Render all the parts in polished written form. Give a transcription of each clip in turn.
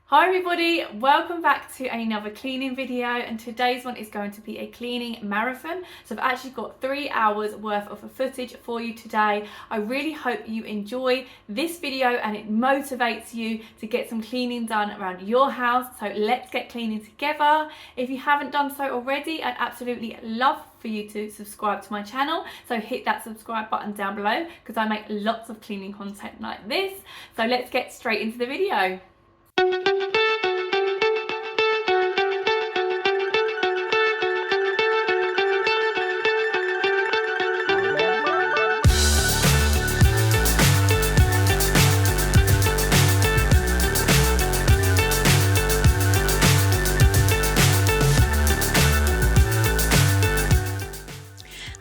Hi everybody, welcome back to another cleaning video, and today's one is going to be a cleaning marathon. So I've actually got 3 hours worth of footage for you today. I really hope you enjoy this video and it motivates you to get some cleaning done around your house. So let's get cleaning together. If you haven't done so already, I'd absolutely love for you to subscribe to my channel. So hit that subscribe button down below because I make lots of cleaning content like this. So let's get straight into the video.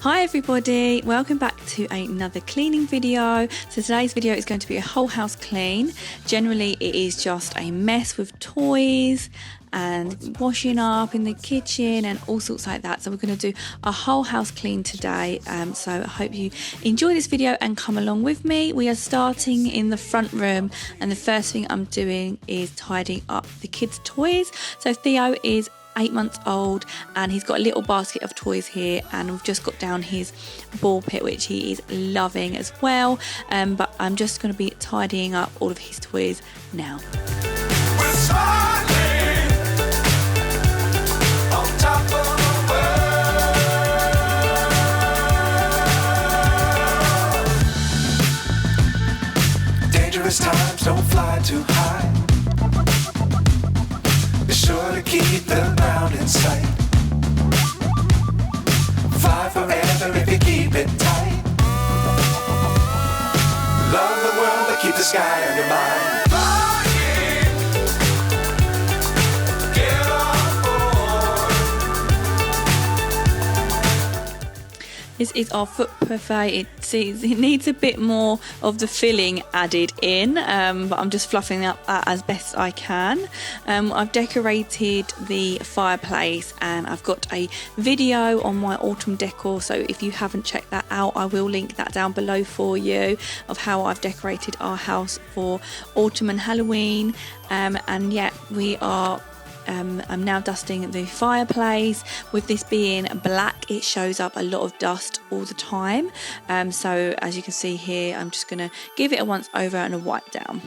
Hi everybody, welcome back to another cleaning video. So today's video is going to be a whole house clean. Generally it is just a mess with toys and washing up in the kitchen and all sorts like that. So we're going to do a whole house clean today. So I hope you enjoy this video and come along with me. We are starting in the front room, and the first thing I'm doing is tidying up the kids' toys. So Theo is 8 months old and he's got a little basket of toys here, and we've just got down his ball pit which he is loving as well, but I'm just going to be tidying up all of his toys now. Dangerous times, don't fly too high. Be sure to keep the ground in sight. Fly forever if you keep it tight. Love the world but keep the sky on your mind. This is our foot parfait. It needs a bit more of the filling added in, but I'm just fluffing up that as best I can. I've decorated the fireplace and I've got a video on my autumn decor, so if you haven't checked that out, I will link that down below for you, of how I've decorated our house for autumn and Halloween. And yeah, we are I'm now dusting the fireplace. With this being black, it shows up a lot of dust all the time, so as you can see here, I'm just going to give it a once over and a wipe down.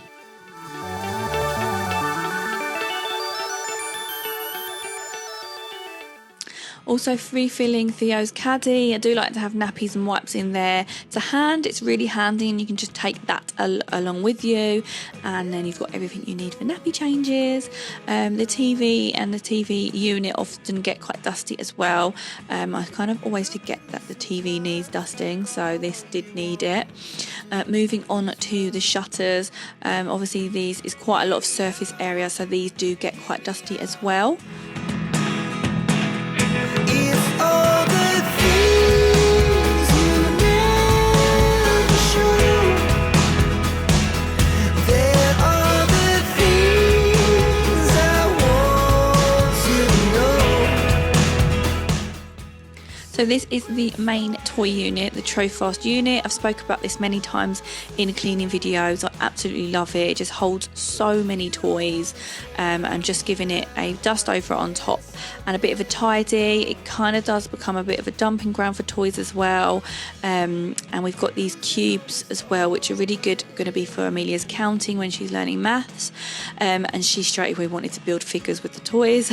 Also refilling Theo's caddy. I do like to have nappies and wipes in there to hand. It's really handy and you can just take that along with you, and then you've got everything you need for nappy changes. The TV and the TV unit often get quite dusty as well. I kind of always forget that the TV needs dusting, so this did need it. Moving on to the shutters. Obviously these is quite a lot of surface area, so these do get quite dusty as well. So this is the main toy unit, the Trofast unit. I've spoken about this many times in cleaning videos. I absolutely love it. It just holds so many toys, and just giving it a dust over on top and a bit of a tidy. It kind of does become a bit of a dumping ground for toys as well. And we've got these cubes as well, which are really going to be for Amelia's counting when she's learning maths. And she straight away wanted to build figures with the toys.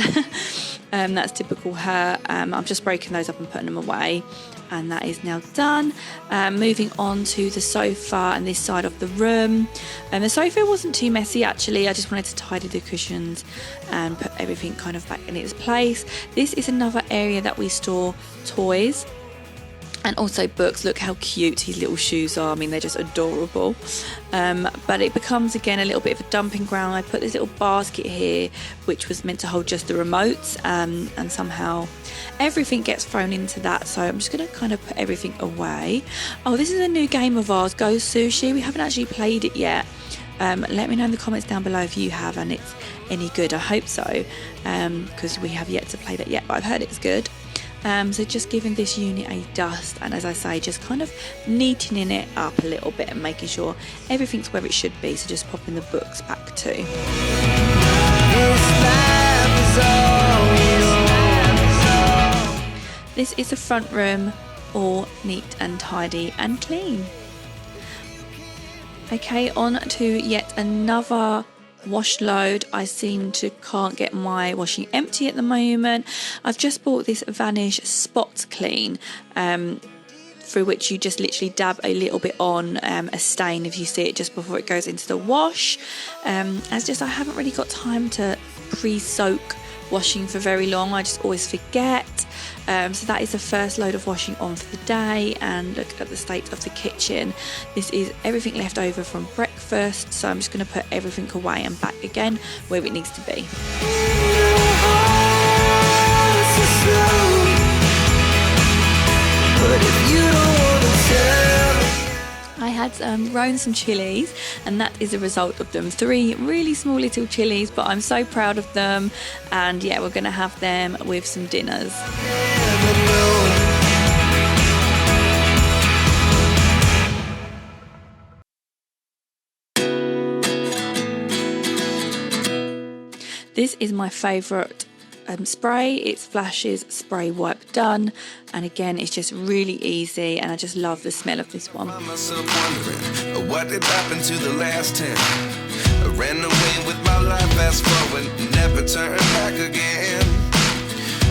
That's typical her. I've just broken those up and putting them away, and that is now done. Moving on to the sofa and this side of the room. The sofa wasn't too messy actually. I just wanted to tidy the cushions and put everything kind of back in its place. This is another area that we store toys and also books. Look how cute his little shoes are. I mean, they're just adorable. But it becomes again a little bit of a dumping ground. I put this little basket here which was meant to hold just the remotes, and somehow everything gets thrown into that, so I'm just going to kind of put everything away. Oh, this is a new game of ours, Go Sushi. We haven't actually played it yet. Let me know in the comments down below if you have and it's any good. I hope so, because we have yet to play that yet, but I've heard it's good. So just giving this unit a dust, and as I say, just kind of neatening it up a little bit and making sure everything's where it should be. So just popping the books back too. This is the front room, all neat and tidy and clean. Okay, on to yet another wash load. I seem to can't get my washing empty at the moment. I've just bought this Vanish Spot Clean, through which you just literally dab a little bit on a stain if you see it just before it goes into the wash. As just I haven't really got time to pre-soak washing for very long, I just always forget. So that is the first load of washing on for the day, and look at the state of the kitchen. This is everything left over from breakfast, so I'm just going to put everything away and back again where it needs to be. I had grown some chilies, and that is a result of them. 3 really small little chilies, but I'm so proud of them, and yeah, we're going to have them with some dinners. This is my favourite spray. It's Flash's Spray Wipe Done, and again it's just really easy, and I just love the smell of this one. What did happen to the last 10? I ran away with my life, fast forward, never turn back again.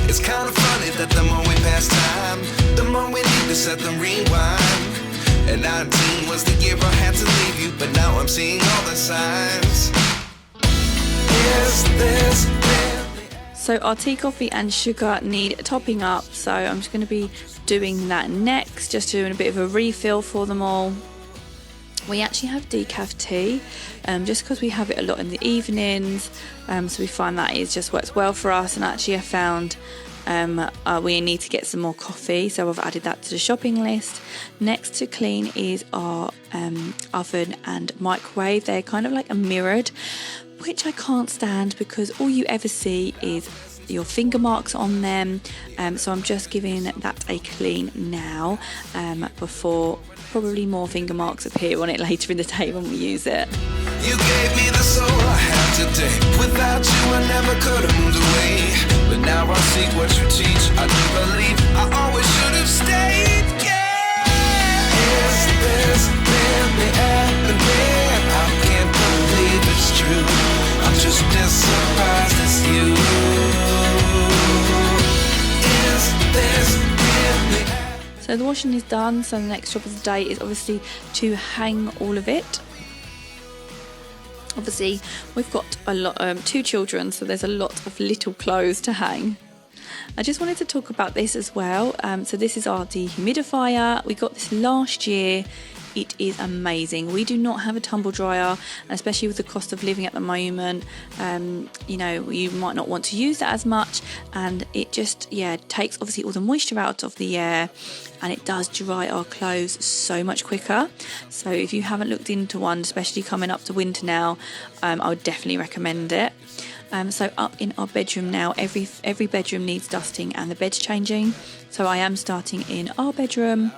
It's kind of funny that the more we pass time, the more we need to set the rewind. And 19 was the year I had to leave you, but now I'm seeing all the signs. Is this So our tea, coffee and sugar need topping up, so I'm just going to be doing that next, just doing a bit of a refill for them all. We actually have decaf tea, just because we have it a lot in the evenings, so we find that it just works well for us. And actually I found we need to get some more coffee, so I've added that to the shopping list. Next to clean is our oven and microwave. They're kind of like a mirrored, which I can't stand because all you ever see is your finger marks on them, so I'm just giving that a clean now, before probably more finger marks appear on it later in the day when we use it. You gave me the soul I have today. Without you I never could have moved away, but now I see what you teach. I do believe I always should have stayed. Yeah. Is this really happening? I can't believe it's true. I'm just as surprised as you. Is this really happening? So the washing is done, so the next job of the day is obviously to hang all of it. Obviously we've got a lot, 2 children, so there's a lot of little clothes to hang. I just wanted to talk about this as well. So this is our dehumidifier. We got this last year. It is amazing. We do not have a tumble dryer, especially with the cost of living at the moment. You know, you might not want to use that as much, and it just, yeah, takes obviously all the moisture out of the air, and it does dry our clothes so much quicker. So if you haven't looked into one, especially coming up to winter now, I would definitely recommend it. So up in our bedroom now, every bedroom needs dusting and the beds changing. So I am starting in our bedroom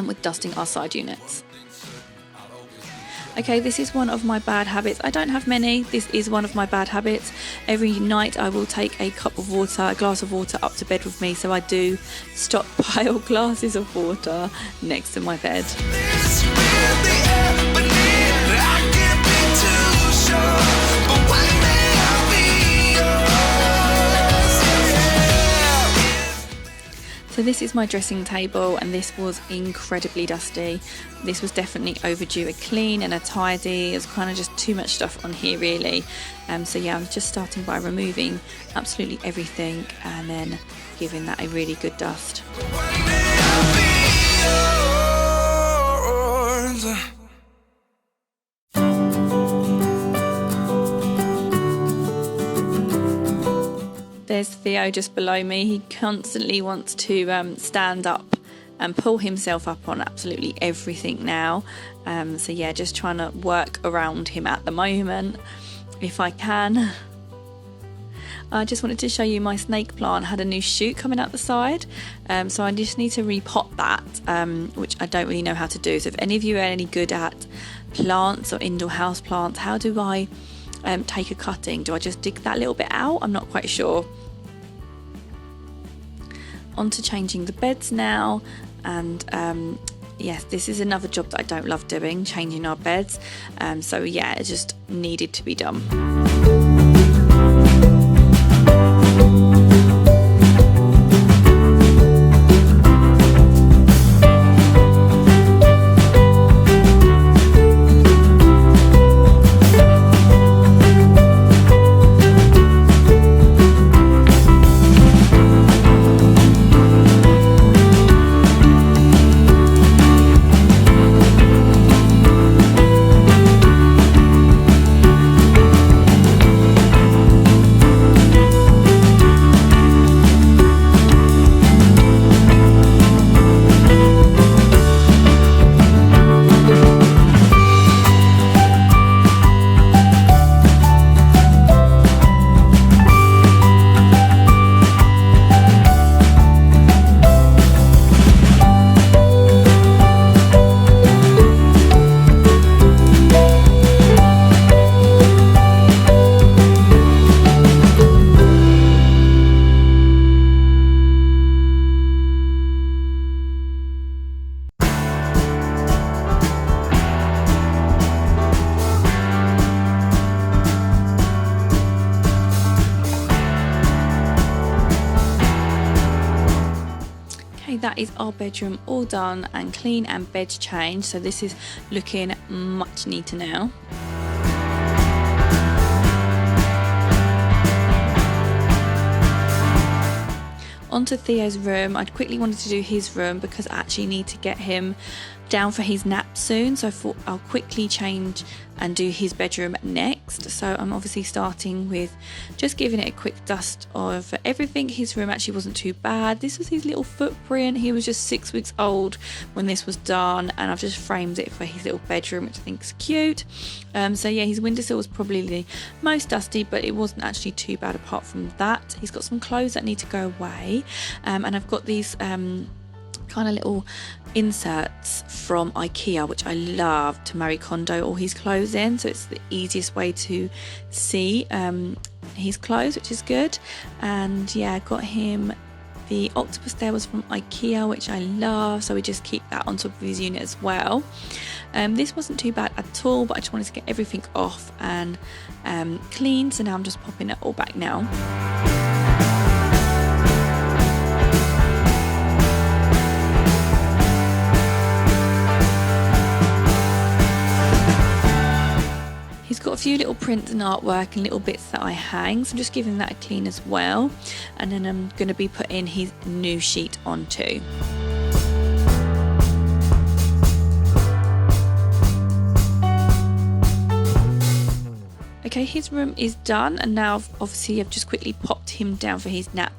with dusting our side units. Okay, this is one of my bad habits. I don't have many. This is one of my bad habits. Every night I will take a glass of water up to bed with me, so I do stockpile glasses of water next to my bed. This really happening? I can't be too sure, but one day I'll be yours. So this is my dressing table, and this was incredibly dusty. This was definitely overdue a clean and a tidy. There's kind of just too much stuff on here really. So yeah, I'm just starting by removing absolutely everything and then giving that a really good dust. One day I'll be yours. There's Theo just below me. He constantly wants to stand up and pull himself up on absolutely everything now. So yeah, just trying to work around him at the moment if I can. I just wanted to show you my snake plant had a new shoot coming out the side, so I just need to repot that, which I don't really know how to do. So if any of you are any good at plants or indoor house plants, how do I take a cutting. Do I just dig that little bit out? I'm not quite sure. On to changing the beds now, and yes, this is another job that I don't love doing, changing our beds. So yeah, it just needed to be done. That is our bedroom all done and clean and bed changed, so this is looking much neater now. Onto Theo's room. I quickly wanted to do his room because I actually need to get him down for his nap soon, so I thought I'll quickly change and do his bedroom next. So I'm obviously starting with just giving it a quick dust of everything. His room actually wasn't too bad. This was his little footprint. He was just 6 weeks old when this was done, and I've just framed it for his little bedroom, which I think is cute. So yeah, his windowsill was probably the most dusty, but it wasn't actually too bad apart from that. He's got some clothes that need to go away, and I've got these kind of little inserts from IKEA, which I love, to Marie Kondo all his clothes in, so it's the easiest way to see his clothes, which is good. And yeah, I got him the octopus there was from IKEA, which I love, so we just keep that on top of his unit as well. This wasn't too bad at all, but I just wanted to get everything off and clean, so now I'm just popping it all back now. He's got a few little prints and artwork and little bits that I hang, so I'm just giving that a clean as well, and then I'm going to be putting his new sheet on too. Okay, his room is done, and now obviously I've just quickly popped him down for his nap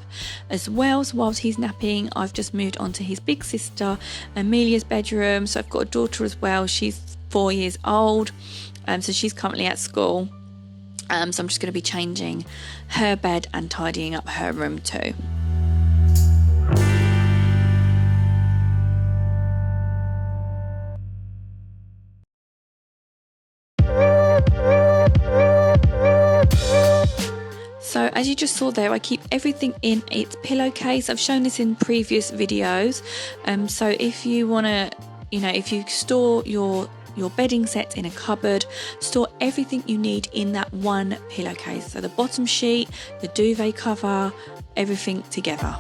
as well. So whilst he's napping, I've just moved on to his big sister Amelia's bedroom. So I've got a daughter as well. She's 4 years old, so she's currently at school. So I'm just going to be changing her bed and tidying up her room too. So as you just saw there, I keep everything in its pillowcase. I've shown this in previous videos. So if you want to, if you store your bedding sets in a cupboard, store everything you need in that one pillowcase. So the bottom sheet, the duvet cover, everything together.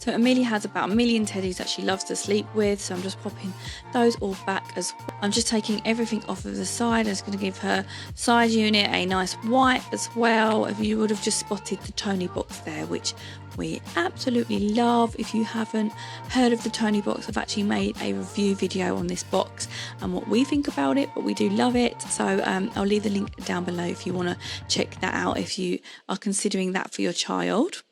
So Amelia has about 1 million teddies that she loves to sleep with, so I'm just popping those all back as well. I'm just taking everything off of the side. I'm just going to give her side unit a nice wipe as well. If you would have just spotted the Tony box there, which we absolutely love. If you haven't heard of the Tony box, I've actually made a review video on this box and what we think about it, but we do love it. So I'll leave the link down below if you want to check that out if you are considering that for your child.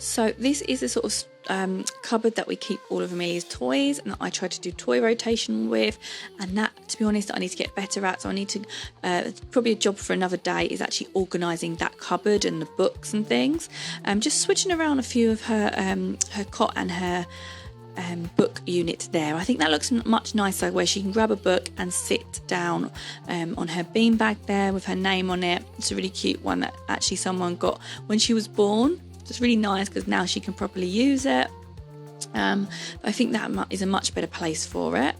So this is a sort of cupboard that we keep all of Amelia's toys and that I try to do toy rotation with, and that, to be honest, I need to get better at. So I need to, probably a job for another day is actually organising that cupboard and the books and things. Just switching around a few of her cot and her book unit there. I think that looks much nicer, where she can grab a book and sit down on her beanbag there with her name on it. It's a really cute one that actually someone got when she was born. It's really nice because now she can properly use it. But I think that is a much better place for it.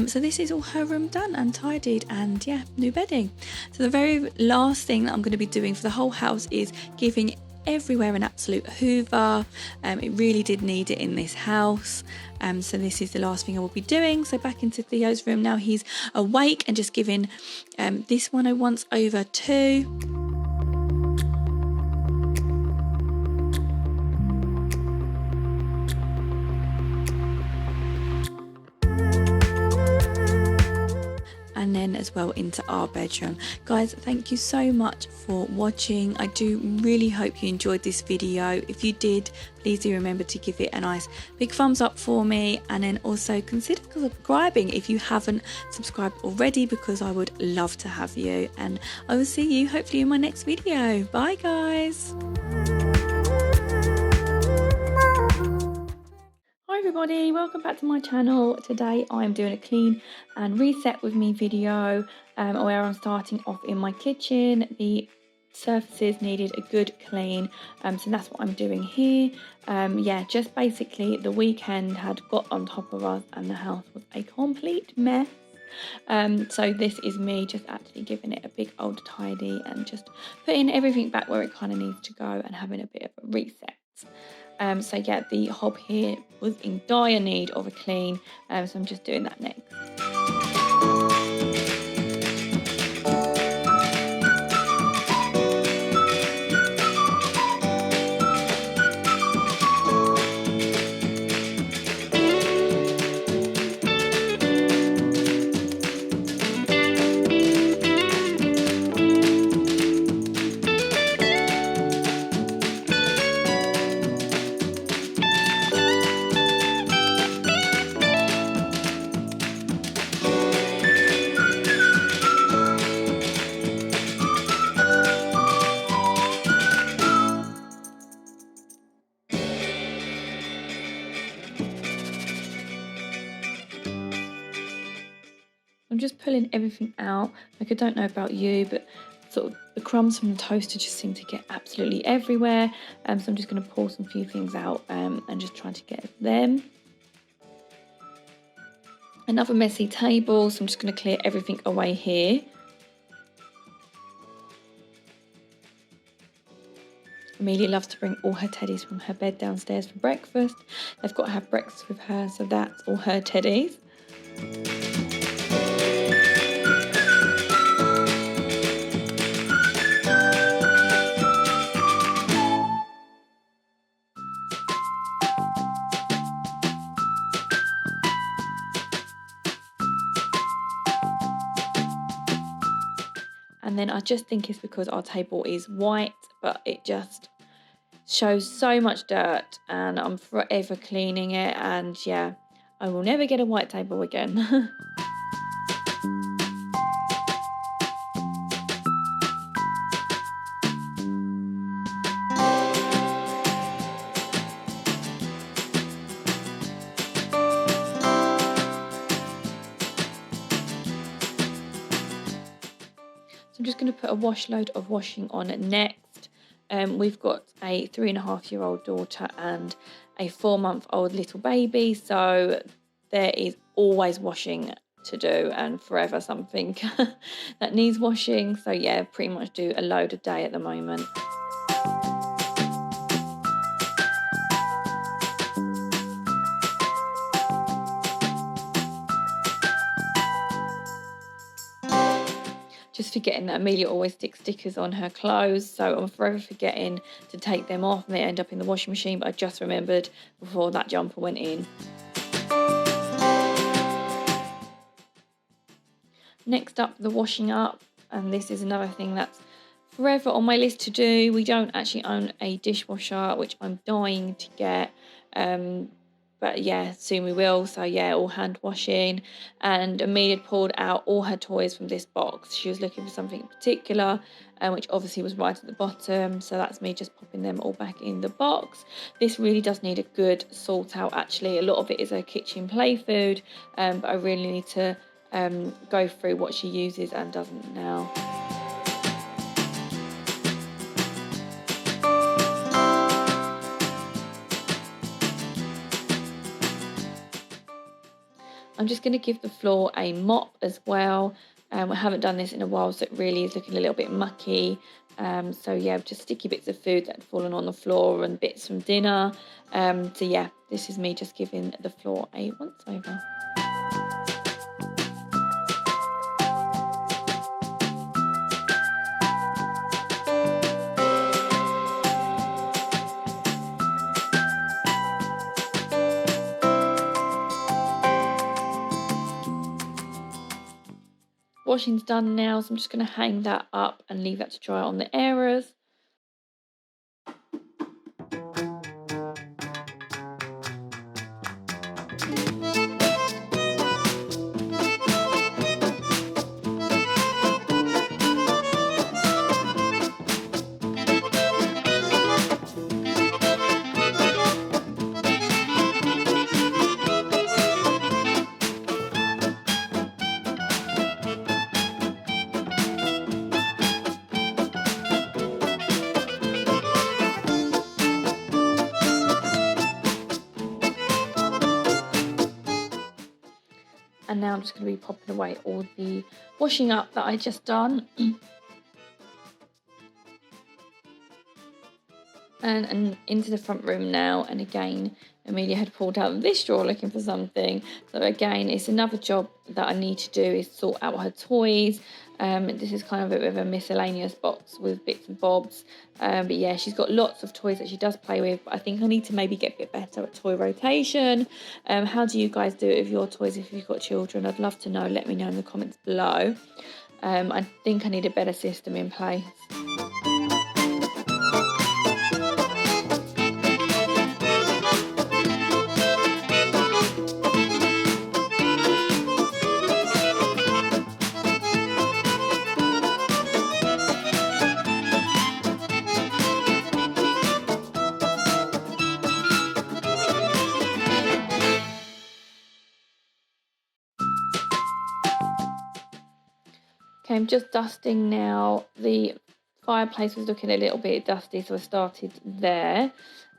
So this is all her room done and tidied, and yeah, new bedding. So the very last thing that I'm going to be doing for the whole house is giving everywhere an absolute hoover. It really did need it in this house. So this is the last thing I will be doing. So back into Theo's room now. He's awake, and just giving this one a once over too. And then as well into our bedroom. Guys, thank you so much for watching. I do really hope you enjoyed this video. If you did, please do remember to give it a nice big thumbs up for me, and then also consider subscribing if you haven't subscribed already, because I would love to have you. And I will see you hopefully in my next video. Bye guys. Hi everybody, welcome back to my channel. Today I'm doing a clean and reset with me video where I'm starting off in my kitchen. The surfaces needed a good clean, so that's what I'm doing here. Yeah, just basically the weekend had got on top of us and the house was a complete mess. So this is me just actually giving it a big old tidy and just putting everything back where it kind of needs to go and having a bit of a reset. So yeah, the hob here was in dire need of a clean, so I'm just doing that next. I'm just pulling everything out. Like, I don't know about you, but sort of the crumbs from the toaster just seem to get absolutely everywhere. So I'm just going to pull some few things out and just try to get them. Another messy table, so I'm just going to clear everything away here. Amelia loves to bring all her teddies from her bed downstairs for breakfast. They've got to have breakfast with her, so that's all her teddies. And then I just think it's because our table is white, but it just shows so much dirt, and I'm forever cleaning it, and yeah, I will never get a white table again. I'm just going to put a wash load of washing on next. We've got a 3.5-year-old daughter and a 4-month-old little baby, so there is always washing to do and forever something that needs washing. So yeah, pretty much do a load a day at the moment. Just forgetting that Amelia always sticks stickers on her clothes, so I'm forever forgetting to take them off and they end up in the washing machine, but I just remembered before that jumper went in. Next up, the washing up, and this is another thing that's forever on my list to do. We don't actually own a dishwasher, which I'm dying to get, but yeah, soon we will. So yeah, all hand washing. And Amelia had pulled out all her toys from this box. She was looking for something in particular, which obviously was right at the bottom, so that's me just popping them all back in the box. This really does need a good sort out. Actually, a lot of it is her kitchen play food, but I really need to go through what she uses and doesn't now. I'm just going to give the floor a mop as well. I haven't done this in a while, so it really is looking a little bit mucky. So yeah, just sticky bits of food that had fallen on the floor and bits from dinner. So yeah, this is me just giving the floor a once over. Washing's done now, so I'm just going to hang that up and leave that to dry on the airers. And now I'm just going to be popping away all the washing up that I just done. and into the front room now. And again, Amelia had pulled out this drawer looking for something. So again, it's another job that I need to do, is sort out her toys. This is kind of a bit of a miscellaneous box with bits and bobs. But yeah, she's got lots of toys that she does play with. But I think I need to maybe get a bit better at toy rotation. How do you guys do it with your toys if you've got children? I'd love to know. Let me know in the comments below. I think I need a better system in place. Okay, I'm just dusting now. The fireplace was looking a little bit dusty, so I started there.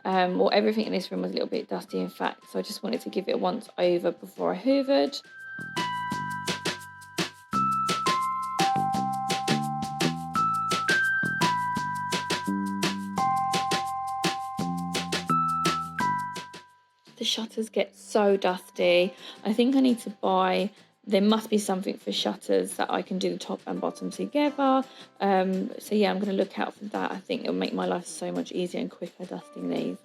Well, everything in this room was a little bit dusty, in fact, so I just wanted to give it a once over before I hoovered. The shutters get so dusty. I think I need to buy, there must be something for shutters that I can do the top and bottom together. So yeah, I'm going to look out for that. I think it'll make my life so much easier and quicker dusting these.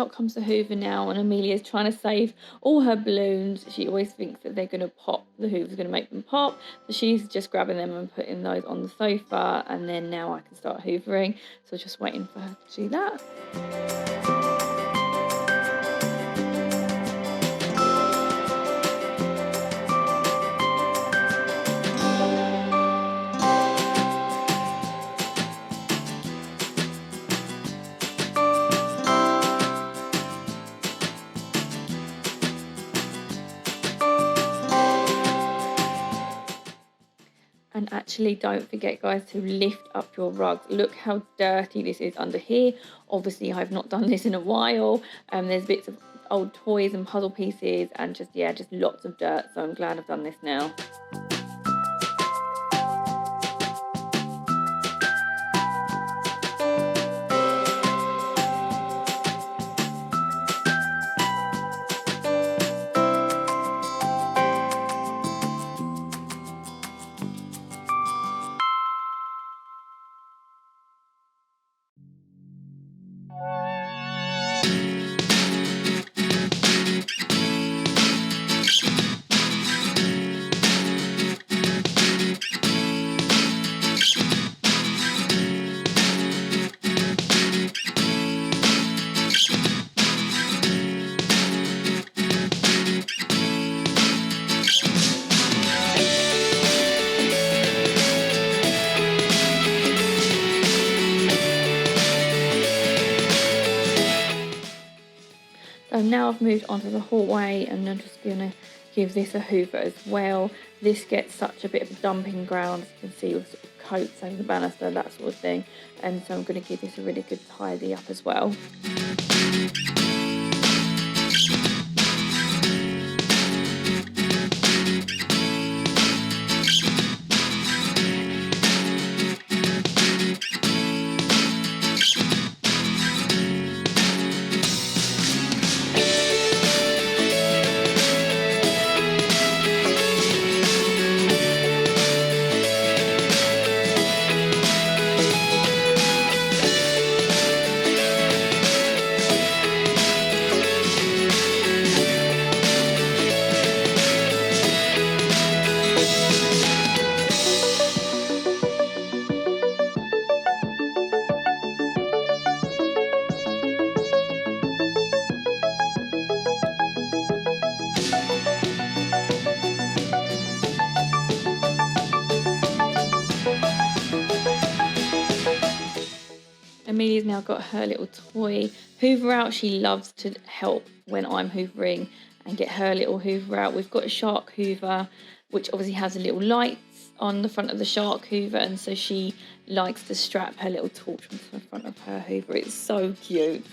out comes the Hoover now, and Amelia's trying to save all her balloons. She always thinks that they're going to pop, the Hoover's going to make them pop, so she's just grabbing them and putting those on the sofa, and then now I can start hoovering, so just waiting for her to do that. And actually, don't forget, guys, to lift up your rugs. Look how dirty this is under here. Obviously, I've not done this in a while. There's bits of old toys and puzzle pieces and just lots of dirt. So I'm glad I've done this now. So now I've moved onto the hallway, and I'm just going to give this a hoover as well. This gets such a bit of a dumping ground, as you can see, with sort of coats over the banister, that sort of thing. And so I'm going to give this a really good tidy up as well. Amelia's now got her little toy hoover out. She loves to help when I'm hoovering and get her little hoover out. We've got a shark hoover, which obviously has a little lights on the front of the shark hoover, and so she likes to strap her little torch onto the front of her hoover. It's so cute.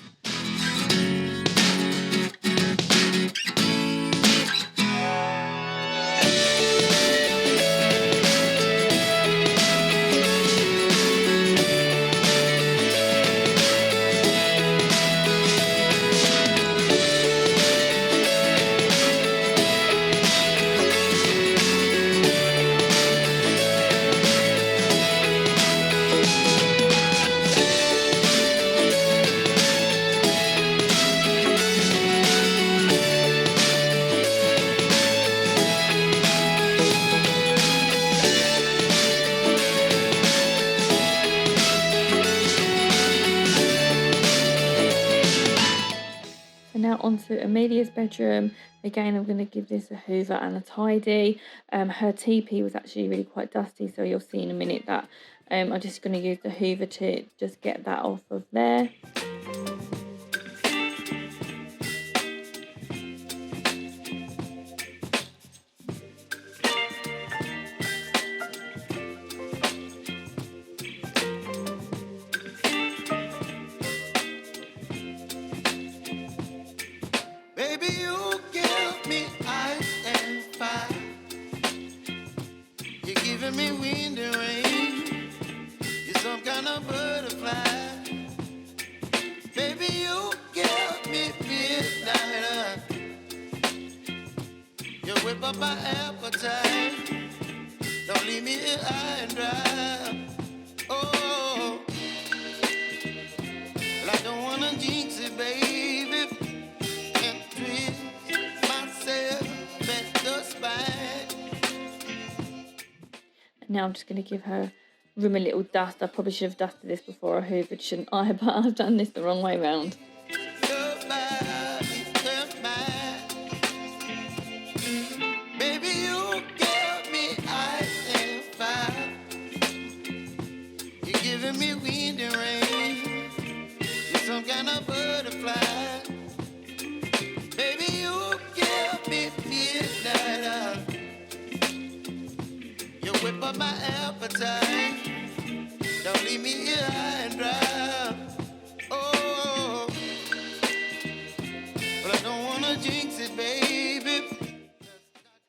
Now onto Amelia's bedroom. Again, I'm going to give this a hoover and a tidy. Her teepee was actually really quite dusty, so you'll see in a minute that I'm just going to use the hoover to just get that off of there. Baby, you give me ice and fire. You're giving me wind and rain. You're some kind of butterfly. Now I'm just going to give her room a little dust. I probably should have dusted this before I hoovered, shouldn't I? But I've done this the wrong way round. Baby, you give me ice and fire. You're giving me wind and rain. You're some kind of butterfly. Baby, you give me midnight. You whip up my appetite. Don't leave me here high and dry. Oh, but I don't wanna jinx it, baby.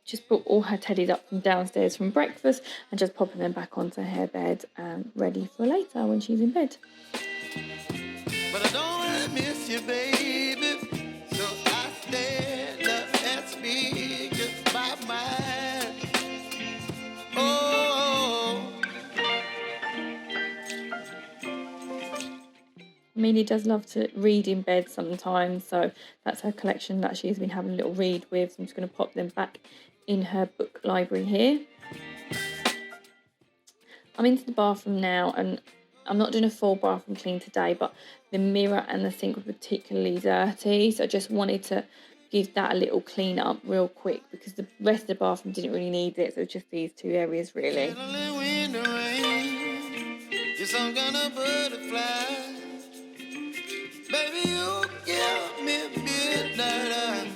Just brought all her teddies up from downstairs from breakfast and just popping them back onto her bed, ready for later when she's in bed. But I don't wanna miss you, baby. So I stand up and speak just my mind. Oh. Amelia does love to read in bed sometimes, so that's her collection that she's been having a little read with. So I'm just going to pop them back in her book library here. I'm into the bathroom now, and I'm not doing a full bathroom clean today, but the mirror and the sink were particularly dirty, so I just wanted to give that a little clean up real quick because the rest of the bathroom didn't really need it, so it's just these two areas really. You're some kind of butterfly. Baby, you give me midnight.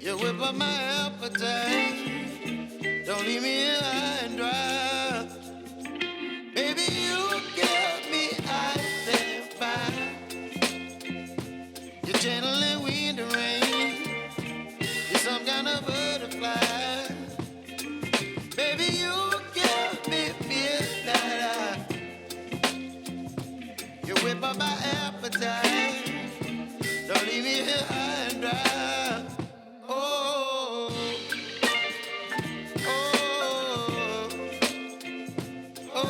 You whip up my appetite. Don't leave me here high and dry. Baby, you give me ice and fire. You're channeling wind and rain. You're some kind of butterfly. Baby, you give me midnight. You whip up my appetite. Don't leave me here high and dry. Oh, oh, oh,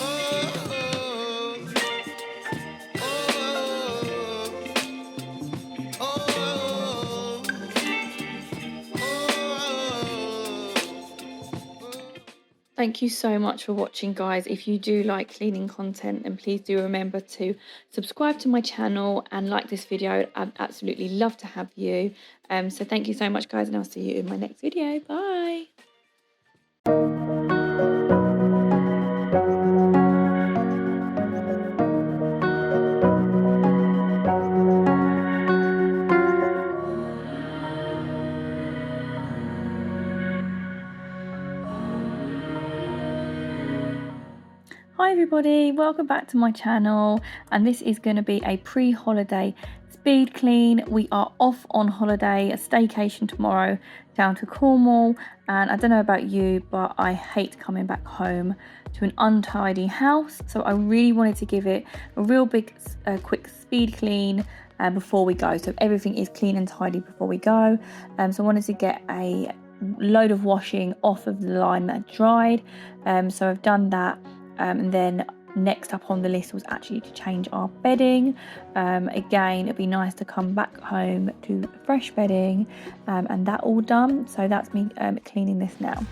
oh, oh, Thank you so much for watching, guys. If you do like cleaning content, then please do remember to subscribe to my channel and like this video. I'd absolutely love to have you. So thank you so much, guys, and I'll see you in my next video. Bye. Hi everybody, welcome back to my channel, and this is going to be a pre-holiday speed clean. We are off on holiday, a staycation tomorrow down to Cornwall, and I don't know about you, but I hate coming back home to an untidy house, so I really wanted to give it a real big quick speed clean before we go, so everything is clean and tidy before we go. So I wanted to get a load of washing off of the line that dried, so I've done that. And then next up on the list was actually to change our bedding. Again, it'd be nice to come back home to fresh bedding, and that all done. So that's me cleaning this now.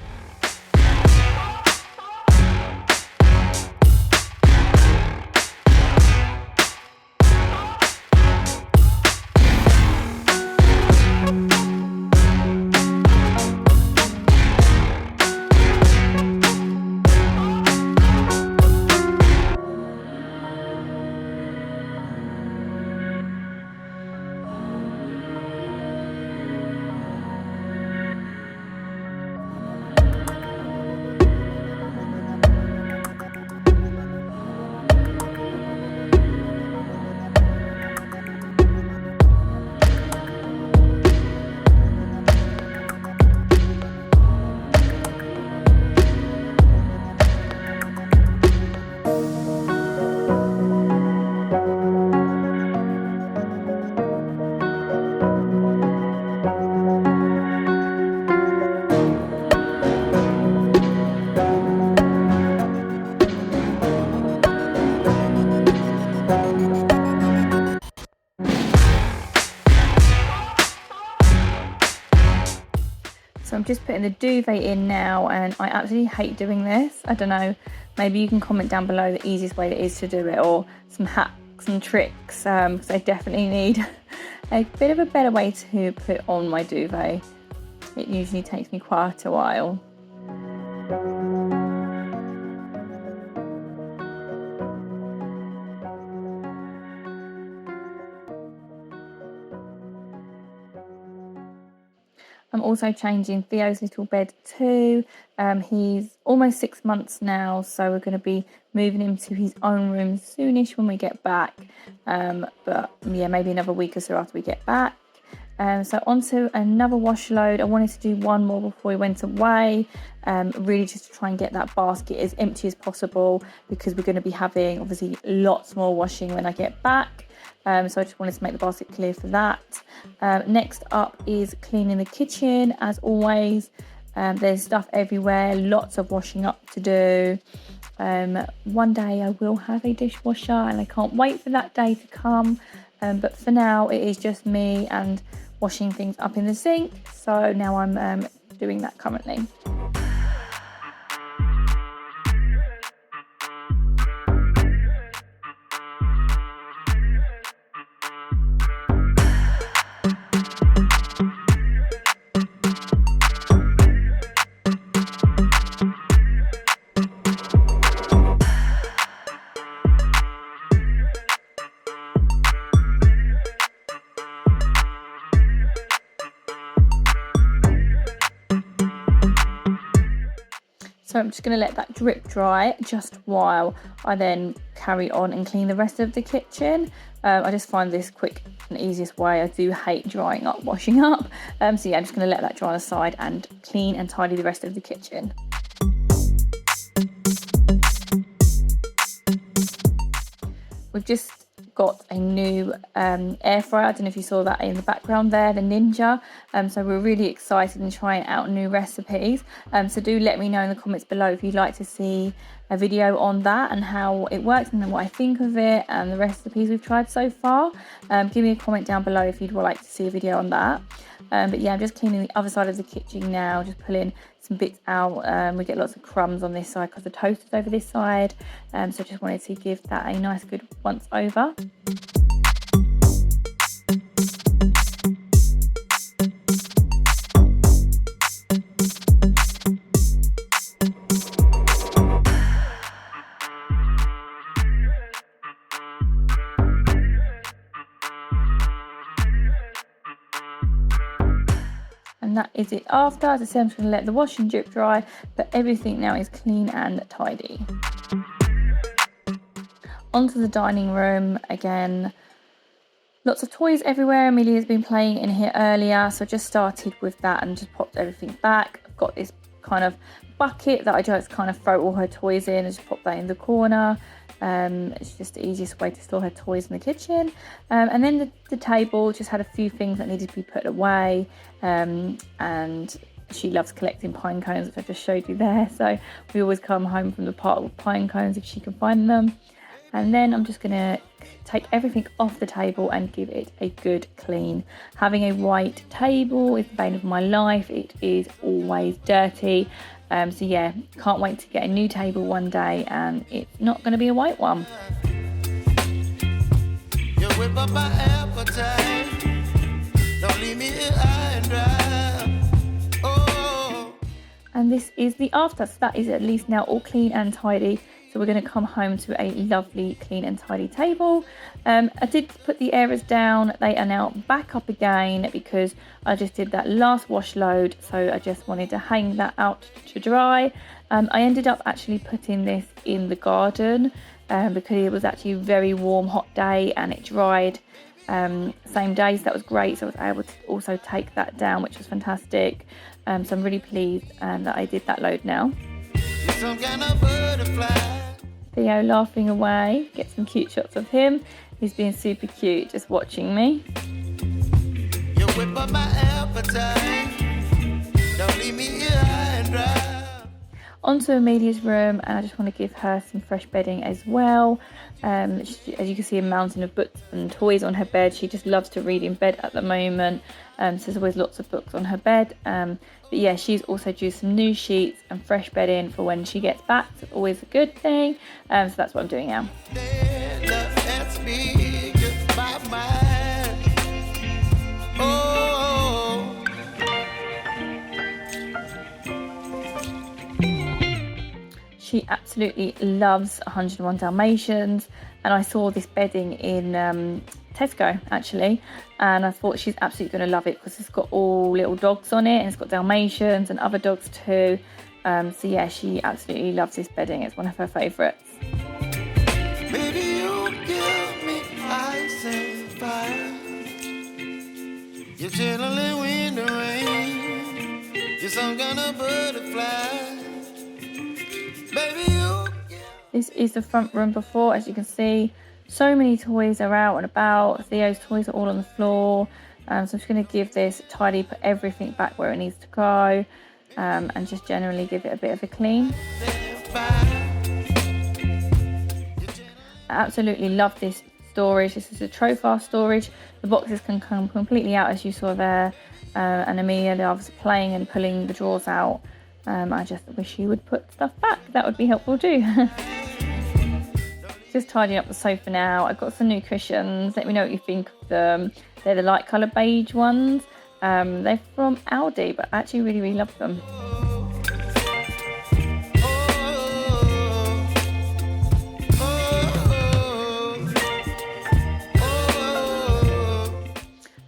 So I'm just putting the duvet in now, and I absolutely hate doing this. I don't know, maybe you can comment down below the easiest way that is to do it, or some hacks and tricks, because I definitely need a bit of a better way to put on my duvet. It usually takes me quite a while. I'm also changing Theo's little bed too. He's almost 6 months now, so we're going to be moving him to his own room soonish when we get back. But yeah, maybe another week or so after we get back. So onto another wash load. I wanted to do one more before we went away, really just to try and get that basket as empty as possible, because we're going to be having obviously lots more washing when I get back. So I just wanted to make the basket clear for that. Next up is cleaning the kitchen. As always, there's stuff everywhere, lots of washing up to do. One day I will have a dishwasher, and I can't wait for that day to come. But for now, it is just me and washing things up in the sink. So now I'm doing that currently. So I'm just going to let that drip dry just while I then carry on and clean the rest of the kitchen. I just find this quick and easiest way. I do hate drying up, washing up. So yeah, I'm just going to let that dry on the side and clean and tidy the rest of the kitchen. We've just got a new air fryer. I don't know if you saw that in the background there, the Ninja. So we're really excited and trying out new recipes. So do let me know in the comments below if you'd like to see a video on that and how it works and then what I think of it and the recipes we've tried so far. Give me a comment down below if you'd like to see a video on that. But yeah, I'm just cleaning the other side of the kitchen now, just pulling some bits out. We get lots of crumbs on this side because the toast is over this side. So I just wanted to give that a nice good once over. And that is it after. As I said, I'm just going to let the wash and drip dry, but everything now is clean and tidy. Onto the dining room again. Lots of toys everywhere. Amelia's been playing in here earlier, so I just started with that and just popped everything back. I've got this kind of bucket that I just kind of throw all her toys in and just pop that in the corner. It's just the easiest way to store her toys in the kitchen. And then the table just had a few things that needed to be put away, and she loves collecting pine cones, which I just showed you there. So we always come home from the park with pine cones if she can find them. And then I'm just going to take everything off the table and give it a good clean. Having a white table is the bane of my life. It is always dirty. So yeah, can't wait to get a new table one day and it's not going to be a white one. You whip up my appetite. Don't leave me here high and dry. Oh. And this is the after. So that is at least now all clean and tidy. So we're going to come home to a lovely clean and tidy table. I did put the airers down. They are now back up again because I just did that last wash load. So I just wanted to hang that out to dry. I ended up actually putting this in the garden because it was actually a very warm, hot day and it dried same day. So that was great. So I was able to also take that down, which was fantastic. So I'm really pleased that I did that load now. Some kind of butterfly. Theo laughing away, get some cute shots of him. He's being super cute just watching me. You whip up my appetite. Don't leave me here high and dry. onto Amelia's room, and I just want to give her some fresh bedding as well. As you can see, a mountain of books and toys on her bed. She just loves to read in bed at the moment, so there's always lots of books on her bed. But yeah, she's also due some new sheets and fresh bedding for when she gets back. So it's always a good thing. So that's what I'm doing now. She absolutely loves 101 Dalmatians, and I saw this bedding in Tesco actually, and I thought she's absolutely going to love it because it's got all little dogs on it, and it's got Dalmatians and other dogs too. So yeah, she absolutely loves this bedding. It's one of her favourites. Baby, you give me ice and fire. You're chilling in the rain. You're some kind of butterfly. This is the front room before. As you can see, so many toys are out and about. Theo's toys are all on the floor. So I'm just going to give this a tidy, put everything back where it needs to go, and just generally give it a bit of a clean. I absolutely love this storage. This is a Trofast storage. The boxes can come completely out, as you saw there, and Amelia loves playing and pulling the drawers out. I just wish you would put stuff back. That would be helpful too. Just tidying up the sofa now. I've got some new cushions. Let me know what you think of them. They're the light colour beige ones. They're from Aldi, but I actually really love them.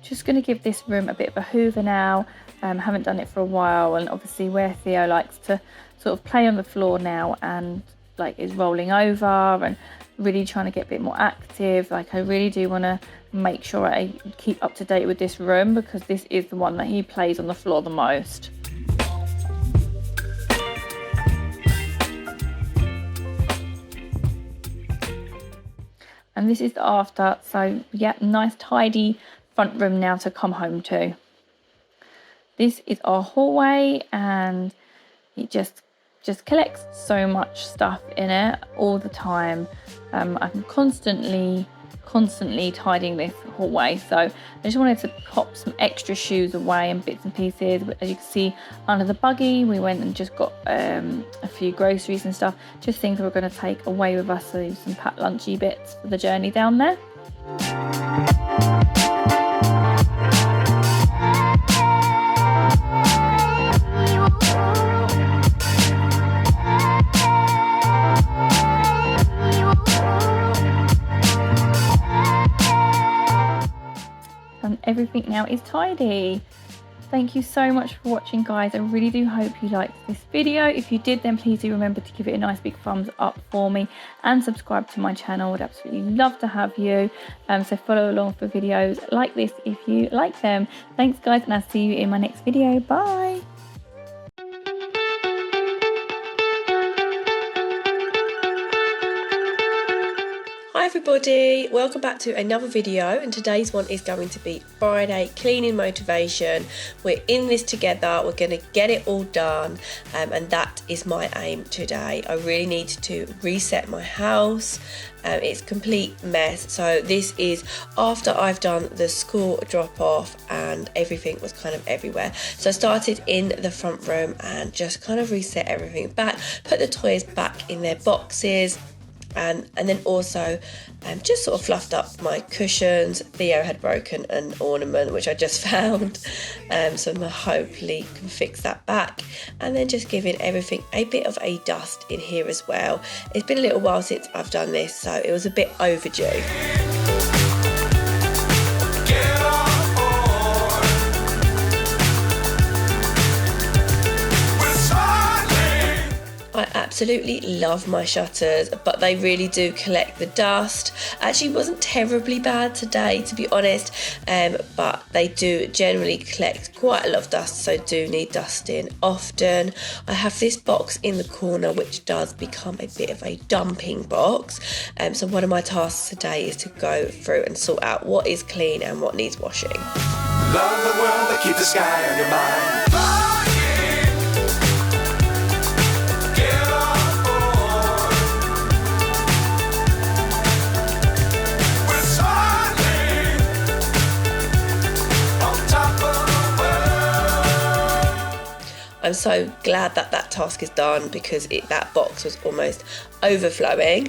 Just going to give this room a bit of a hoover now. Haven't done it for a while, and obviously where Theo likes to sort of play on the floor now and like is rolling over and really trying to get a bit more active. Like I really do want to make sure I keep up to date with this room, because this is the one that he plays on the floor the most. And this is the after, so yeah, nice tidy front room now to come home to. This is our hallway, and it just collects so much stuff in it all the time. I'm constantly tidying this hallway, so I just wanted to pop some extra shoes away and bits and pieces. As you can see under the buggy, we went and just got a few groceries and stuff, just things we're going to take away with us, so some packed lunchy bits for the journey down there. And everything now is tidy. Thank you so much for watching, guys. I really do hope you liked this video. If you did, then please do remember to give it a nice big thumbs up for me and subscribe to my channel. I'd absolutely love to have you. So follow along for videos like this if you like them. Thanks, guys, and I'll see you in my next video. Bye. Hi everybody, welcome back to another video, and today's one is going to be Friday cleaning motivation. We're in this together, we're going to get it all done, and that is my aim today. I really need to reset my house. It's a complete mess, so this is after I've done the school drop off and everything was kind of everywhere. So I started in the front room and just kind of reset everything back, put the toys back in their boxes, and then also just sort of fluffed up my cushions. Theo had broken an ornament which I just found, so I hopefully can fix that back, and then just giving everything a bit of a dust in here as well. It's been a little while since I've done this, so it was a bit overdue. I absolutely love my shutters, but they really do collect the dust. Actually, it wasn't terribly bad today, to be honest, but they do generally collect quite a lot of dust, so do need dusting often. I have this box in the corner which does become a bit of a dumping box, so one of my tasks today is to go through and sort out what is clean and what needs washing. Love the world, but keep the sky on your mind. Flying. Get I'm so glad that that task is done because that box was almost overflowing.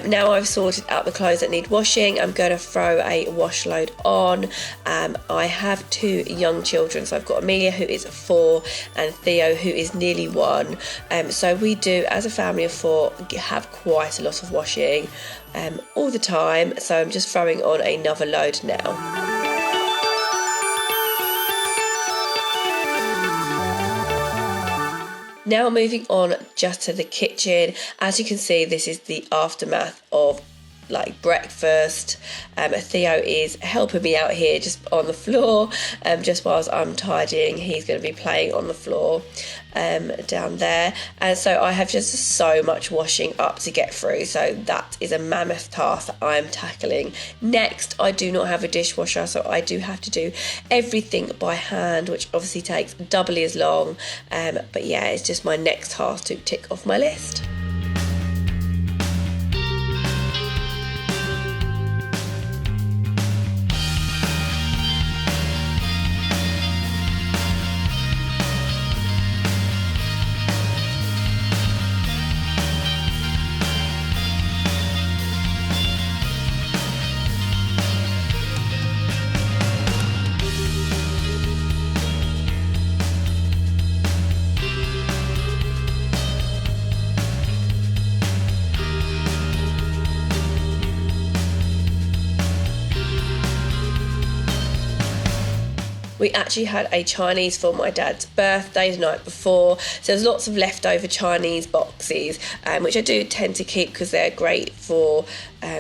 Now I've sorted out the clothes that need washing, I'm going to throw a wash load on. I have 2 young children, so I've got Amelia who is 4 and Theo who is nearly 1. So we do, as a family of 4, have quite a lot of washing all the time. So I'm just throwing on another load now. Now moving on just to the kitchen. As you can see, this is the aftermath of like breakfast. Theo is helping me out here just on the floor, just whilst I'm tidying. He's going to be playing on the floor down there, and so I have just so much washing up to get through, so that is a mammoth task that I'm tackling. Next, I do not have a dishwasher, so I do have to do everything by hand, which obviously takes doubly as long, but yeah, it's just my next task to tick off my list. We actually had a Chinese for my dad's birthday the night before, so there's lots of leftover Chinese boxes, which I do tend to keep because they're great for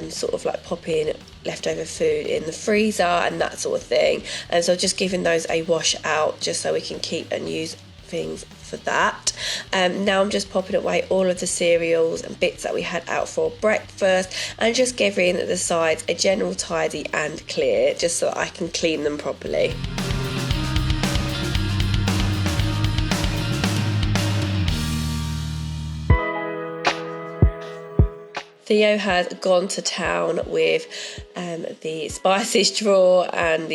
sort of like popping leftover food in the freezer and that sort of thing. And so just giving those a wash out just so we can keep and use things for that. Now I'm just popping away all of the cereals and bits that we had out for breakfast and just giving the sides a general tidy and clear just so that I can clean them properly. Theo has gone to town with the spices drawer and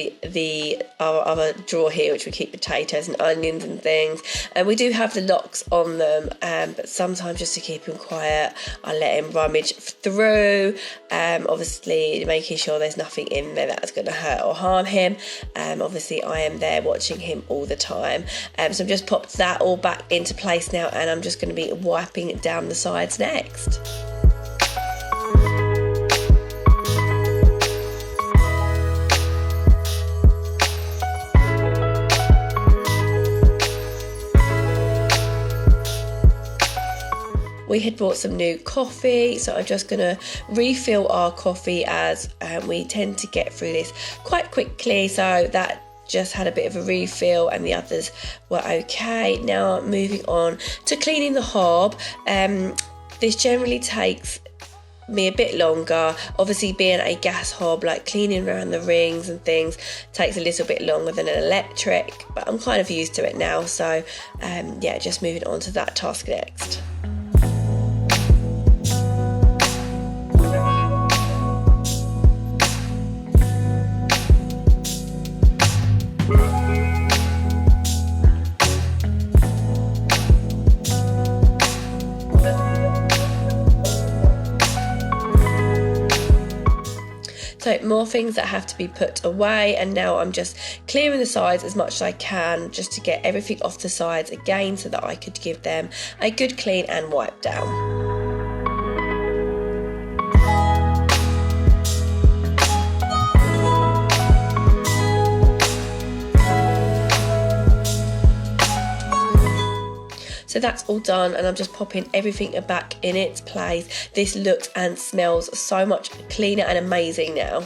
our other drawer here, which we keep potatoes and onions and things. And we do have the locks on them, but sometimes just to keep him quiet, I let him rummage through, obviously making sure there's nothing in there that's going to hurt or harm him. Obviously I am there watching him all the time. So I've just popped that all back into place now, and I'm just going to be wiping down the sides next. We had bought some new coffee, so I'm just going to refill our coffee as we tend to get through this quite quickly, so that just had a bit of a refill and the others were okay. Now moving on to cleaning the hob. This generally takes me a bit longer. Obviously being a gas hob, like cleaning around the rings and things takes a little bit longer than an electric, but I'm kind of used to it now, so yeah, just moving on to that task next. So more things that have to be put away, and now I'm just clearing the sides as much as I can just to get everything off the sides again so that I could give them a good clean and wipe down. So that's all done, and I'm just popping everything back in its place. This looks and smells so much cleaner and amazing now.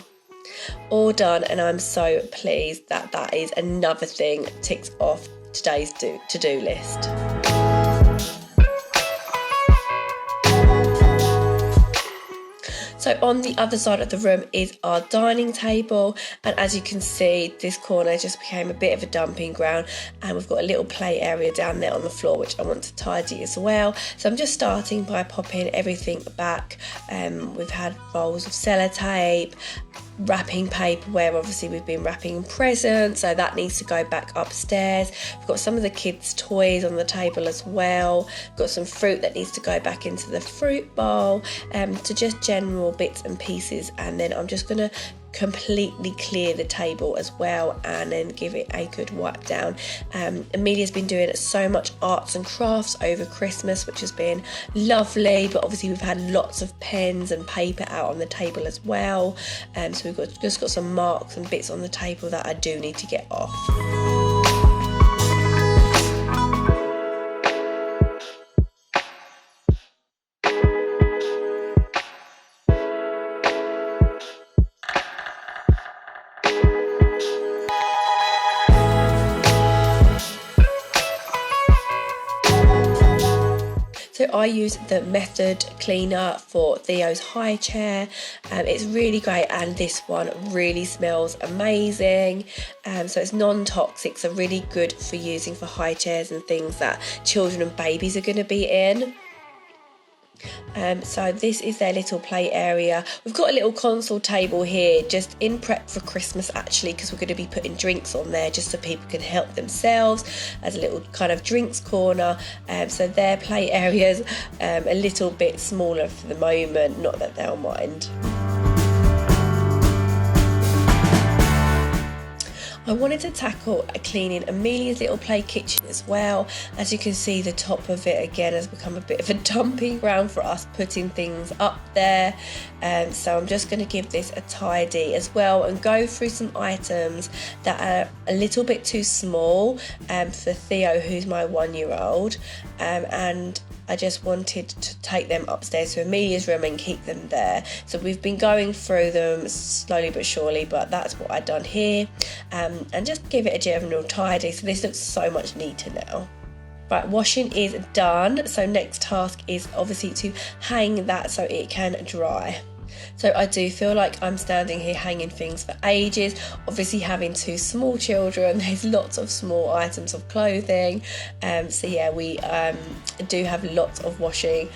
All done, and I'm so pleased that that is another thing ticked off today's to-do list. So So on the other side of the room is our dining table, and as you can see, this corner just became a bit of a dumping ground, and we've got a little play area down there on the floor which I want to tidy as well. So I'm just starting by popping everything back. We've had rolls of sellotape, wrapping paper where obviously we've been wrapping presents, so that needs to go back upstairs. We've got some of the kids' toys on the table as well. We've got some fruit that needs to go back into the fruit bowl, to just general bits and pieces, and then I'm just going to completely clear the table as well and then give it a good wipe down. Amelia's been doing so much arts and crafts over Christmas, which has been lovely, but obviously we've had lots of pens and paper out on the table as well, so we've just got some marks and bits on the table that I do need to get off. So I use the Method cleaner for Theo's high chair. It's really great, and this one really smells amazing. So it's non-toxic, so really good for using for high chairs and things that children and babies are going to be in. So this is their little play area. We've got a little console table here just in prep for Christmas actually, because we're going to be putting drinks on there just so people can help themselves as a little kind of drinks corner. So their play area's a little bit smaller for the moment, not that they'll mind. I wanted to tackle cleaning Amelia's little play kitchen as well. As you can see, the top of it again has become a bit of a dumping ground for us putting things up there. So I'm just going to give this a tidy as well and go through some items that are a little bit too small for Theo, who's my 1-year-old, and I just wanted to take them upstairs to Amelia's room and keep them there. So we've been going through them slowly but surely, but that's what I've done here, and just give it a general tidy. So this looks so much neater now. Right, washing is done. So next task is obviously to hang that so it can dry. So I do feel like I'm standing here hanging things for ages. Obviously having 2 small children, there's lots of small items of clothing. So yeah, we do have lots of washing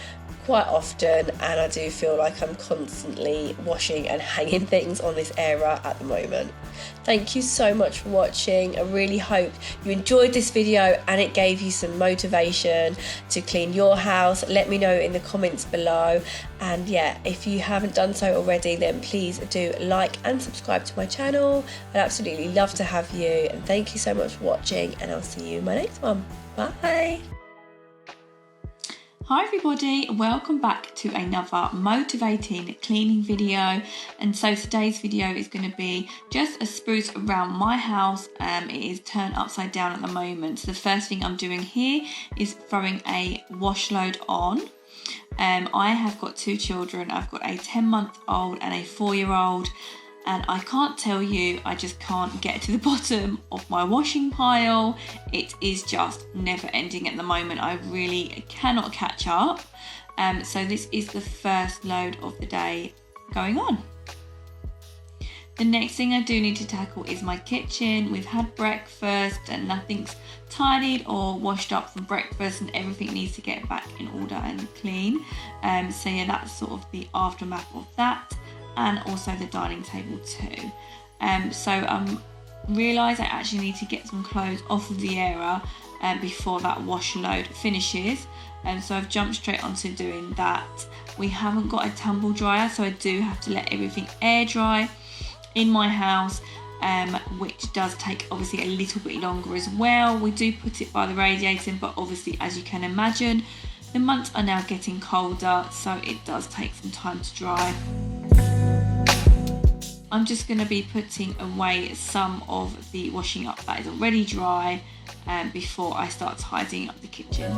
quite often, and I do feel like I'm constantly washing and hanging things on this area at the moment. Thank you so much for watching. I really hope you enjoyed this video and it gave you some motivation to clean your house. Let me know in the comments below, and yeah, if you haven't done so already, then please do like and subscribe to my channel. I'd absolutely love to have you, and thank you so much for watching, and I'll see you in my next one. Bye. Hi everybody, welcome back to another motivating cleaning video. And so today's video is going to be just a spruce around my house. It is turned upside down at the moment. So the first thing I'm doing here is throwing a wash load on. I have got 2 children. I've got a 10-month-old and a 4-year-old. And I can't tell you, I just can't get to the bottom of my washing pile. It is just never ending at the moment. I really cannot catch up. So this is the first load of the day going on. The next thing I do need to tackle is my kitchen. We've had breakfast and nothing's tidied or washed up from breakfast, and everything needs to get back in order and clean. So yeah, that's sort of the aftermath of that. And also the dining table too. So I realise I actually need to get some clothes off of the area before that wash load finishes. So I've jumped straight onto doing that. We haven't got a tumble dryer, so I do have to let everything air dry in my house, which does take obviously a little bit longer as well. We do put it by the radiator, but obviously, as you can imagine, the months are now getting colder, so it does take some time to dry. I'm just going to be putting away some of the washing up that is already dry before I start tidying up the kitchen.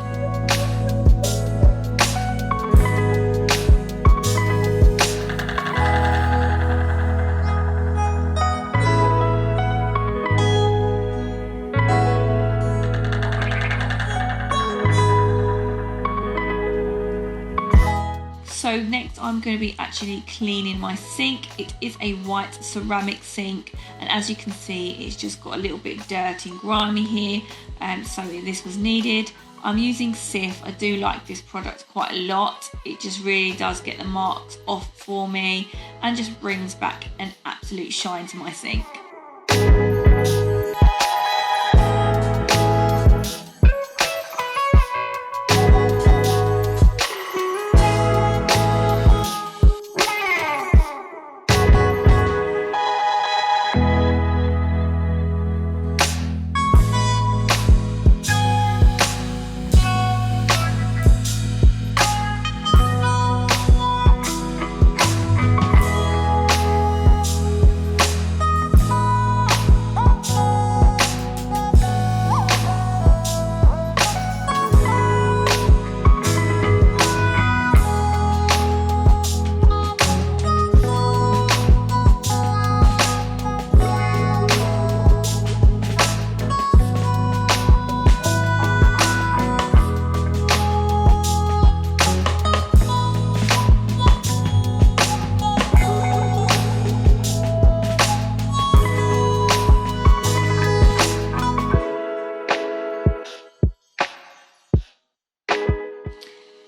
So next I'm going to be actually cleaning my sink. It is a white ceramic sink, and as you can see, it's just got a little bit dirty and grimy here, so this was needed. I'm using Cif. I do like this product quite a lot. It just really does get the marks off for me and just brings back an absolute shine to my sink.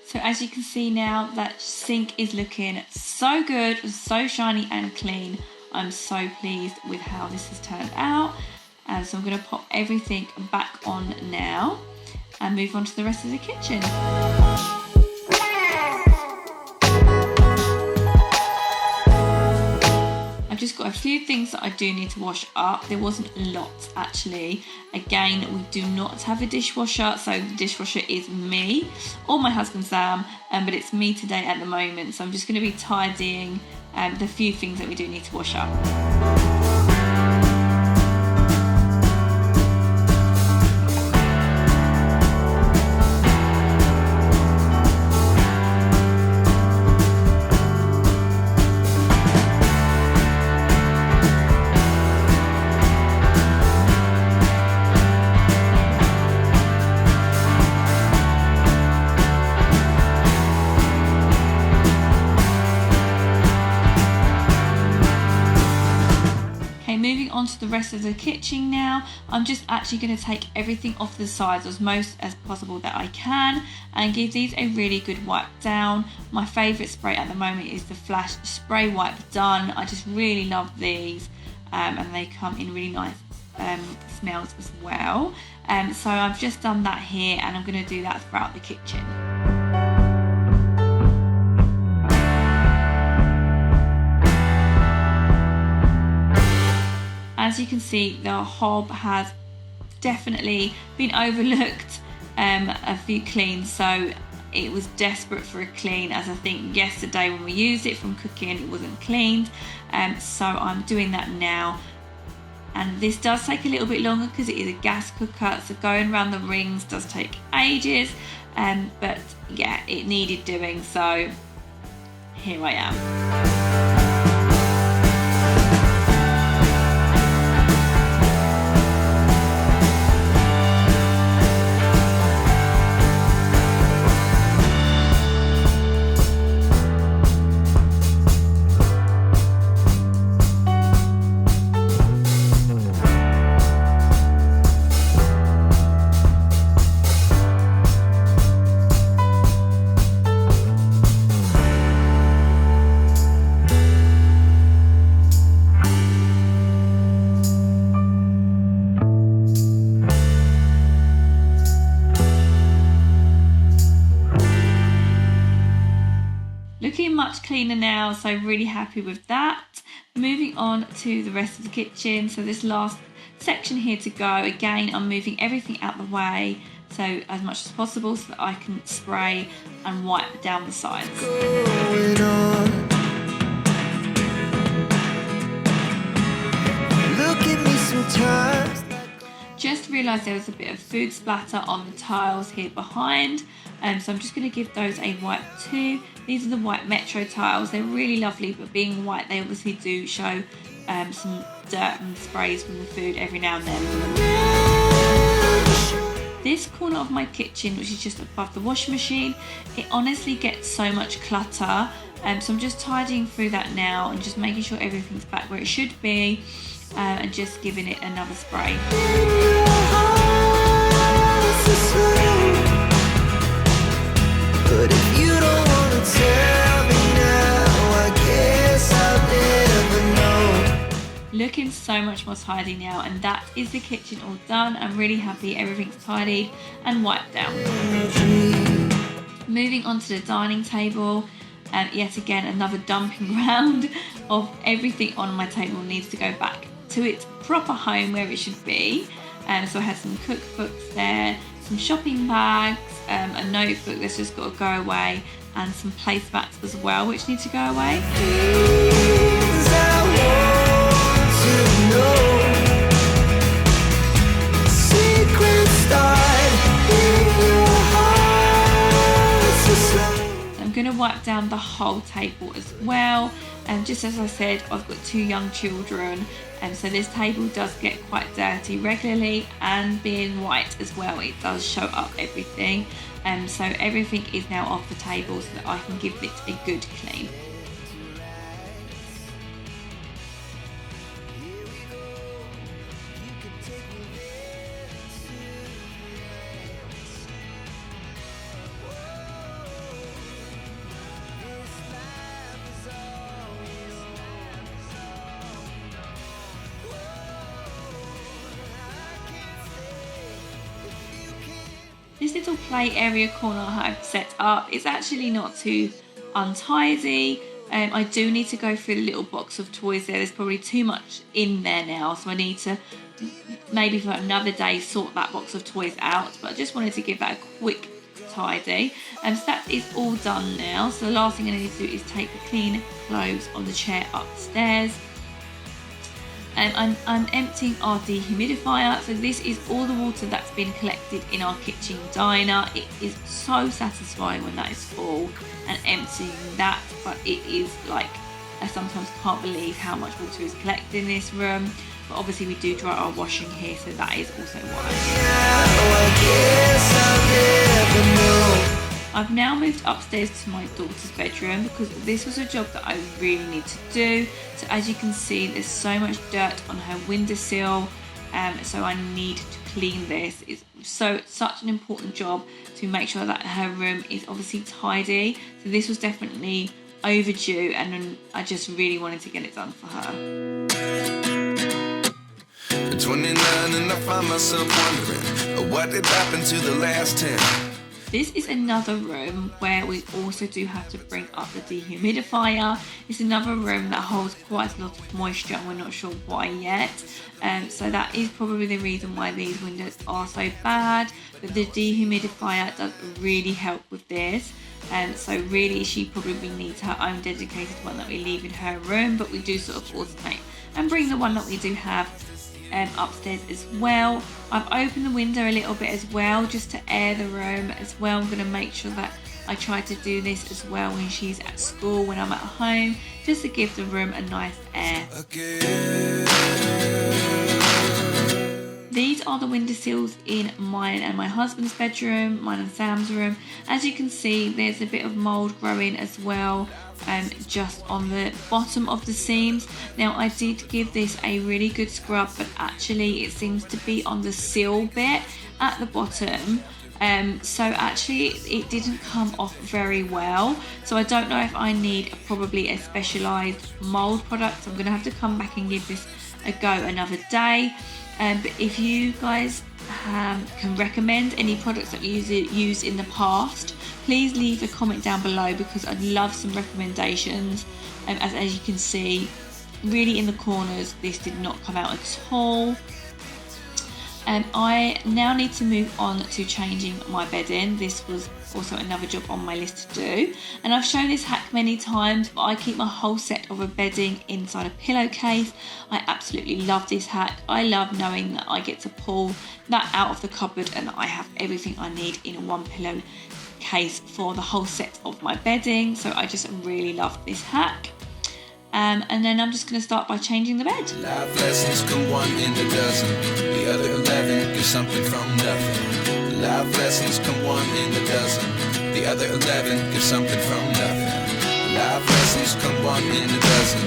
So as you can see now, that sink is looking so good, so shiny and clean. I'm so pleased with how this has turned out. So I'm going to pop everything back on now and move on to the rest of the kitchen. I've just got a few things that I do need to wash up. There wasn't lots actually. Again, we do not have a dishwasher, so the dishwasher is me or my husband Sam, but it's me today at the moment. So I'm just going to be tidying the few things that we do need to wash up. Moving on to the rest of the kitchen now, I'm just actually going to take everything off the sides as most as possible that I can and give these a really good wipe down. My favourite spray at the moment is the Flash Spray Wipe Done. I just really love these and they come in really nice smells as well. So I've just done that here and I'm going to do that throughout the kitchen. As you can see, the hob has definitely been overlooked a few cleans, so it was desperate for a clean, as I think yesterday when we used it from cooking it wasn't cleaned, so I'm doing that now. And this does take a little bit longer because it is a gas cooker, so going around the rings does take ages, but yeah, it needed doing, so here I am. Looking much cleaner now, so really happy with that. Moving on to the rest of the kitchen, so this last section here to go. Again, I'm moving everything out the way, so as much as possible so that I can spray and wipe down the sides. Look at me sometimes. Just realised there was a bit of food splatter on the tiles here behind, so I'm just going to give those a wipe too. These are the white Metro tiles. They're really lovely, but being white, they obviously do show some dirt and sprays from the food every now and then. This corner of my kitchen, which is just above the washing machine, it honestly gets so much clutter. So I'm just tidying through that now and just making sure everything's back where it should be, and just giving it another spray. But if you don't want to tell me now, I guess I'll never know. Looking so much more tidy now, and that is the kitchen all done. I'm really happy everything's tidied and wiped down. Moving on to the dining table, and yet again another dumping ground of everything on my table needs to go back to its proper home where it should be. So I had some cookbooks there, some shopping bags, a notebook that's just got to go away, and some placemats as well which need to go away. I'm going to wipe down the whole table as well, and just as I said, I've got 2 young children, and so this table does get quite dirty regularly, and being white as well, it does show up everything, so everything is now off the table so that I can give it a good clean. This little play area corner I've set up is actually not too untidy. I do need to go through the little box of toys there. There's probably too much in there now, so I need to maybe for another day sort that box of toys out, but I just wanted to give that a quick tidy. So that is all done now. So the last thing I need to do is take the clean clothes on the chair upstairs. I'm emptying our dehumidifier, so this is all the water that's been collected in our kitchen diner. It is so satisfying when that is full and emptying that, but it is like, I sometimes can't believe how much water is collected in this room, but obviously we do dry our washing here, so that is also why. I've now moved upstairs to my daughter's bedroom because this was a job that I really need to do. So as you can see, there's so much dirt on her windowsill, so I need to clean this. It's such an important job to make sure that her room is obviously tidy. So this was definitely overdue, and I just really wanted to get it done for her. 29 and I find myself wondering what did happen to the last 10. This is another room where we also do have to bring up the dehumidifier. It's another room that holds quite a lot of moisture and we're not sure why yet. So that is probably the reason why these windows are so bad. But the dehumidifier does really help with this. So really she probably needs her own dedicated one that we leave in her room, but we do sort of alternate and bring the one that we do have upstairs as well. I've opened the window a little bit as well just to air the room as well. I'm going to make sure that I try to do this as well when she's at school, when I'm at home, just to give the room a nice air. These are the windowsills in mine and my husband's bedroom, mine and Sam's room. As you can see, there's a bit of mould growing as well, just on the bottom of the seams. Now I did give this a really good scrub, but actually it seems to be on the sill bit at the bottom. So actually it didn't come off very well. So I don't know if I need probably a specialised mould product. So I'm going to have to come back and give this a go another day. But if you guys can recommend any products that you used in the past, please leave a comment down below because I'd love some recommendations. As you can see, really in the corners this did not come out at all. I now need to move on to changing my bedding. This was also another job on my list to do, and I've shown this hack many times, but I keep my whole set of a bedding inside a pillowcase. I absolutely love this hack. I love knowing that I get to pull that out of the cupboard and I have everything I need in one pillowcase for the whole set of my bedding. So I just really love this hack. And then I'm just going to start by changing the bed. Life lessons come one in a dozen. The other 11 get something from nothing. Life lessons come one in a dozen. The other 11 give something from nothing. Life lessons come one in a dozen.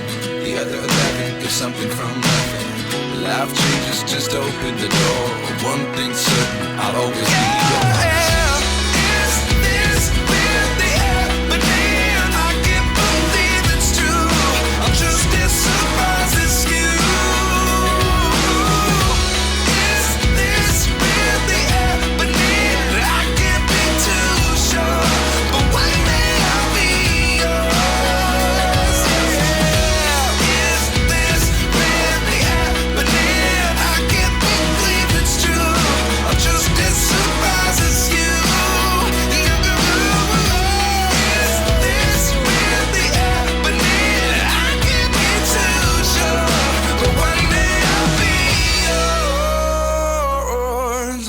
The other 11 give something from nothing. Life changes, just open the door. One thing's certain, I'll always be yours. Is this really happening? I can't believe it's true. I'm just as surprised as you. Is this really happening? I can't be too sure, but one day I'll be yours. Is this really happening? I can't believe it's true. I'm just as surprised as you. Is this really happening? I can't be too sure, but one day I'll be yours.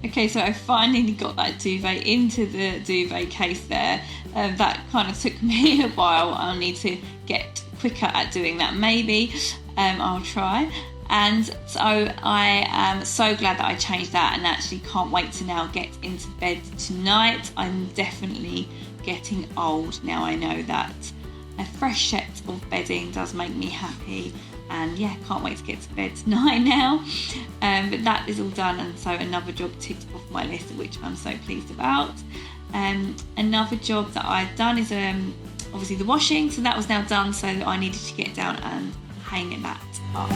Okay, so I finally got that duvet into the duvet case there. That kind of took me a while. I'll need to get quicker at doing that maybe. I'll try. And so I am so glad that I changed that, and actually can't wait to now get into bed tonight. I'm definitely getting old now. I know that a fresh set of bedding does make me happy. And yeah, can't wait to get to bed tonight now. But that is all done, and so another job ticked off my list, which I'm so pleased about. Another job that I've done is obviously the washing, so that was now done, so I needed to get down and hang that up.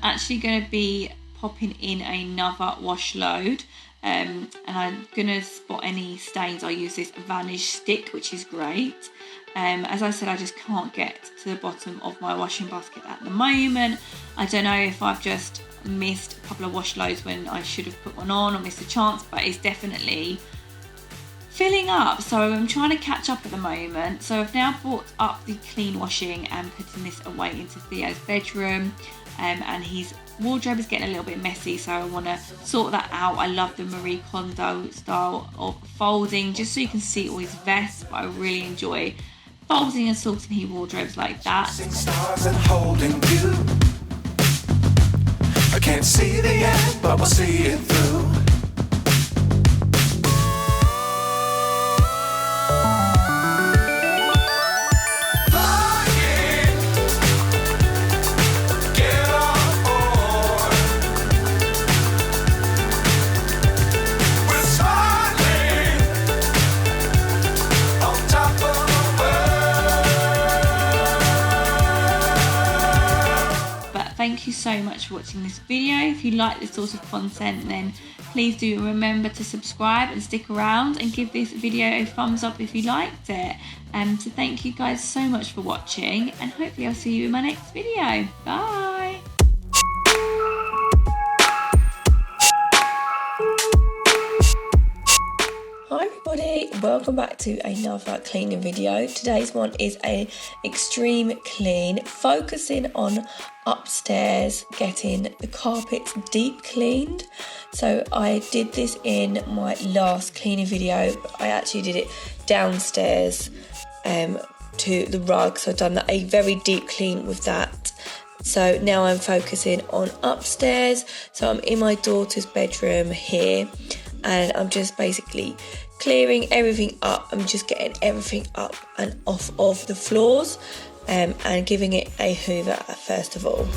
Actually going to be popping in another wash load, and I'm going to spot any stains. I use this vanish stick, which is great. As I said, I just can't get to the bottom of my washing basket at the moment. I don't know if I've just missed a couple of wash loads when I should have put one on, or missed a chance, but it's definitely filling up, so I'm trying to catch up at the moment. So I've now brought up the clean washing and putting this away into Theo's bedroom, and his wardrobe is getting a little bit messy, so I want to sort that out. I love the Marie Kondo style of folding, just so you can see all his vests, but I really enjoy folding and sorting his wardrobes like that. Stars and holding you. I can't see the end, but we'll see it through. Thank you so much for watching this video. If you like this sort of content, then please do remember to subscribe and stick around, and give this video a thumbs up if you liked it. So thank you guys so much for watching, and hopefully I'll see you in my next video. Bye. Hi everybody, welcome back to another cleaning video. Today's one is an extreme clean, focusing on upstairs, getting the carpets deep cleaned. So I did this in my last cleaning video, but I actually did it downstairs to the rug, so I've done a very deep clean with that. So now I'm focusing on upstairs. So I'm in my daughter's bedroom here, and I'm just basically clearing everything up and just getting everything up and off of the floors, and giving it a hoover first of all.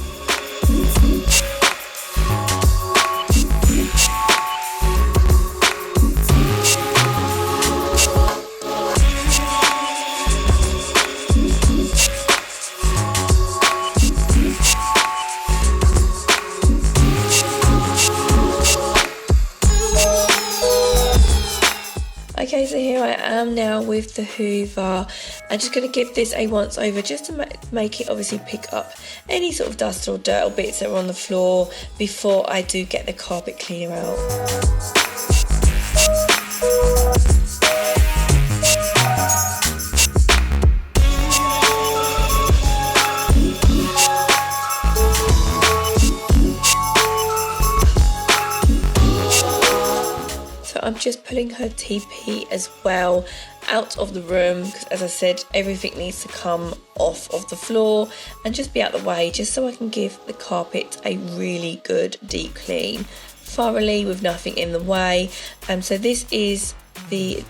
Okay, so here I am now with the hoover. I'm just going to give this a once over just to make it obviously pick up any sort of dust or dirt or bits that are on the floor before I do get the carpet cleaner out. I'm just pulling her TP as well out of the room because, as I said, everything needs to come off of the floor and just be out of the way, just so I can give the carpet a really good deep clean thoroughly with nothing in the way. So this is the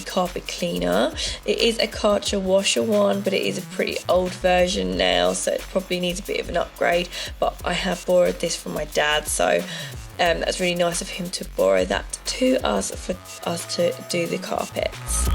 carpet cleaner. It is a Karcher washer one, but it is a pretty old version now, so it probably needs a bit of an upgrade, but I have borrowed this from my dad, so that's really nice of him to borrow that to us for us to do the carpets.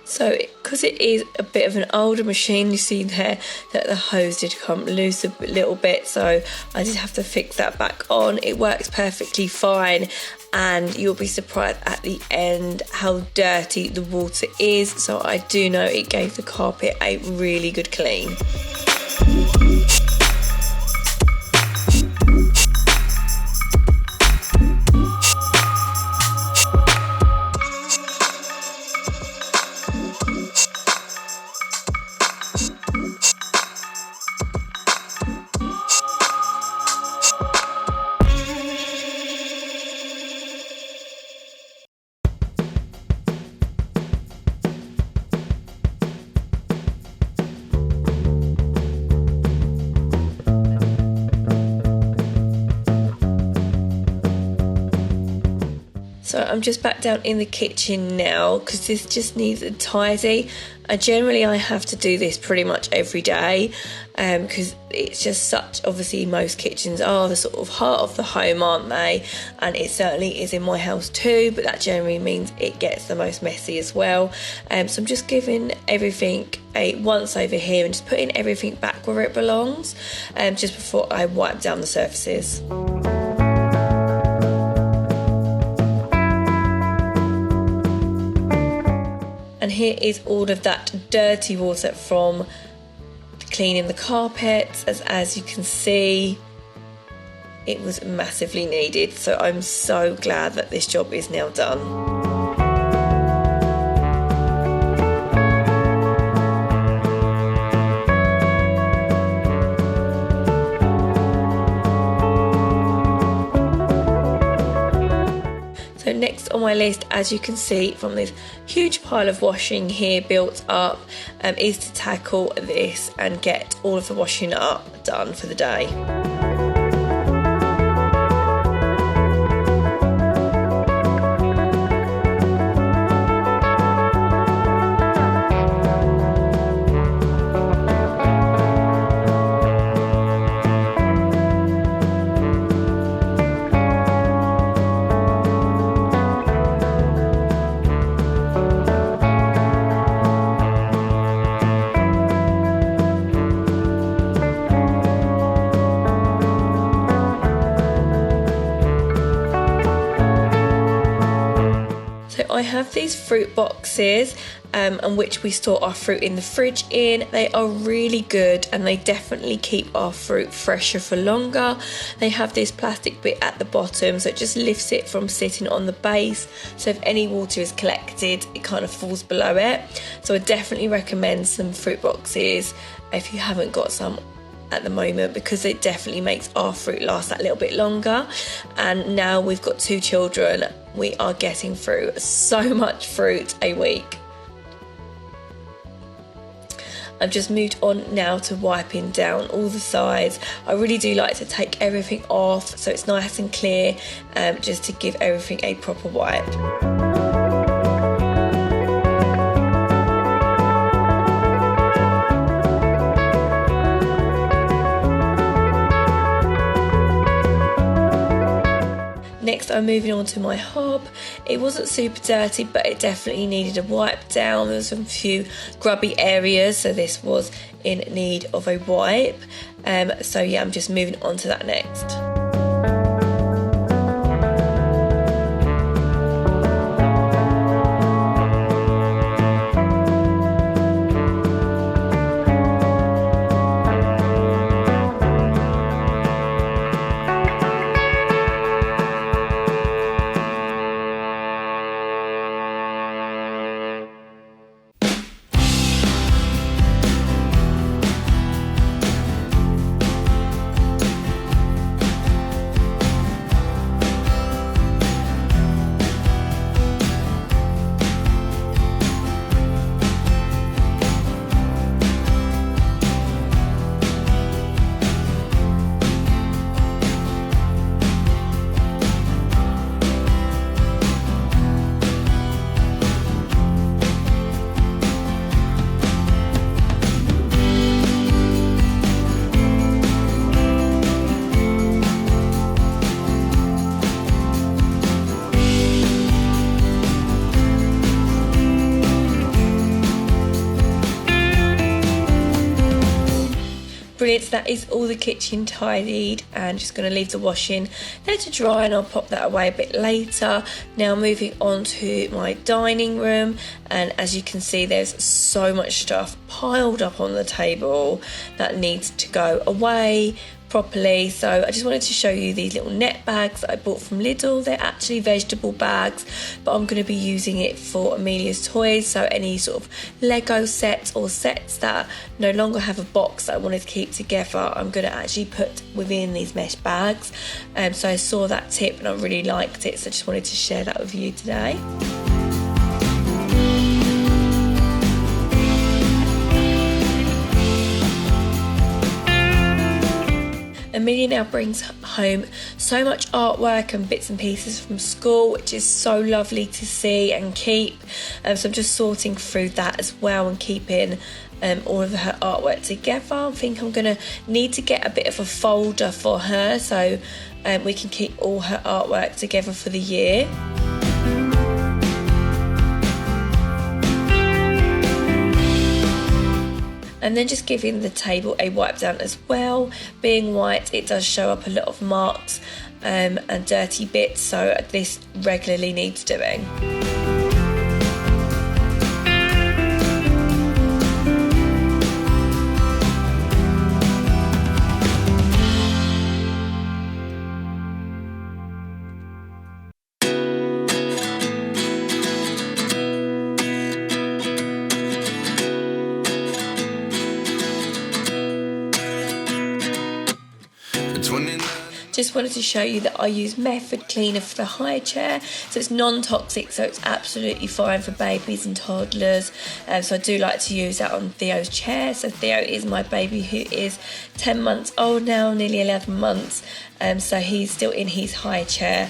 So because it is a bit of an older machine, you see there that the hose did come loose a little bit, so I did have to fix that back on. It works perfectly fine, and you'll be surprised at the end how dirty the water is, so I do know it gave the carpet a really good clean. So I'm just back down in the kitchen now because this just needs a tidy. Generally I have to do this pretty much every day because it's just such, obviously most kitchens are the sort of heart of the home, aren't they? And it certainly is in my house too, but that generally means it gets the most messy as well. So I'm just giving everything a once over here and just putting everything back where it belongs just before I wipe down the surfaces. And here is all of that dirty water from cleaning the carpets. As you can see, it was massively needed. So I'm so glad that this job is now done. So next on my list, as you can see from this huge pile of washing here built up, is to tackle this and get all of the washing up done for the day. have these fruit boxes and which we store our fruit in the fridge in. They are really good and they definitely keep our fruit fresher for longer. They have this plastic bit at the bottom, so it just lifts it from sitting on the base, so if any water is collected it kind of falls below it. So I definitely recommend some fruit boxes if you haven't got some at the moment, because it definitely makes our fruit last that little bit longer. And now we've got 2 children, we are getting through so much fruit a week. I've just moved on now to wiping down all the sides. I really do like to take everything off so it's nice and clear, just to give everything a proper wipe. Next I'm moving on to my hob. It wasn't super dirty, but it definitely needed a wipe down. There was a few grubby areas, so this was in need of a wipe. So yeah, I'm just moving on to that next. Brilliant, so that is all the kitchen tidied, and just going to leave the washing there to dry, and I'll pop that away a bit later. Now moving on to my dining room, and as you can see there's so much stuff piled up on the table that needs to go away properly. So I just wanted to show you these little net bags that I bought from Lidl. They're actually vegetable bags, but I'm going to be using it for Amelia's toys, so any sort of Lego sets or sets that no longer have a box that I wanted to keep together, I'm going to actually put within these mesh bags. So I saw that tip and I really liked it, so I just wanted to share that with you today. Amelia now brings home so much artwork and bits and pieces from school, which is so lovely to see and keep. So I'm just sorting through that as well and keeping all of her artwork together. I think I'm going to need to get a bit of a folder for her so we can keep all her artwork together for the year. And then just giving the table a wipe down as well. Being white, it does show up a lot of marks and dirty bits, so this regularly needs doing. Just wanted to show you that I use Method Cleaner for the high chair, so it's non-toxic, so it's absolutely fine for babies and toddlers. So I do like to use that on Theo's chair. So Theo is my baby who is 10 months old now, nearly 11 months, so he's still in his high chair,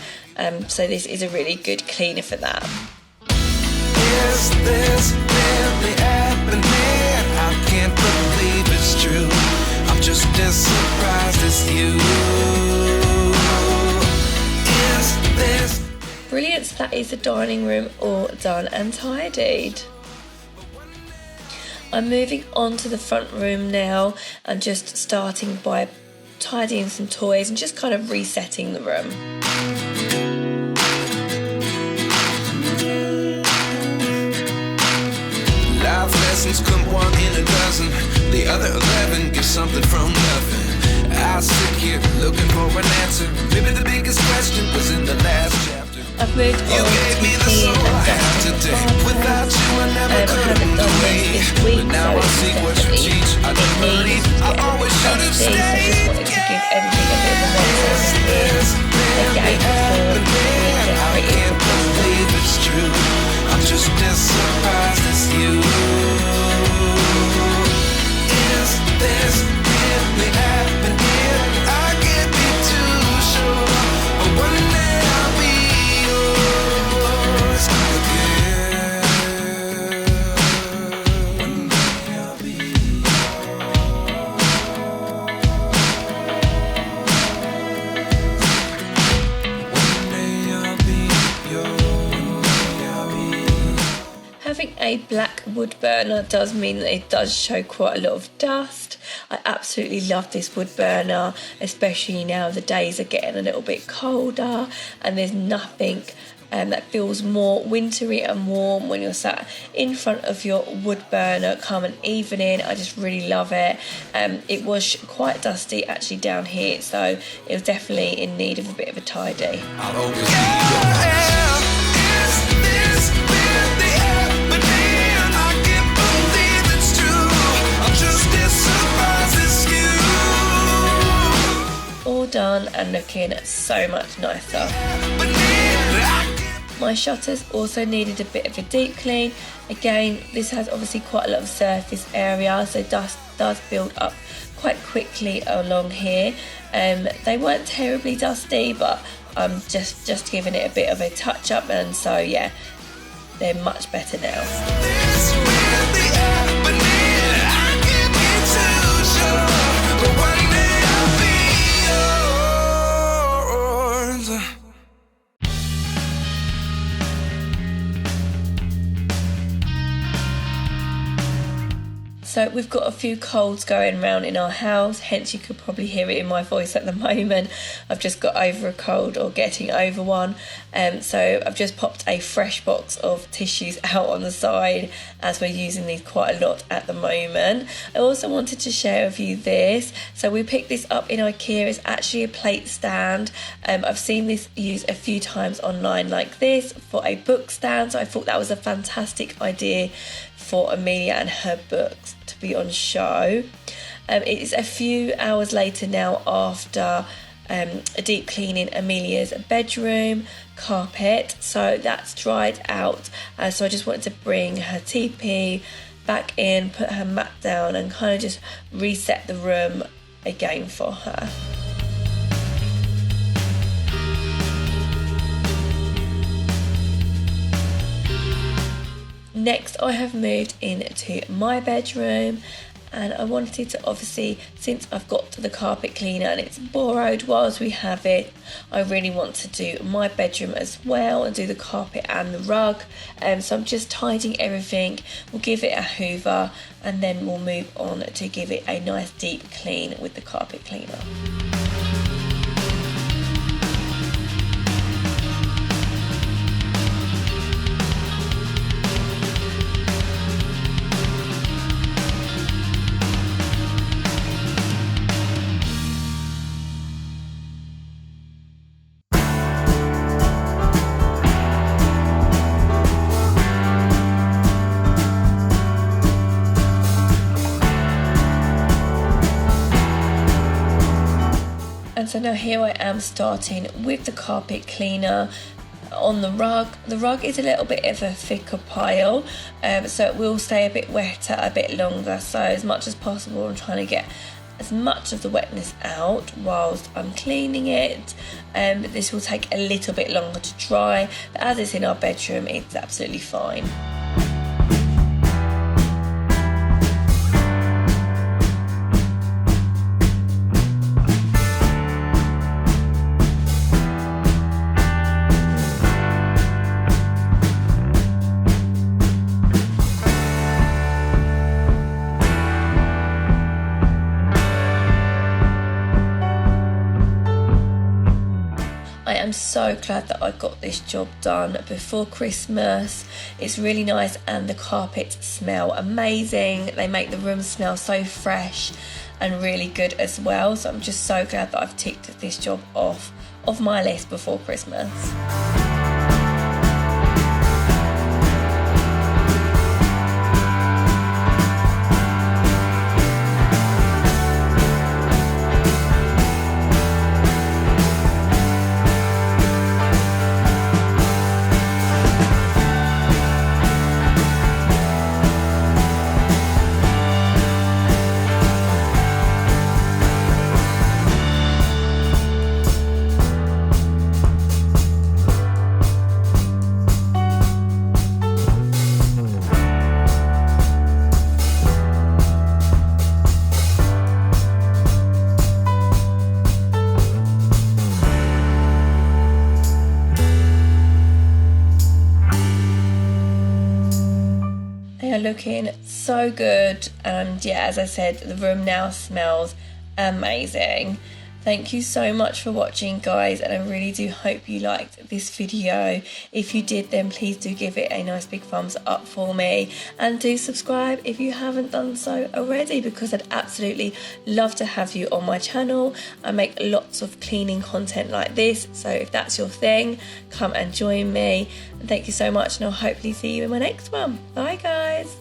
so this is a really good cleaner for that. Is this really happening? I can't believe it's true. I'm just as surprised as you. Is this Brilliant, so that is the dining room all done and tidied. I'm moving on to the front room now and just starting by tidying some toys and just kind of resetting the room. lessons come one in a dozen. The other 11 give something from nothing. I sit here looking for an answer. Maybe the biggest question was in the last chapter. I've moved on You to gave me the clean soul I and have dusting today. Without you, I never I could have haven't moved done away. this week, But now so I see what you definitely teach. I it don't believe needs to I get a bit always should have dusty, so I just stayed. wanted to give everything a bit of a rinse over here again before we I decorate can't it. believe it's true. I'm just as surprised as you. Is this really happening? I can't be too sure. But one day I'll be yours again. One day I'll be Having a black wood burner does mean that it does show quite a lot of dust. I absolutely love this wood burner, especially now the days are getting a little bit colder and there's nothing that feels more wintry and warm when you're sat in front of your wood burner come an evening. I just really love it. It was quite dusty actually down here, so it was definitely in need of a bit of a tidy. I'll always be yours. Is this really happening? I can't believe it's true. I'm just as surprised as you. All done and looking so much nicer. My shutters also needed a bit of a deep clean. Again, this has obviously quite a lot of surface area, so dust does build up quite quickly along here. They weren't terribly dusty, but I'm just giving it a bit of a touch up, and so yeah, they're much better now. This really happening? I can't be too sure. But one day I'll be yours. So we've got a few colds going around in our house, hence you could probably hear it in my voice at the moment. I've just got over a cold or getting over one. So I've just popped a fresh box of tissues out on the side as we're using these quite a lot at the moment. I also wanted to share with you this. So we picked this up in IKEA. It's actually a plate stand. I've seen this used a few times online like this for a book stand. So I thought that was a fantastic idea for Amelia and her books to be on show. It is a few hours later now after a deep cleaning Amelia's bedroom carpet, so that's dried out. So I just wanted to bring her teepee back in, put her mat down and kind of just reset the room again for her. Next, I have moved into my bedroom, and I wanted to obviously, since I've got the carpet cleaner and it's borrowed whilst we have it, I really want to do my bedroom as well and do the carpet and the rug. So I'm just tidying everything. We'll give it a hoover and then we'll move on to give it a nice deep clean with the carpet cleaner. And so now here I am starting with the carpet cleaner on the rug. The rug is a little bit of a thicker pile, so it will stay a bit wetter a bit longer. So as much as possible I'm trying to get as much of the wetness out whilst I'm cleaning it. This will take a little bit longer to dry, but as it's in our bedroom it's absolutely fine. I'm so glad that I got this job done before Christmas. It's really nice and the carpets smell amazing. They make the room smell so fresh and really good as well. So I'm just so glad that I've ticked this job off my list before Christmas. Looking so good, and yeah, as I said, the room now smells amazing. Thank you so much for watching, guys, and I really do hope you liked this video. If you did, then please do give it a nice big thumbs up for me, and do subscribe if you haven't done so already, because I'd absolutely love to have you on my channel. I make lots of cleaning content like this, so if that's your thing, come and join me. And thank you so much, and I'll hopefully see you in my next one. Bye, guys.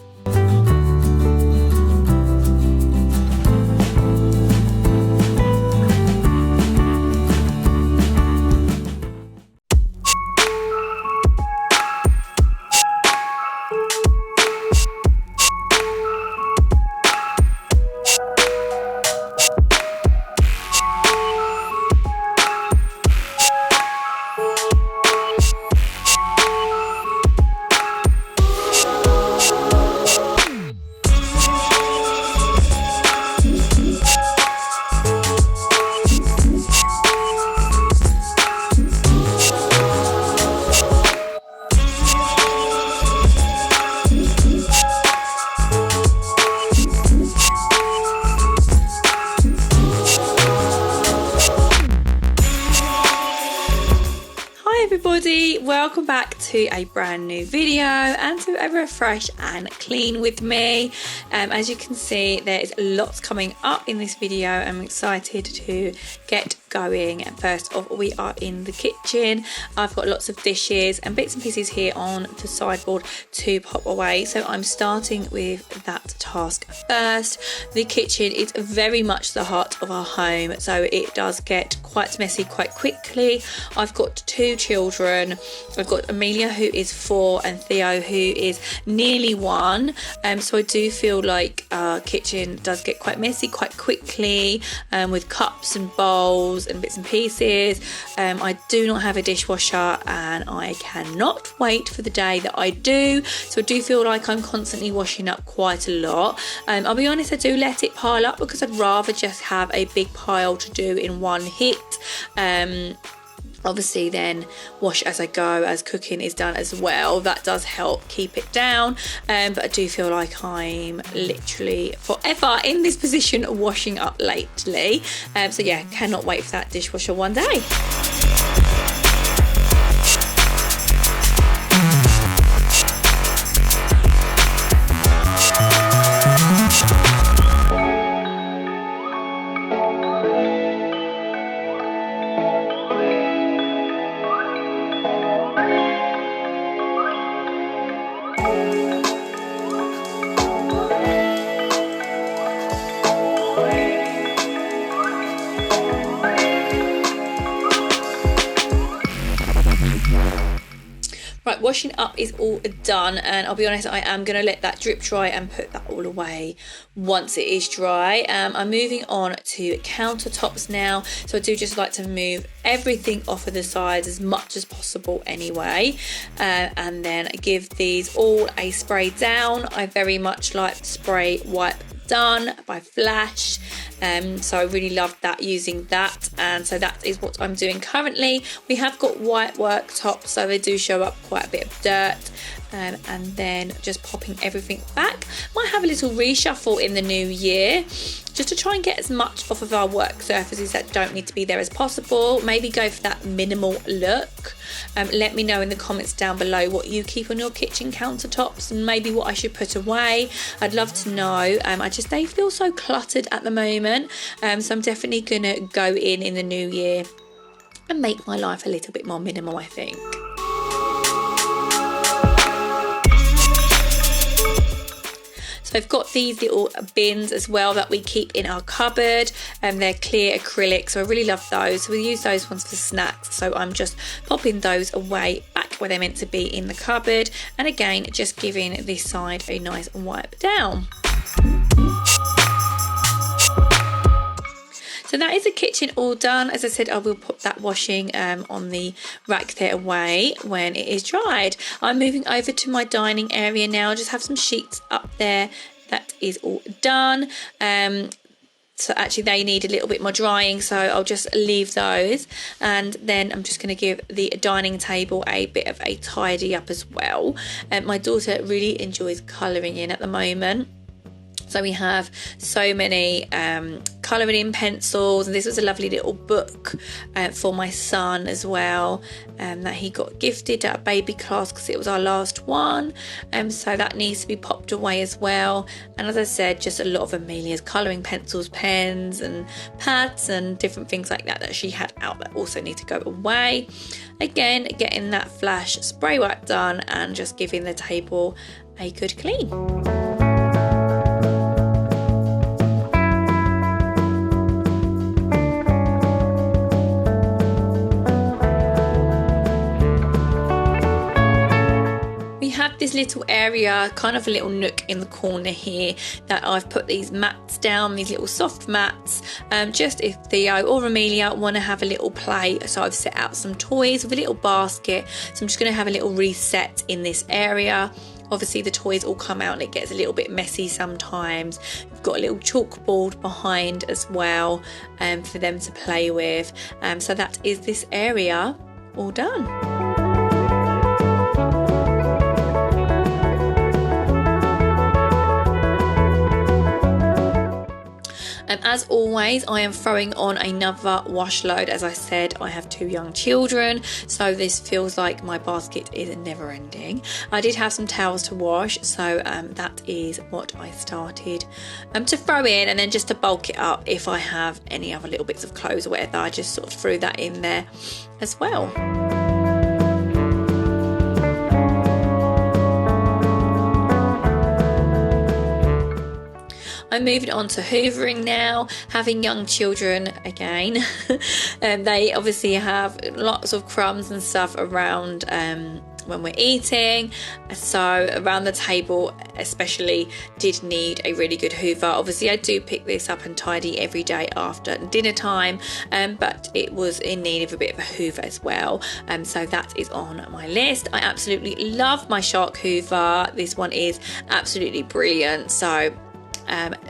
Everybody, welcome back to a brand new video and to a refresh and clean with me. As you can see, there is lots coming up in this video. I'm excited to get going. First off, we are in the kitchen. I've got lots of dishes and bits and pieces here on the sideboard to pop away, so I'm starting with that task first. The kitchen is very much the heart of our home, so it does get quite messy quite quickly. I've got two children. I've got Amelia, who is 4, and Theo, who is nearly 1, so I do feel like our kitchen does get quite messy quite quickly, with cups and bowls and bits and pieces. I do not have a dishwasher, and I cannot wait for the day that I do, so I do feel like I'm constantly washing up quite a lot. I'll be honest, I do let it pile up because I'd rather just have a big pile to do in one hit. Obviously then wash as I go, as cooking is done as well. That does help keep it down, but I do feel like I'm literally forever in this position of washing up lately. So yeah, cannot wait for that dishwasher one day. Right, washing up is all done, and I'll be honest, I am going to let that drip dry and put that all away once it is dry. I'm moving on to countertops now, so I do just like to move everything off of the sides as much as possible anyway, and then give these all a spray down. I very much like spray wipe done by Flash, so I really love that, using that, and so that is what I'm doing currently. We have got white worktops, so they do show up quite a bit of dirt, and then just popping everything back. Might have a little reshuffle in the new year, just to try and get as much off of our work surfaces that don't need to be there as possible. Maybe go for that minimal look. Let me know in the comments down below what you keep on your kitchen countertops and maybe what I should put away. I'd love to know. They feel so cluttered at the moment, so I'm definitely gonna go in the new year and make my life a little bit more minimal, I think. So I've got these little bins as well that we keep in our cupboard, and they're clear acrylic, so I really love those. So we use those ones for snacks, so I'm just popping those away back where they're meant to be in the cupboard, and again just giving this side a nice wipe down. So that is the kitchen all done. As I said, I will put that washing on the rack there away when it is dried. I'm moving over to my dining area now. Just have some sheets up there. That is all done. So actually they need a little bit more drying, so I'll just leave those, and then I'm just going to give the dining table a bit of a tidy up as well. My daughter really enjoys colouring in at the moment. So we have so many colouring in pencils, and this was a lovely little book for my son as well, that he got gifted at a baby class because it was our last one, so that needs to be popped away as well. And as I said, just a lot of Amelia's colouring pencils, pens and pads and different things like that she had out that also need to go away. Again, getting that flash spray wipe done and just giving the table a good clean. This little area, kind of a little nook in the corner here, that I've put these mats down, these little soft mats, just if Theo or Amelia want to have a little play. So I've set out some toys with a little basket, so I'm just going to have a little reset in this area. Obviously the toys all come out and it gets a little bit messy sometimes. We've got a little chalkboard behind as well, for them to play with, so that is this area all done. As always, I am throwing on another wash load. As I said, I have 2 young children, so this feels like my basket is never ending. I did have some towels to wash, so that is what I started to throw in, and then just to bulk it up if I have any other little bits of clothes or whatever, I just sort of threw that in there as well. I'm moving on to hoovering now. Having young children again, they obviously have lots of crumbs and stuff around when we're eating, so around the table especially did need a really good hoover. Obviously I do pick this up and tidy every day after dinner time, but it was in need of a bit of a hoover as well, so that is on my list. I absolutely love my Shark hoover. This one is absolutely brilliant, so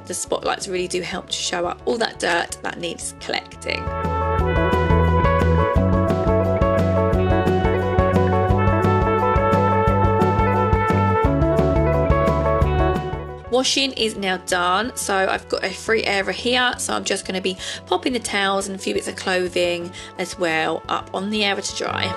the spotlights really do help to show up all that dirt that needs collecting. Washing is now done, so I've got a free airer here, so I'm just going to be popping the towels and a few bits of clothing as well up on the airer to dry.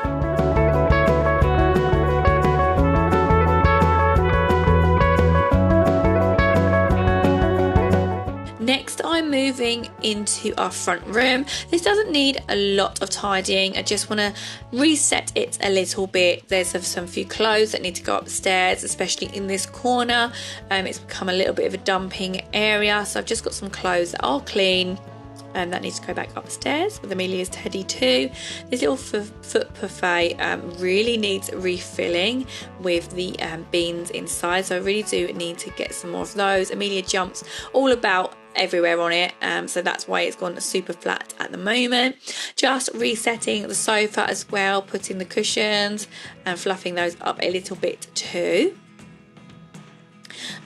Next, I'm moving into our front room. This doesn't need a lot of tidying. I just want to reset it a little bit. There's some few clothes that need to go upstairs, especially in this corner. It's become a little bit of a dumping area, so I've just got some clothes that are clean and that needs to go back upstairs with Amelia's teddy too. This little foot buffet really needs refilling with the beans inside, so I really do need to get some more of those. Amelia jumps all about everywhere on it, so that's why it's gone super flat at the moment. Just resetting the sofa as well, putting the cushions and fluffing those up a little bit too,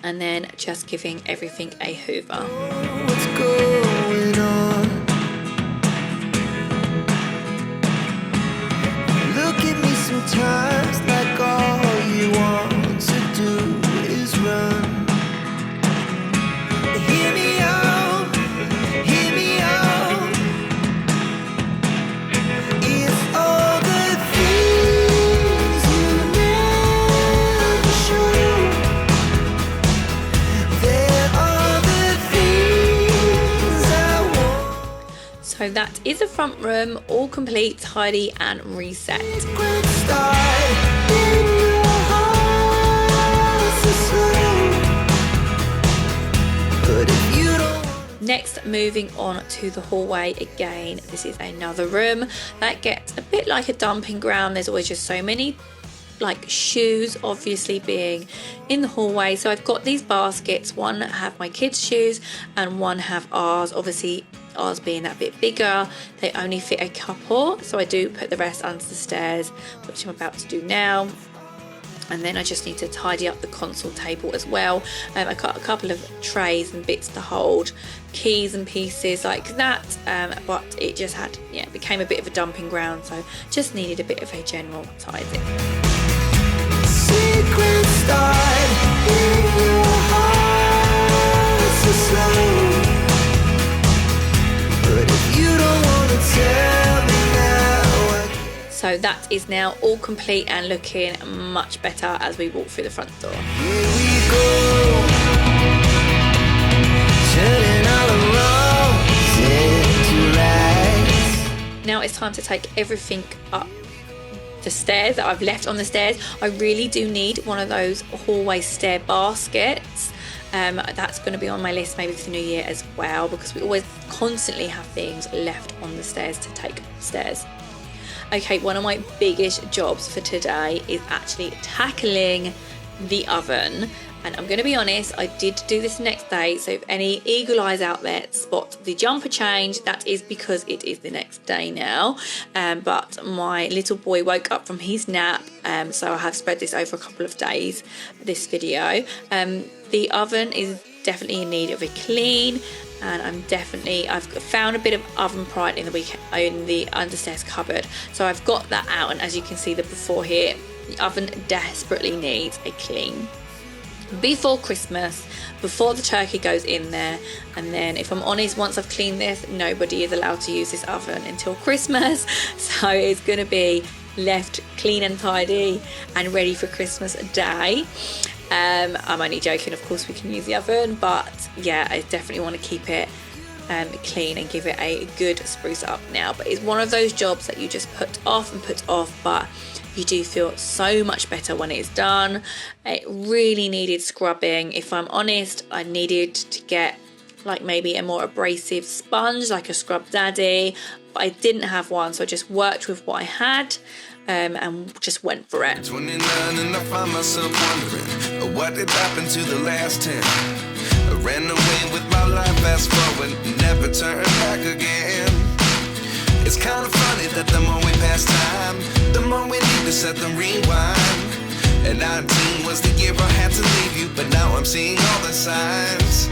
and then just giving everything a hoover. What's going on? Look at me sometimes like all you want to do is run. Hear me out, So that is the front room, all complete, tidy and reset. Next, moving on to the hallway again. This is another room that gets a bit like a dumping ground. There's always just so many like shoes obviously being in the hallway. So I've got these baskets, one have my kids' shoes and one have ours. Obviously ours being that bit bigger, they only fit a couple, so I do put the rest under the stairs, which I'm about to do now. And then I just need to tidy up the console table as well. I got a couple of trays and bits to hold keys and pieces like that, but it just had, yeah, it became a bit of a dumping ground, so just needed a bit of a general tidy. Secret start in your heart, so slow. But if you don't want to tell me now, so that is now all complete and looking much better as we walk through the front door. here we go, turning all the wrongs into rights. Now it's time to take everything up the stairs that I've left on the stairs. I really do need one of those hallway stair baskets. That's going to be on my list maybe for the new year as well, because we always constantly have things left on the stairs to take upstairs. Okay, one of my biggest jobs for today is actually tackling the oven. And I'm going to be honest, I did do this next day, so if any eagle eyes out there spot the jumper change, that is because it is the next day now. But my little boy woke up from his nap, so I have spread this over a couple of days, this video. The oven is definitely in need of a clean, and I've found a bit of oven pride in the understairs cupboard, so I've got that out, and as you can see the before here, the oven desperately needs a clean before Christmas, before the turkey goes in there. And then if I'm honest, once I've cleaned this, nobody is allowed to use this oven until Christmas, so it's going to be left clean and tidy and ready for Christmas Day. I'm only joking, of course we can use the oven, but yeah, I definitely want to keep it clean and give it a good spruce up now. But it's one of those jobs that you just put off, but you do feel so much better when it's done. It really needed scrubbing. If I'm honest, I needed to get like maybe a more abrasive sponge, like a Scrub Daddy, but I didn't have one, so I just worked with what I had and just went for it. 29 and I find myself wondering what did happen to the last 10. I ran away with my life, fast forward, never turn back again. It's kind of funny that the more we pass time, the more we need to set the rewind. And 19 was the year I had to leave you, but now I'm seeing all the signs.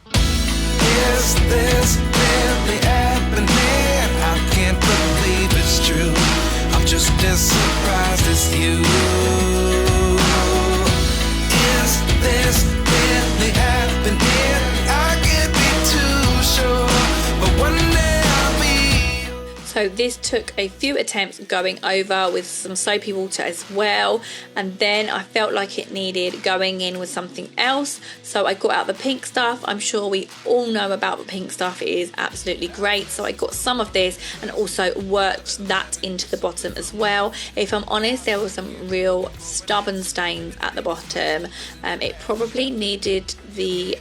Is this really happening? I can't believe it's true. I'm just as surprised as you. Is this really happening? I can't be too sure, but one day I'll be. So this took a few attempts going over with some soapy water as well, and then I felt like it needed going in with something else, so I got out the pink stuff. I'm sure we all know about the pink stuff, it is absolutely great, so I got some of this and also worked that into the bottom as well. If I'm honest, there were some real stubborn stains at the bottom. It probably needed the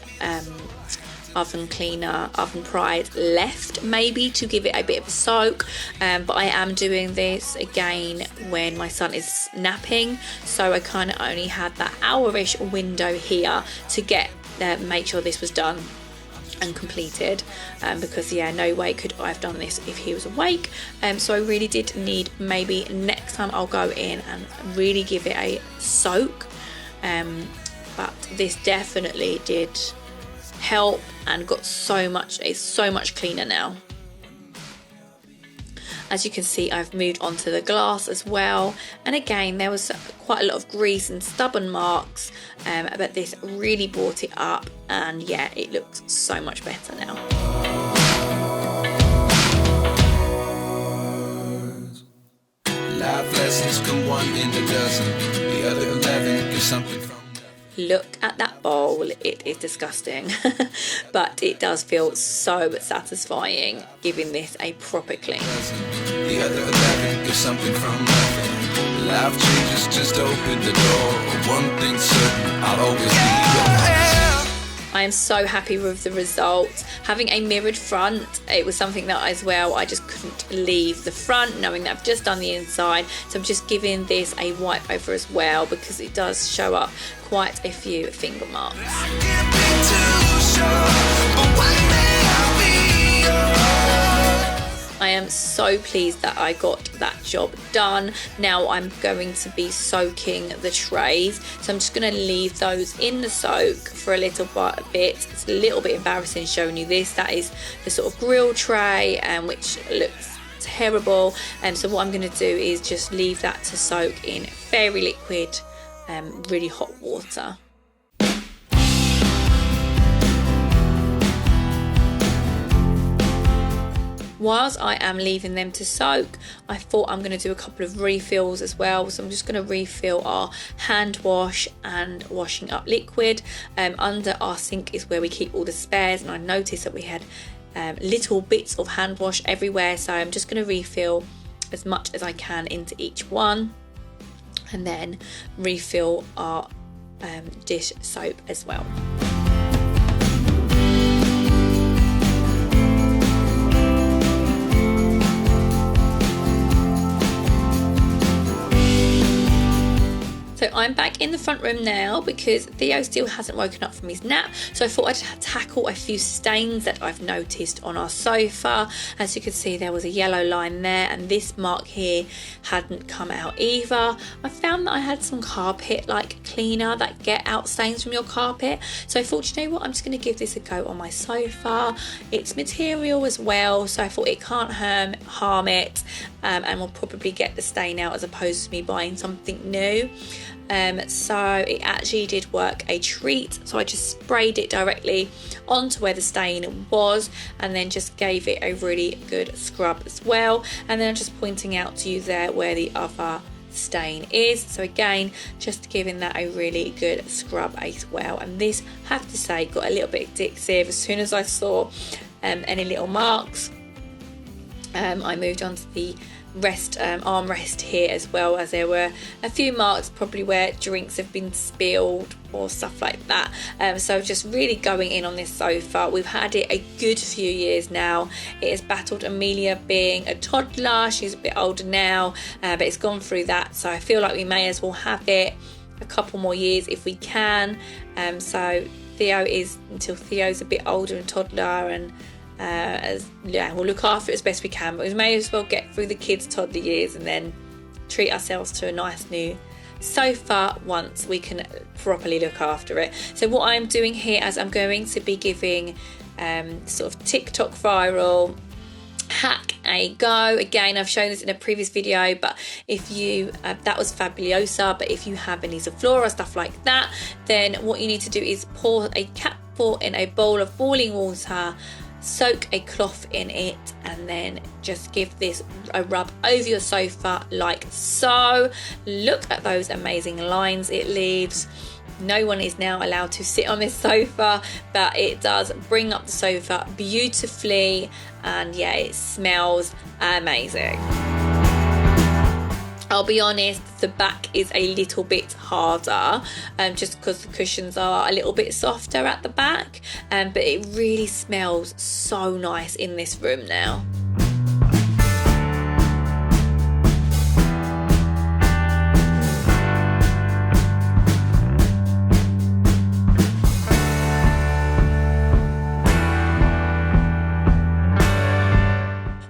oven cleaner, oven pride left maybe to give it a bit of a soak, but I am doing this again when my son is napping, so I kind of only had that hour-ish window here to get make sure this was done and completed, because yeah, no way could I have done this if he was awake. So I really did need, maybe next time I'll go in and really give it a soak, but this definitely did help and got it's so much cleaner now. As you can see, I've moved on to the glass as well, and again there was quite a lot of grease and stubborn marks, but this really brought it up, and yeah, it looks so much better now. Life lessons come one in a dozen, the other 11 get something from. Look at that bowl, it is disgusting, but it does feel so satisfying giving this a proper clean. The other 11 give something from nothing. Life changes, just open the door. One thing's certain, I'll always be yours. I am so happy with the result. Having a mirrored front, it was something that as well I just couldn't leave the front, knowing that I've just done the inside. So I'm just giving this a wipe over as well, because it does show up quite a few finger marks. I am so pleased that I got that job done. Now I'm going to be soaking the trays, so I'm just going to leave those in the soak for a little bit. It's a little bit embarrassing showing you this. That is the sort of grill tray, which looks terrible, and so what I'm going to do is just leave that to soak in very liquid, really hot water. Whilst I am leaving them to soak, I thought I'm going to do a couple of refills as well. So I'm just going to refill our hand wash and washing up liquid. Under our sink is where we keep all the spares, and I noticed that we had little bits of hand wash everywhere. So I'm just going to refill as much as I can into each one, and then refill our dish soap as well. So I'm back in the front room now because Theo still hasn't woken up from his nap. So I thought I'd tackle a few stains that I've noticed on our sofa. As you can see, there was a yellow line there, and this mark here hadn't come out either. I found that I had some carpet like cleaner that get out stains from your carpet. So I thought, you know what, I'm just going to give this a go on my sofa. It's material as well, so I thought it can't harm it, and we'll probably get the stain out as opposed to me buying something new. So it actually did work a treat. So I just sprayed it directly onto where the stain was, and then just gave it a really good scrub as well. And then I'm just pointing out to you there where the other stain is. So again, just giving that a really good scrub as well. And this, I have to say, got a little bit addictive. As soon as I saw any little marks, I moved on to the armrest here, as well as there were a few marks probably where drinks have been spilled or stuff like that. So just really going in on this sofa. We've had it a good few years now. It has battled Amelia being a toddler. She's a bit older now, but it's gone through that, so I feel like we may as well have it a couple more years if we can. So until Theo's a bit older and toddler, and we'll look after it as best we can, but we may as well get through the kids' toddler years and then treat ourselves to a nice new sofa once we can properly look after it. So what I'm doing here, as I'm going to be giving sort of TikTok viral hack a go. Again, I've shown this in a previous video, but if you that was Fabulosa, but if you have any Zoflora, stuff like that, then what you need to do is pour a capful in a bowl of boiling water, soak a cloth in it, and then just give this a rub over your sofa like so. Look at those amazing lines it leaves. No one is now allowed to sit on this sofa, but it does bring up the sofa beautifully, and yeah, it smells amazing. I'll be honest, the back is a little bit harder, just because the cushions are a little bit softer at the back, but it really smells so nice in this room now.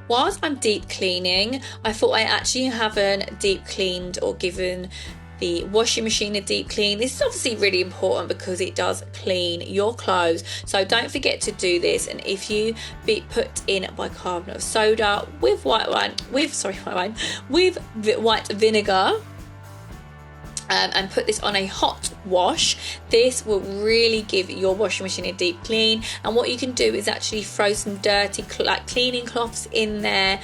Whilst I'm deep cleaning, I thought I actually haven't deep cleaned or given the washing machine a deep clean. This is obviously really important because it does clean your clothes, so don't forget to do this. And if you put in bicarbonate of soda with white vinegar, and put this on a hot wash, this will really give your washing machine a deep clean. And what you can do is actually throw some dirty like cleaning cloths in there,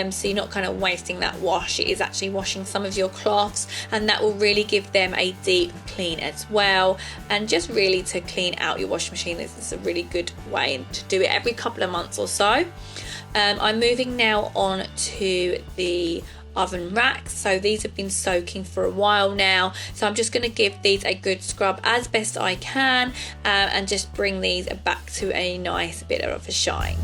so you're not kind of wasting that wash. It is actually washing some of your cloths, and that will really give them a deep clean as well, and just really to clean out your washing machine. This is a really good way to do it every couple of months or so. I'm moving now on to the oven racks. So these have been soaking for a while now, so I'm just going to give these a good scrub as best I can, and just bring these back to a nice bit of a shine.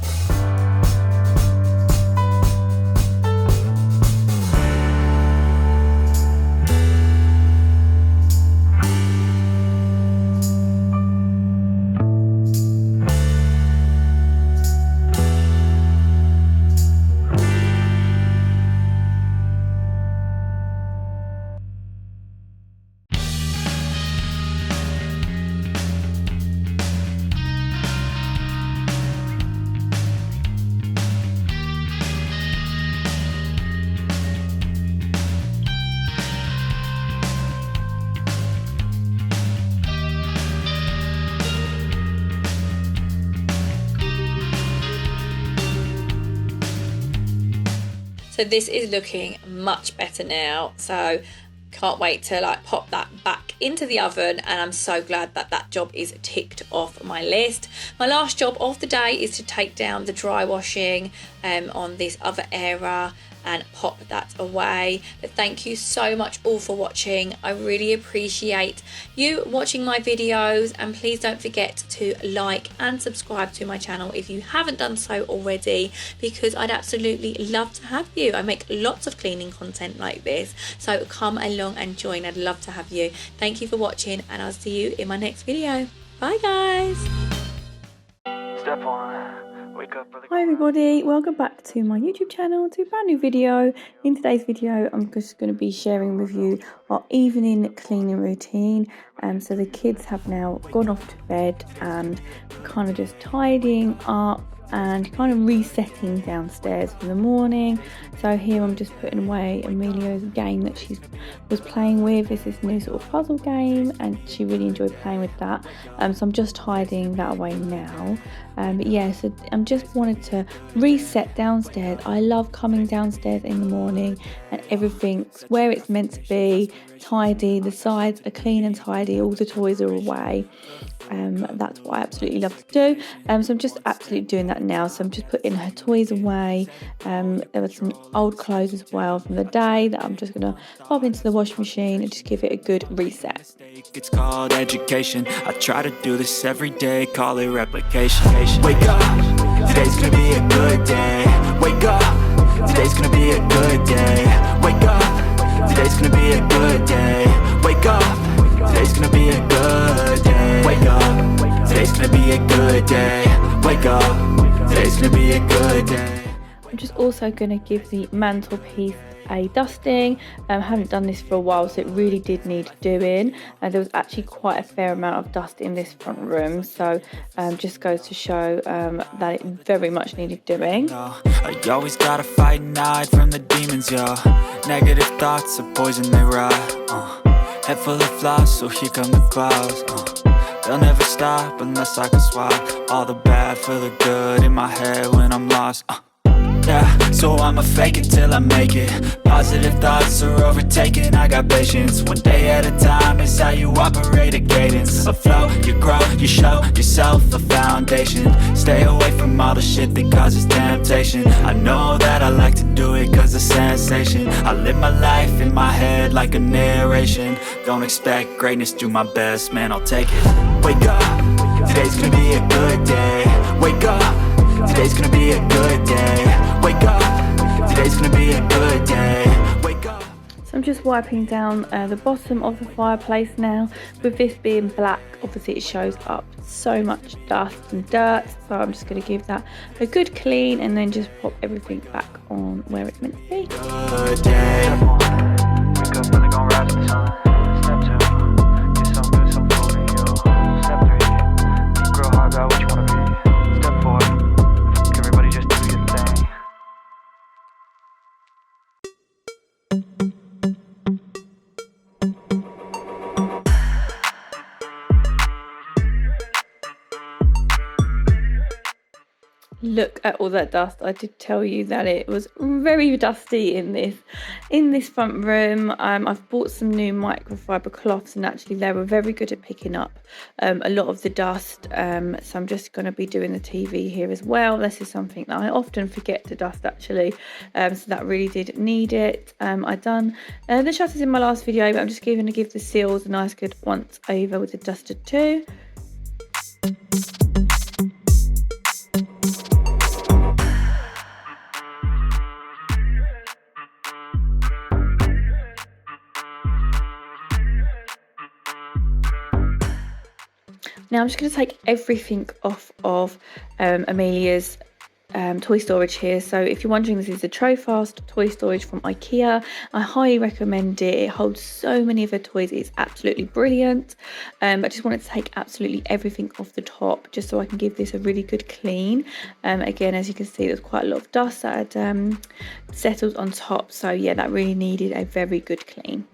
So this is looking much better now, so can't wait to like pop that back into the oven, and I'm so glad that that job is ticked off my list. My last job of the day is to take down the dry washing on this other area and pop that away. But thank you so much all for watching. I really appreciate you watching my videos, and please don't forget to like and subscribe to my channel if you haven't done so already, because I'd absolutely love to have you. I make lots of cleaning content like this, so come along and join. I'd love to have you. Thank you for watching, and I'll see you in my next video. Bye guys. Step one. Wake up early. Hi everybody, welcome back to my YouTube channel, to a brand new video. In today's video I'm just going to be sharing with you our evening cleaning routine. So the kids have now gone off to bed, and we're kind of just tidying up and kind of resetting downstairs for the morning. So here I'm just putting away Amelia's game that she was playing with. This is this new sort of puzzle game, and she really enjoyed playing with that. So I'm just tidying that away now. But yeah, so I'm just wanted to reset downstairs. I love coming downstairs in the morning and everything's where it's meant to be, tidy, the sides are clean and tidy, all the toys are away. That's what I absolutely love to do. So I'm just absolutely doing that now. So I'm just putting her toys away. There were some old clothes as well from the day that I'm just going to pop into the washing machine and just give it a good reset. It's called education. I try to do this every day, call it replication. Wake up, today's gonna be a good day. Wake up, today's gonna be a good day. Wake up, today's gonna be a good day. Wake up, today's gonna be a good day. Wake up, today's gonna be a good day. Wake up, today's gonna be a good day. I'm just also going to give the mantelpiece a dusting. I haven't done this for a while, so it really did need doing. There was actually quite a fair amount of dust in this front room, so just goes to show that it very much needed doing. I always gotta fight and hide from the demons, yo. Negative thoughts are poison, they rot. Head full of flies, so here come the clouds. They'll never stop unless I can swap all the bad for the good in my head when I'm lost. Yeah, so I'ma fake it till I make it. Positive thoughts are overtaken, I got patience. One day at a time is how you operate a cadence. A flow, you grow, you show yourself a foundation. Stay away from all the shit that causes temptation. I know that I like to do it cause it's sensation. I live my life in my head like a narration. Don't expect greatness, do my best, man, I'll take it. Wake up, today's gonna be a good day. Wake up, today's gonna be a good day. Wake up, today's gonna be a good day. Wake up. So I'm just wiping down the bottom of the fireplace now. With this being black, obviously it shows up so much dust and dirt, so I'm just going to give that a good clean and then just pop everything back on where it's meant to be. Good day. Wake up, really gonna rise in the sun. Step 2, get some good, some food in you. Step 3, think real hard about what you wanna be. Step 4, everybody just do your thing. Look at all that dust. I did tell you that it was very dusty in this front room. I've bought some new microfiber cloths, and actually they were very good at picking up a lot of the dust. So I'm just going to be doing the TV here as well. This is something that I often forget to dust actually, so that really did need it. I done the shutters in my last video, but I'm just going to give the seals a nice good once over with the duster too. Now I'm just going to take everything off of Amelia's toy storage here. So if you're wondering, this is the Trofast toy storage from IKEA. I highly recommend it. It holds so many of her toys. It's absolutely brilliant. I just wanted to take absolutely everything off the top just so I can give this a really good clean. Again, as you can see, there's quite a lot of dust that had settled on top. So yeah, that really needed a very good clean.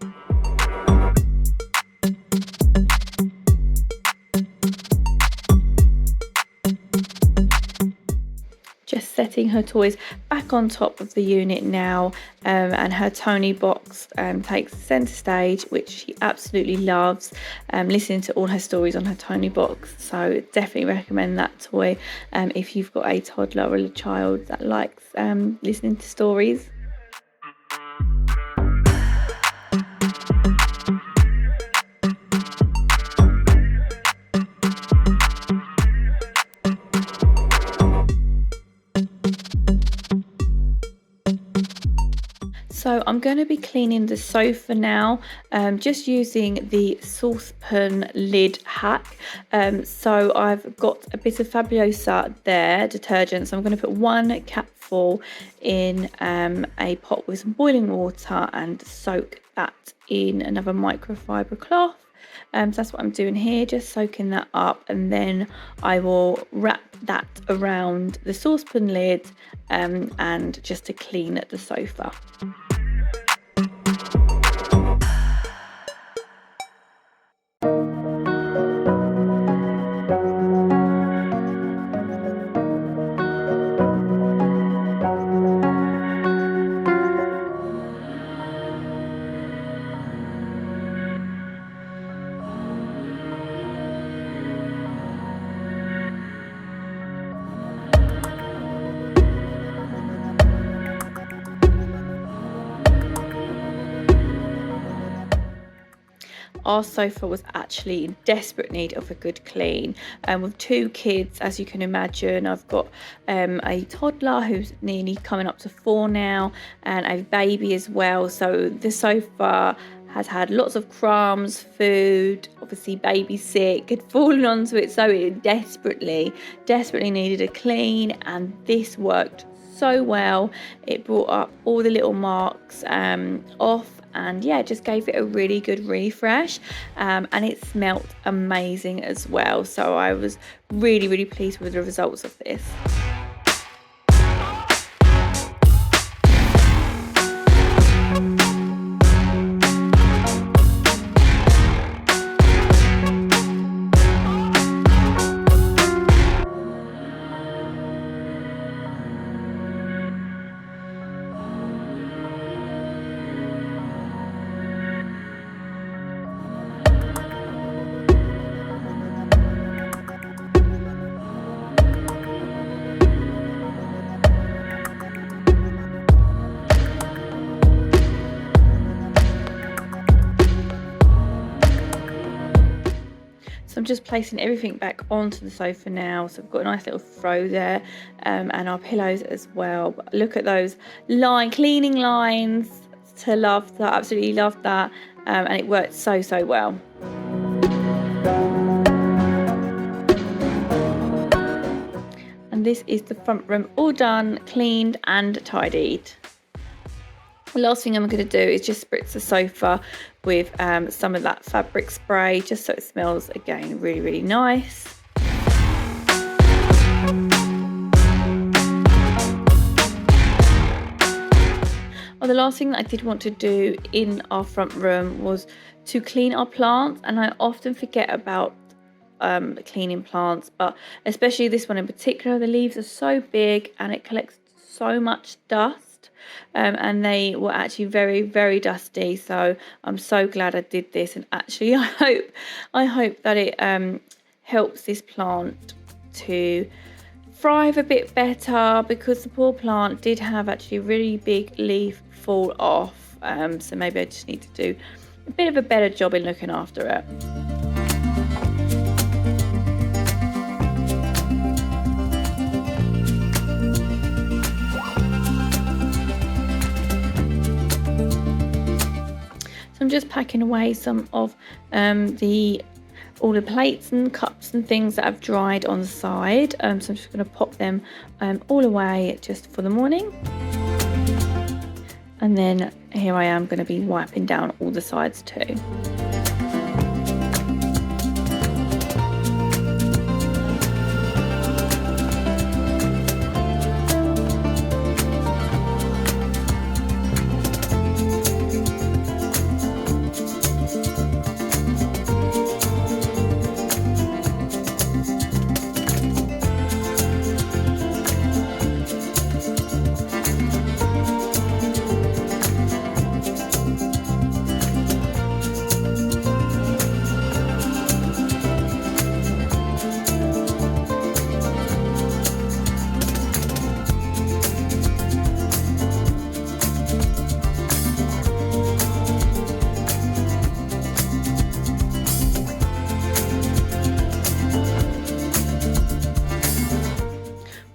Just setting her toys back on top of the unit now, and her Tony box takes centre stage, which she absolutely loves. Listening to all her stories on her Tony box, so definitely recommend that toy if you've got a toddler or a child that likes listening to stories. So I'm going to be cleaning the sofa now, just using the saucepan lid hack. So I've got a bit of Fabulosa there, detergent. So I'm going to put 1 capful in a pot with some boiling water and soak that in another microfiber cloth. So that's what I'm doing here, just soaking that up, and then I will wrap that around the saucepan lid and just to clean the sofa. Our sofa was actually in desperate need of a good clean. With 2 kids, as you can imagine, I've got a toddler who's nearly coming up to 4 now, and a baby as well. So the sofa has had lots of crumbs, food, obviously baby sick, had fallen onto it, so it desperately needed a clean, and this worked so well. It brought up all the little marks off, and yeah, just gave it a really good refresh, and it smelt amazing as well. So I was really pleased with the results of this. So I'm just placing everything back onto the sofa now. So I've got a nice little throw there, and our pillows as well. But look at those cleaning lines. To love that, absolutely love that, and it worked so well. And this is the front room all done, cleaned and tidied. The last thing I'm going to do is just spritz the sofa with some of that fabric spray, just so it smells again really nice. Oh, the last thing that I did want to do in our front room was to clean our plants, and I often forget about cleaning plants, but especially this one in particular, the leaves are so big and it collects so much dust, and they were actually very, very dusty. So I'm so glad I did this, and actually I hope that it helps this plant to thrive a bit better, because the poor plant did have actually a really big leaf fall off, so maybe I just need to do a bit of a better job in looking after it. So I'm just packing away some of all the plates and cups and things that have dried on the side, so I'm just going to pop them all away just for the morning. And then here I am going to be wiping down all the sides too.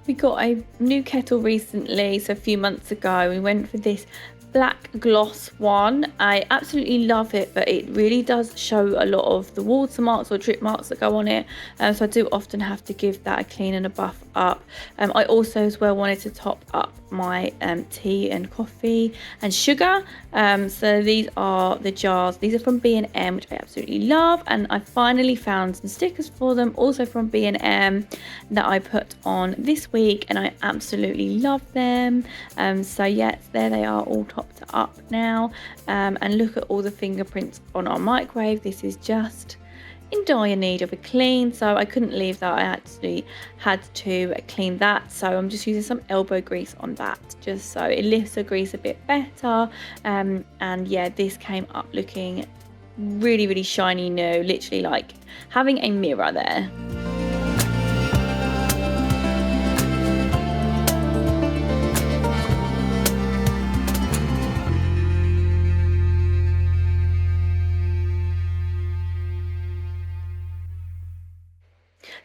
We got a new kettle recently, so a few months ago. We went for this black gloss one. I absolutely love it, but it really does show a lot of the watermarks or drip marks that go on it, so I do often have to give that a clean and a buff up. I also as well wanted to top up my tea and coffee and sugar, so these are the jars. These are from B&M, which I absolutely love, and I finally found some stickers for them also from B&M that I put on this week, and I absolutely love them. So yes, there they are, all topped up now, and look at all the fingerprints on our microwave. This is just in dire need of a clean, so I couldn't leave that. I actually had to clean that, so I'm just using some elbow grease on that just so it lifts the grease a bit better, and yeah, this came up looking really, really shiny new, literally like having a mirror there.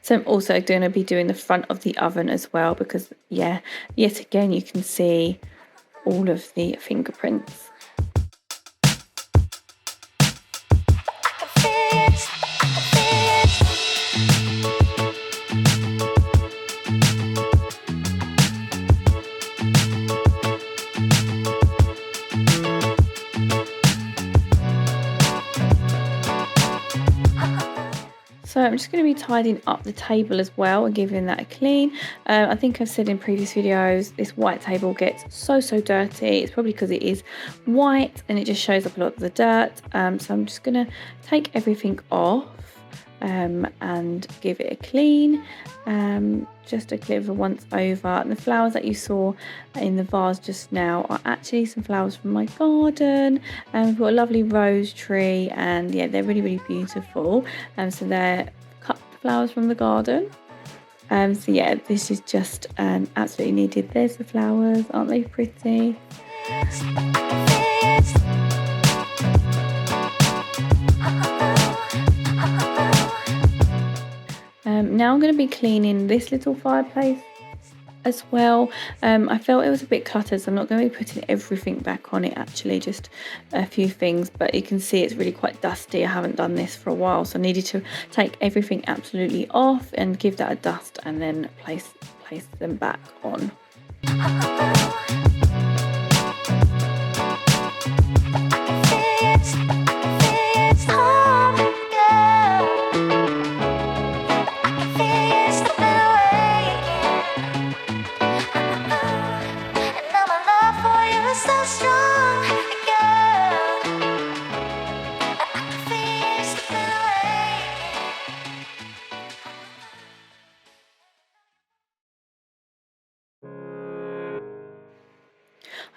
So I'm also going to be doing the front of the oven as well, because yeah, yet again you can see all of the fingerprints. So I'm just going to be tidying up the table as well and giving that a clean. I think I've said in previous videos, this white table gets so dirty. It's probably because it is white and it just shows up a lot of the dirt. So I'm just going to take everything off and give it a clean. Just a clear once over. And the flowers that you saw in the vase just now are actually some flowers from my garden. We've got a lovely rose tree, and yeah, they're really, really beautiful. So they're cut flowers from the garden. So yeah, this is just absolutely needed. There's the flowers, aren't they pretty? Now I'm going to be cleaning this little fireplace as well. I felt it was a bit cluttered, so I'm not going to be putting everything back on it, actually just a few things, but you can see it's really quite dusty. I haven't done this for a while, so I needed to take everything absolutely off and give that a dust, and then place them back on.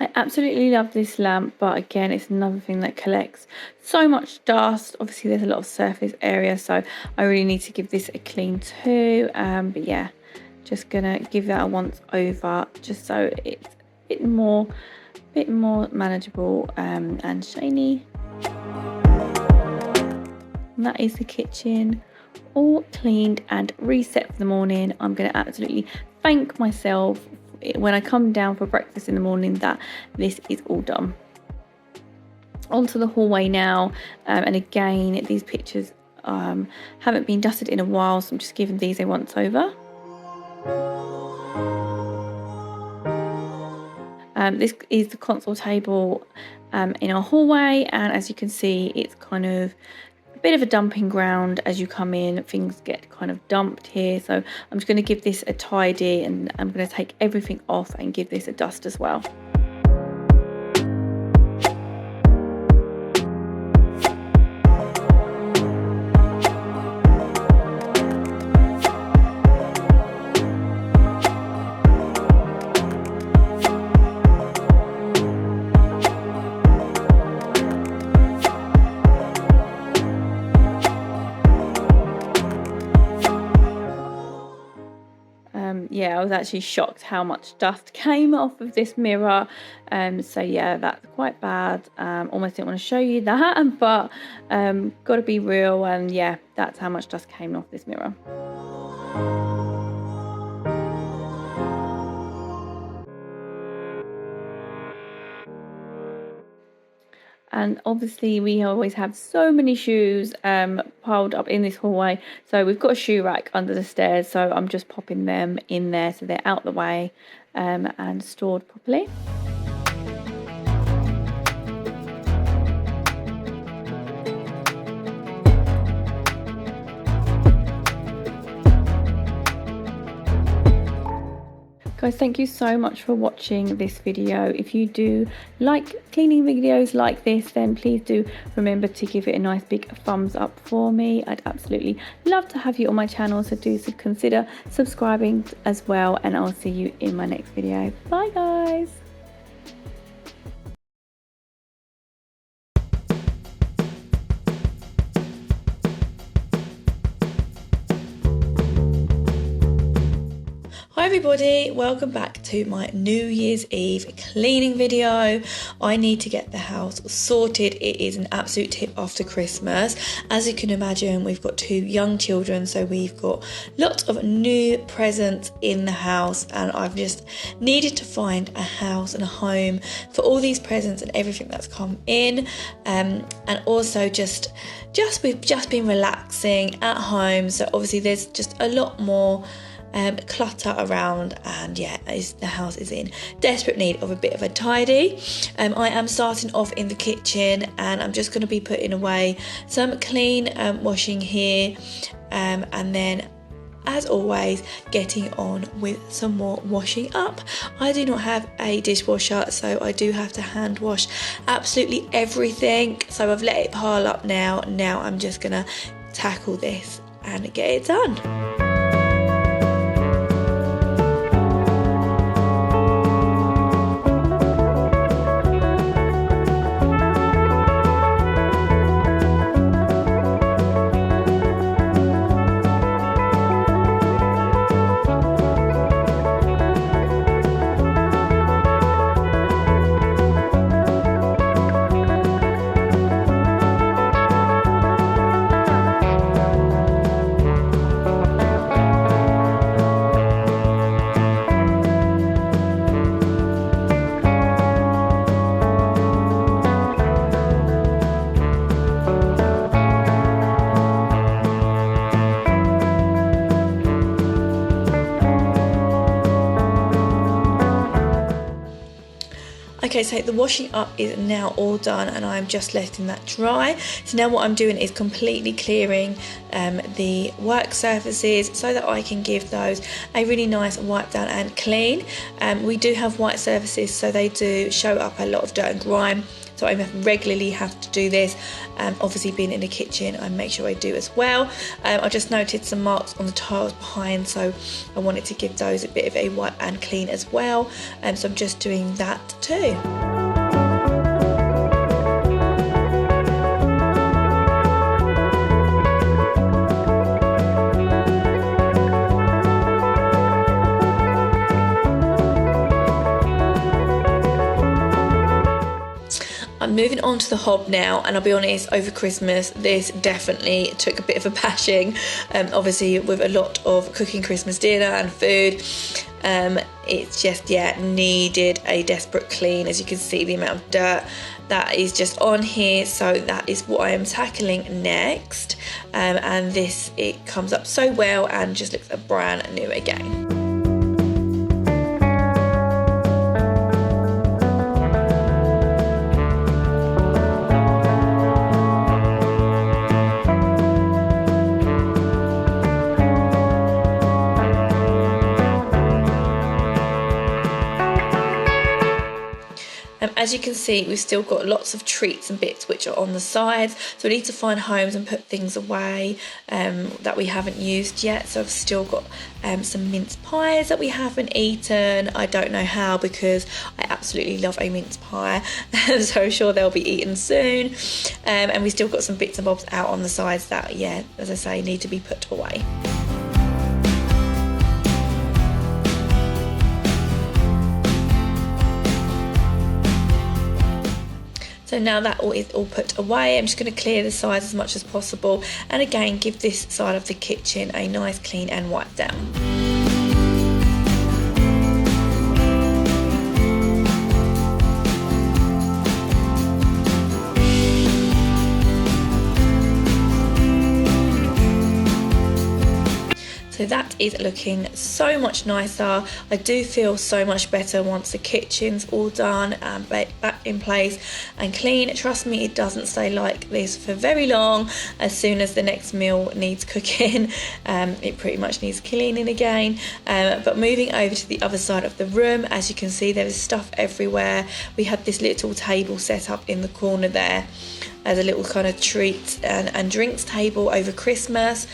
I absolutely love this lamp, but again, it's another thing that collects so much dust. Obviously, there's a lot of surface area, so I really need to give this a clean too. But yeah, just gonna give that a once over, just so it's a bit more manageable and shiny. And that is the kitchen all cleaned and reset for the morning. I'm going to absolutely thank myself when I come down for breakfast in the morning that this is all done. Onto the hallway now, and again, these pictures haven't been dusted in a while, so I'm just giving these a once over. This is the console table in our hallway, and as you can see, it's kind of a bit of a dumping ground. As you come in, things get kind of dumped here, so I'm just going to give this a tidy, and I'm going to take everything off and give this a dust as well. Yeah, I was actually shocked how much dust came off of this mirror. So yeah, that's quite bad. Almost didn't want to show you that, but got to be real, and yeah, that's how much dust came off this mirror. And obviously we always have so many shoes piled up in this hallway, so we've got a shoe rack under the stairs, so I'm just popping them in there so they're out the way and stored properly. Guys, thank you so much for watching this video. If you do like cleaning videos like this, then please do remember to give it a nice big thumbs up for me. I'd absolutely love to have you on my channel, so do consider subscribing as well, and I'll see you in my next video. Bye guys. Hi everybody, welcome back to my New Year's Eve cleaning video. I need to get the house sorted. It is an absolute tip after Christmas. As you can imagine, we've got 2 young children, so we've got lots of new presents in the house, and I've just needed to find a house and a home for all these presents and everything that's come in, and also we've just been relaxing at home, so obviously there's just a lot more clutter around, and yeah, the house is in desperate need of a bit of a tidy. I am starting off in the kitchen, and I'm just going to be putting away some clean washing here, and then as always getting on with some more washing up. I do not have a dishwasher, so I do have to hand wash absolutely everything, so I've let it pile up now I'm just gonna tackle this and get it done. Okay, so the washing up is now all done, and I'm just letting that dry. So now what I'm doing is completely clearing the work surfaces so that I can give those a really nice wipe down and clean. We do have white surfaces, so they do show up a lot of dirt and grime, so I regularly have to do this. Obviously being in the kitchen, I make sure I do as well. I just noted some marks on the tiles behind, so I wanted to give those a bit of a wipe and clean as well. So I'm just doing that too. I'm moving on to the hob now, and I'll be honest, over Christmas this definitely took a bit of a bashing. Obviously with a lot of cooking Christmas dinner and food, it's just needed a desperate clean. As you can see, the amount of dirt that is just on here, so that is what I am tackling next. And this, it comes up so well and just looks brand new again. As you can see, we've still got lots of treats and bits which are on the sides, so we need to find homes and put things away that we haven't used yet. So I've still got some mince pies that we haven't eaten. I don't know how, because I absolutely love a mince pie, so I'm sure they'll be eaten soon. And we still got some bits and bobs out on the sides that, as I say, need to be put away. So now that all is all put away, I'm just going to clear the sides as much as possible, and again give this side of the kitchen a nice clean and wipe down. So that is looking so much nicer. I do feel so much better once the kitchen's all done and back in place and clean. Trust me, it doesn't stay like this for very long. As soon as the next meal needs cooking, it pretty much needs cleaning again. But moving over to the other side of the room, as you can see, there is stuff everywhere. We had this little table set up in the corner there as a little kind of treat and drinks table over Christmas,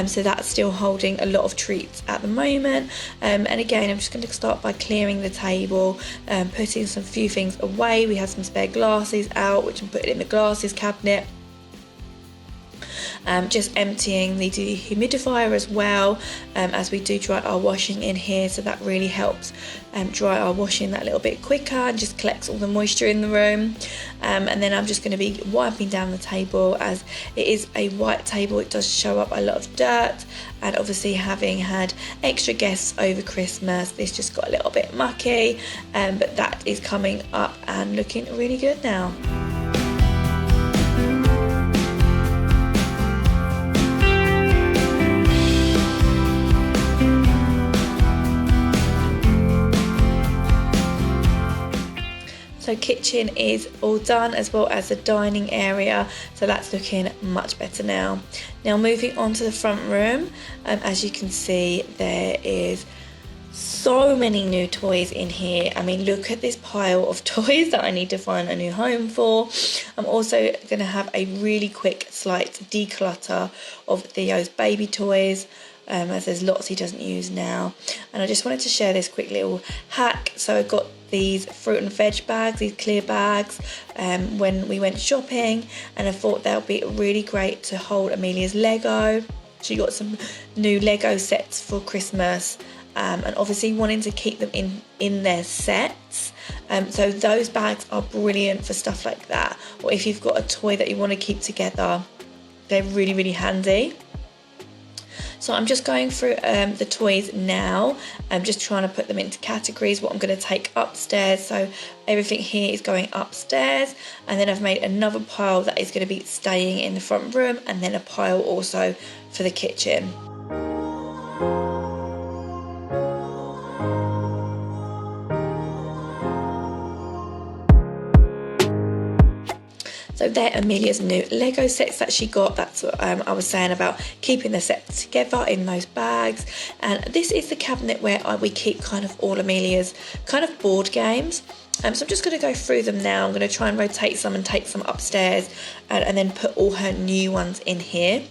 so that's still holding a lot of treats at the moment. And again, I'm just going to start by clearing the table, putting some few things away. We have some spare glasses out, which I'm putting in the glasses cabinet. Just emptying the dehumidifier as well, as we do dry our washing in here, so that really helps dry our washing that little bit quicker and just collects all the moisture in the room. And then I'm just going to be wiping down the table. As it is a white table, it does show up a lot of dirt, and obviously having had extra guests over Christmas, this just got a little bit mucky, but that is coming up and looking really good now. So kitchen is all done, as well as the dining area, so that's looking much better now. Now moving on to the front room, as you can see, there is so many new toys in here. I mean, look at this pile of toys that I need to find a new home for. I'm also going to have a really quick slight declutter of Theo's baby toys, as there's lots he doesn't use now. And I just wanted to share this quick little hack. So I got these fruit and veg bags, these clear bags, when we went shopping, and I thought they'll be really great to hold Amelia's Lego. She got some new Lego sets for Christmas, and obviously wanting to keep them in their sets. So those bags are brilliant for stuff like that, or if you've got a toy that you want to keep together, they're really, really handy. So I'm just going through the toys now. I'm just trying to put them into categories, what I'm going to take upstairs. So everything here is going upstairs, and then I've made another pile that is going to be staying in the front room, and then a pile also for the kitchen. So they're Amelia's new Lego sets that she got. That's what I was saying about keeping the sets together in those bags. And this is the cabinet where we keep kind of all Amelia's kind of board games. So I'm just going to go through them now. I'm going to try and rotate some and take some upstairs and then put all her new ones in here.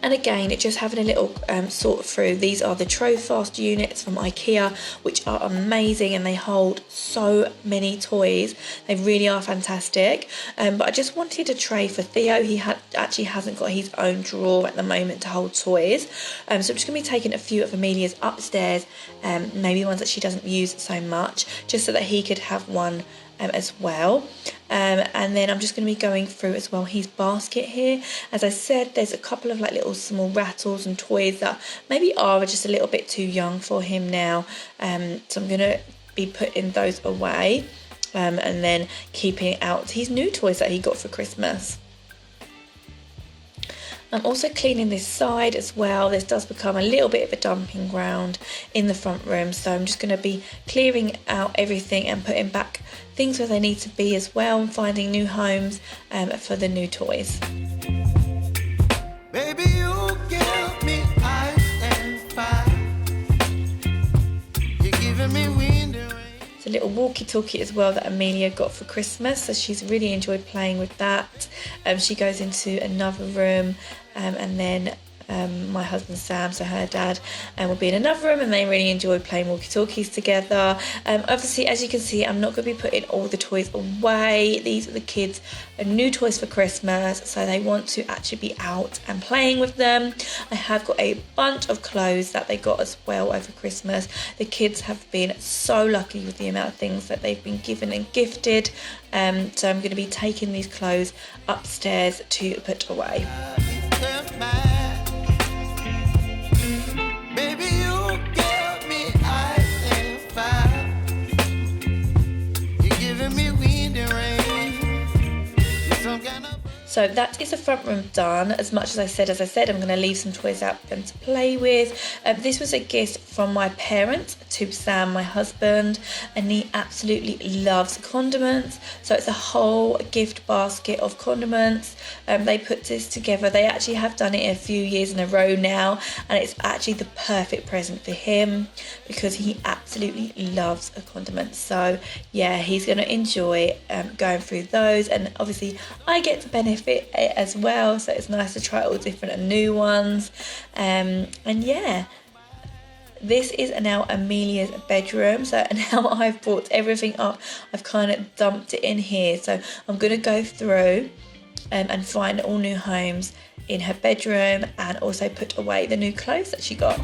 And again, just having a little sort through. These are the Trofast units from IKEA, which are amazing and they hold so many toys. They really are fantastic. But I just wanted a tray for Theo. He actually hasn't got his own drawer at the moment to hold toys. So I'm just going to be taking a few of Amelia's upstairs, maybe ones that she doesn't use so much, just so that he could have one as well. And then I'm just going to be going through as well his basket here. As I said, there's a couple of like little small rattles and toys that maybe are just a little bit too young for him now. So I'm going to be putting those away and then keeping out his new toys that he got for Christmas. I'm also cleaning this side as well. This does become a little bit of a dumping ground in the front room, so I'm just going to be clearing out everything and putting back things where they need to be as well, and finding new homes for the new toys. Baby, you give me ice and fire. You're giving me wind and rain. It's a little walkie-talkie as well that Amelia got for Christmas, so she's really enjoyed playing with that. She goes into another room and then my husband Sam, so her dad, will be in another room, and they really enjoy playing walkie-talkies together. Obviously, as you can see, I'm not going to be putting all the toys away. These are the kids' new toys for Christmas, so they want to actually be out and playing with them. I have got a bunch of clothes that they got as well over Christmas. The kids have been so lucky with the amount of things that they've been given and gifted, so I'm going to be taking these clothes upstairs to put away. So that is the front room done. As much as I said, I'm going to leave some toys out for them to play with. This was a gift from my parents to Sam, my husband, and he absolutely loves condiments. So it's a whole gift basket of condiments. They put this together. They actually have done it a few years in a row now, and it's actually the perfect present for him because he absolutely loves a condiment. So yeah, he's going to enjoy going through those, and obviously I get to benefit as well, so it's nice to try all different and new ones. And yeah, this is now Amelia's bedroom. So now I've brought everything up, I've kind of dumped it in here, so I'm going to go through and find all new homes in her bedroom, and also put away the new clothes that she got.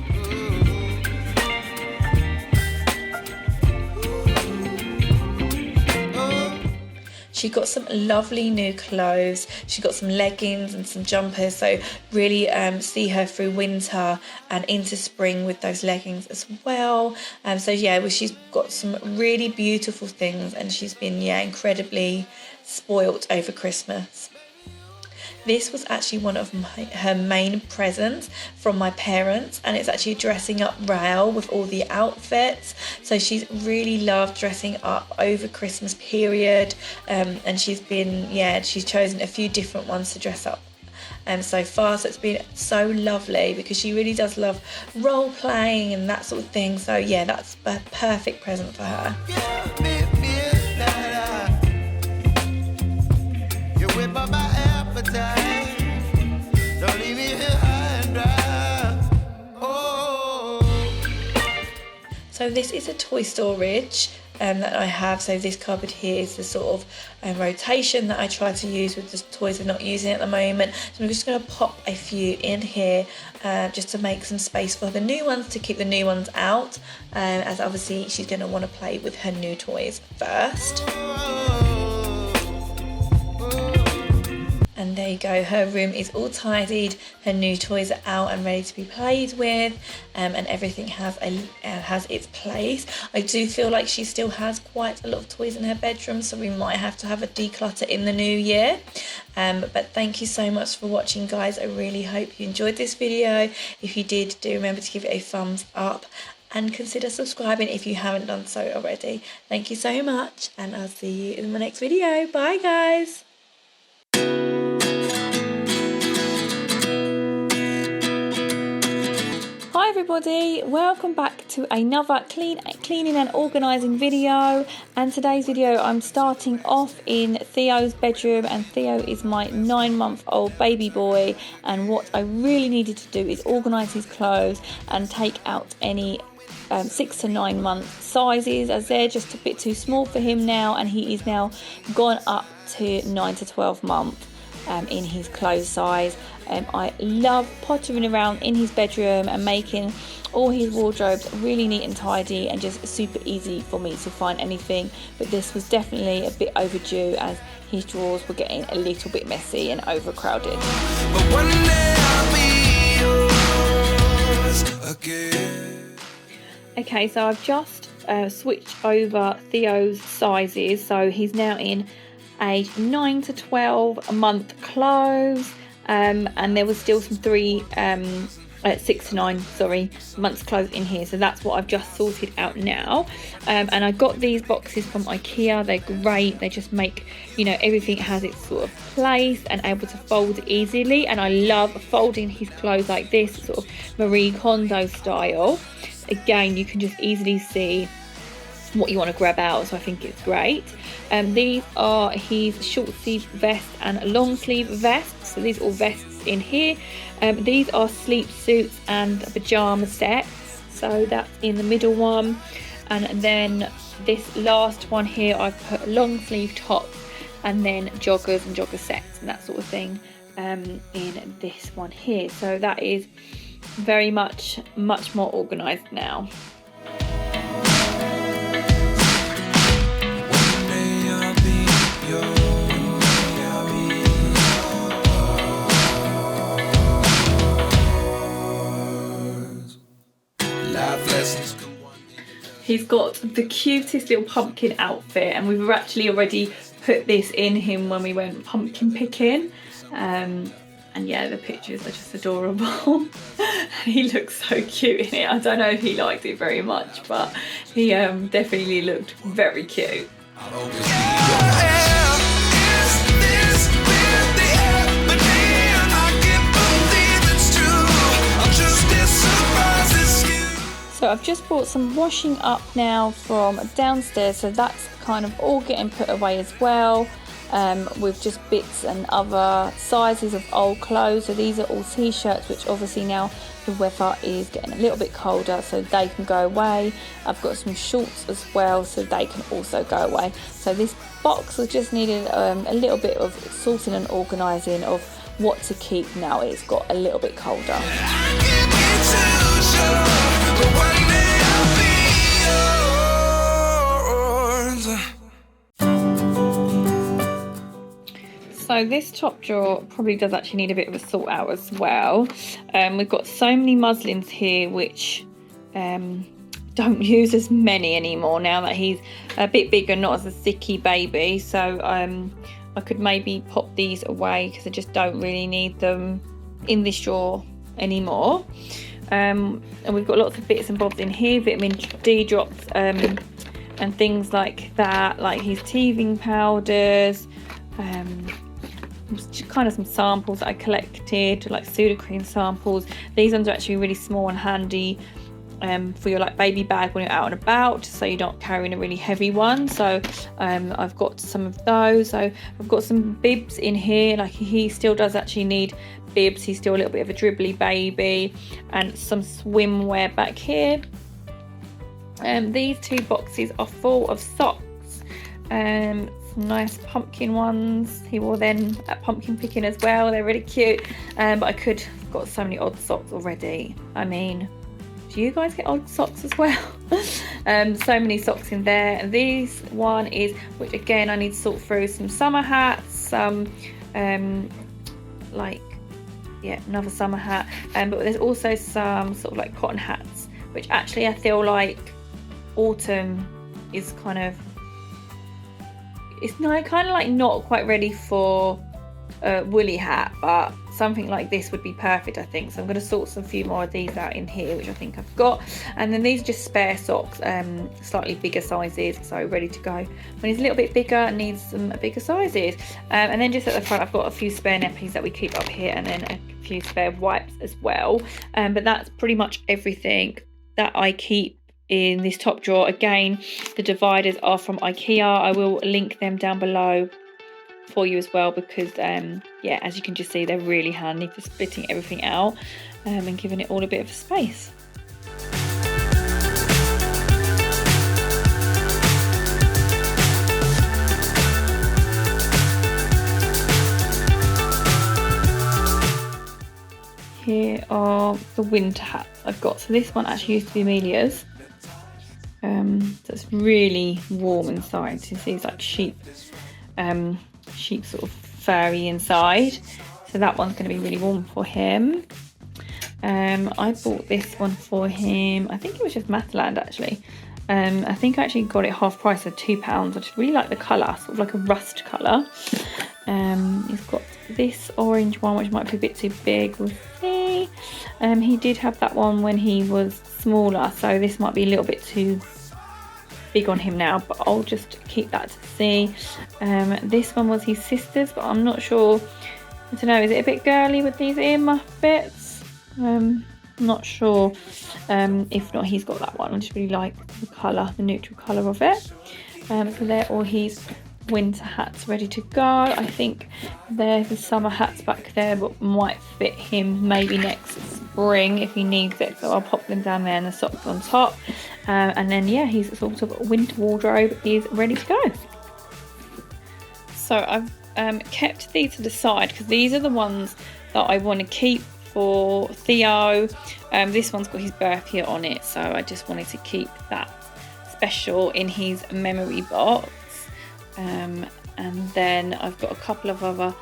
She got some lovely new clothes. She got some leggings and some jumpers, so really see her through winter and into spring with those leggings as well. So yeah, well, she's got some really beautiful things, and she's been incredibly spoilt over Christmas. This was actually one of her main presents from my parents, and it's actually a dressing up rail with all the outfits. So she's really loved dressing up over Christmas period, and she's chosen a few different ones to dress up so far. So it's been so lovely because she really does love role playing and that sort of thing. So yeah, that's a perfect present for her. Don't leave me here high and dry. Oh. So this is a toy storage that I have. So this cupboard here is the sort of rotation that I try to use with the toys I'm not using at the moment. So I'm just going to pop a few in here just to make some space for the new ones, to keep the new ones out, as obviously she's going to want to play with her new toys first. And there you go, her room is all tidied, her new toys are out and ready to be played with, and everything has its place. I do feel like she still has quite a lot of toys in her bedroom, so we might have to have a declutter in the new year. But thank you so much for watching, guys. I really hope you enjoyed this video. If you did, do remember to give it a thumbs up. and consider subscribing if you haven't done so already. Thank you so much, and I'll see you in my next video. Bye guys. Hi everybody, welcome back to another cleaning and organising video, and today's video I'm starting off in Theo's bedroom, and Theo is my 9-month-old baby boy, and what I really needed to do is organise his clothes and take out any 6 to 9 month sizes, as they're just a bit too small for him now, and he is now gone up to 9 to 12 months in his clothes size. I love pottering around in his bedroom and making all his wardrobes really neat and tidy and just super easy for me to find anything, but this was definitely a bit overdue as his drawers were getting a little bit messy and overcrowded. But one day I'll be yours again. Okay, so I've just switched over Theo's sizes, so he's now in age 9 to 12 month clothes, and there was still some 6 to 9 months clothes in here, so that's what I've just sorted out now. And I got these boxes from IKEA. They're great. They just make, you know, everything has its sort of place and able to fold easily, and I love folding his clothes like this, sort of Marie Kondo style. Again, you can just easily see what you want to grab out, so I think it's great. These are his short sleeve vest and long sleeve vest, so these are all vests in here. These are sleep suits and pyjama sets, so that's in the middle one, and then this last one here I've put long sleeve tops and then joggers and jogger sets and that sort of thing in this one here, so that is very much more organized now. He's got the cutest little pumpkin outfit, and we've actually already put this in him when we went pumpkin picking. And yeah, the pictures are just adorable. He looks so cute in it. I don't know if he liked it very much, but he definitely looked very cute. So I've just brought some washing up now from downstairs, so that's kind of all getting put away as well, with just bits and other sizes of old clothes. So these are all t-shirts, which obviously now the weather is getting a little bit colder, so they can go away. I've got some shorts as well, so they can also go away. So this box was just needed a little bit of sorting and organising of what to keep now it's got a little bit colder. So this top drawer probably does actually need a bit of a sort out as well. We've got so many muslins here which don't use as many anymore now that he's a bit bigger, not as a sicky baby. So I could maybe pop these away because I just don't really need them in this drawer anymore. And we've got lots of bits and bobs in here, vitamin D drops and things like that, like his teething powders, kind of some samples that I collected, like Sudocrem samples. These ones are actually really small and handy for your like baby bag when you're out and about, so you're not carrying a really heavy one. So I've got some of those. So I've got some bibs in here, like he still does actually need bibs, he's still a little bit of a dribbly baby, and some swimwear back here. These two boxes are full of socks, some nice pumpkin ones. He wore them at pumpkin picking as well, they're really cute, but I could have got so many odd socks already. I mean, do you guys get odd socks as well? So many socks in there. And this one is, which again I need to sort through, some summer hats, some another summer hat, but there's also some sort of like cotton hats, which actually I feel like autumn is kind of, it's kind of like not quite ready for woolly hat, but something like this would be perfect, I think. So I'm going to sort some few more of these out in here, which I think I've got. And then these are just spare socks, slightly bigger sizes, so ready to go when he's a little bit bigger and needs some bigger sizes. And then just at the front, I've got a few spare nappies that we keep up here, and then a few spare wipes as well. But that's pretty much everything that I keep in this top drawer. Again, the dividers are from IKEA. I will link them down below for you as well, because yeah, as you can just see, they're really handy for splitting everything out and giving it all a bit of space. Here are the winter hats I've got. So this one actually used to be Amelia's. So it's really warm inside. So you see it's like sheep sort of furry inside. So that one's going to be really warm for him. I bought this one for him. I think it was just Mataland actually. I think I actually got it half price at £2. I just really like the colour, sort of like a rust colour. He's got this orange one, which might be a bit too big, we'll see. He did have that one when he was smaller, so this might be a little bit too big on him now, but I'll just keep that to see. This one was his sister's, but I'm not sure. I don't know, is it a bit girly with these ear muff bits? I'm not sure. If not, he's got that one. I just really like the colour, the neutral colour of it. So they're all his winter hats ready to go. I think there's the summer hats back there, but might fit him maybe next spring if he needs it, so I'll pop them down there and the socks on top. And then yeah, his sort of winter wardrobe is ready to go. So I've kept these to the side because these are the ones that I want to keep for Theo. This one's got his birth year on it, so I just wanted to keep that special in his memory box. And then I've got a couple of other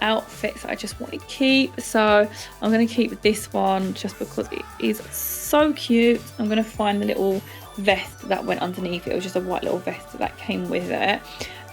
outfits that I just want to keep, so I'm going to keep this one just because it is so cute. I'm going to find the little vest that went underneath it. It was just a white little vest that came with it.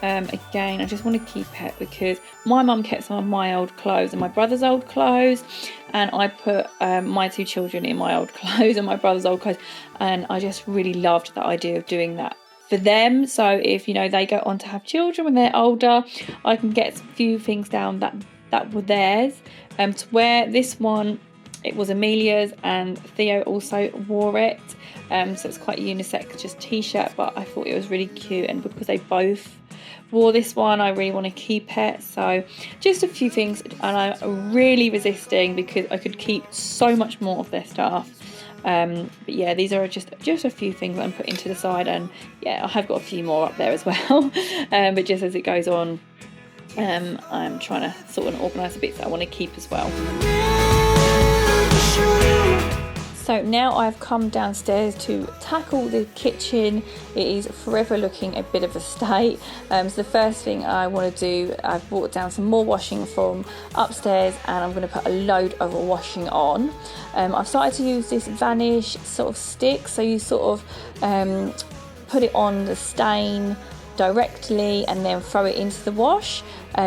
Again, I just want to keep it because my mum kept some of my old clothes and my brother's old clothes, and I put my two children in my old clothes and my brother's old clothes, and I just really loved the idea of doing that for them. So if you know they go on to have children when they're older, I can get a few things down that were theirs to wear. This one, it was Amelia's, and Theo also wore it, so it's quite unisex, just t-shirt, but I thought it was really cute, and because they both wore this one, I really want to keep it. So just a few things, and I'm really resisting because I could keep so much more of their stuff. But yeah, these are just a few things I'm putting to the side, and yeah, I have got a few more up there as well. But just as it goes on, I'm trying to sort of organise the bits that I want to keep as well. So now I've come downstairs to tackle the kitchen. It is forever looking a bit of a state. So the first thing I want to do, I've brought down some more washing from upstairs, and I'm going to put a load of washing on. I've started to use this Vanish sort of stick, so you sort of put it on the stain directly and then throw it into the wash.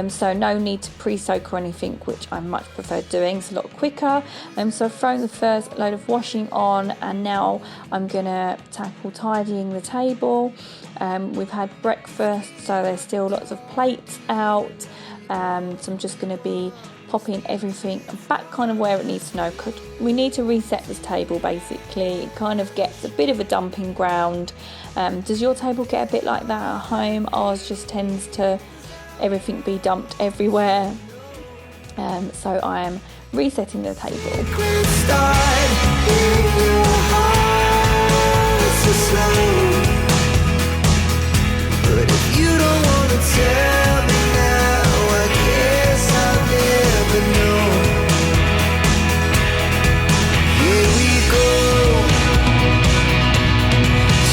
So no need to pre-soak or anything, which I much prefer doing. It's a lot quicker. So I've thrown the first load of washing on, and now I'm gonna tackle tidying the table. We've had breakfast, so there's still lots of plates out. So I'm just gonna be popping everything back kind of where it needs to know, because we need to reset this table basically. It kind of gets a bit of a dumping ground. Does your table get a bit like that at home? Ours just tends to everything be dumped everywhere. So I am resetting the table. But if you don't want to tell me now, I guess I'll never know. Here we go,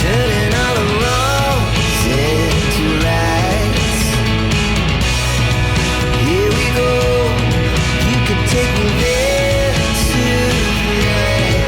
turning all the wrongs into rights. Here we go, you can take me there tonight.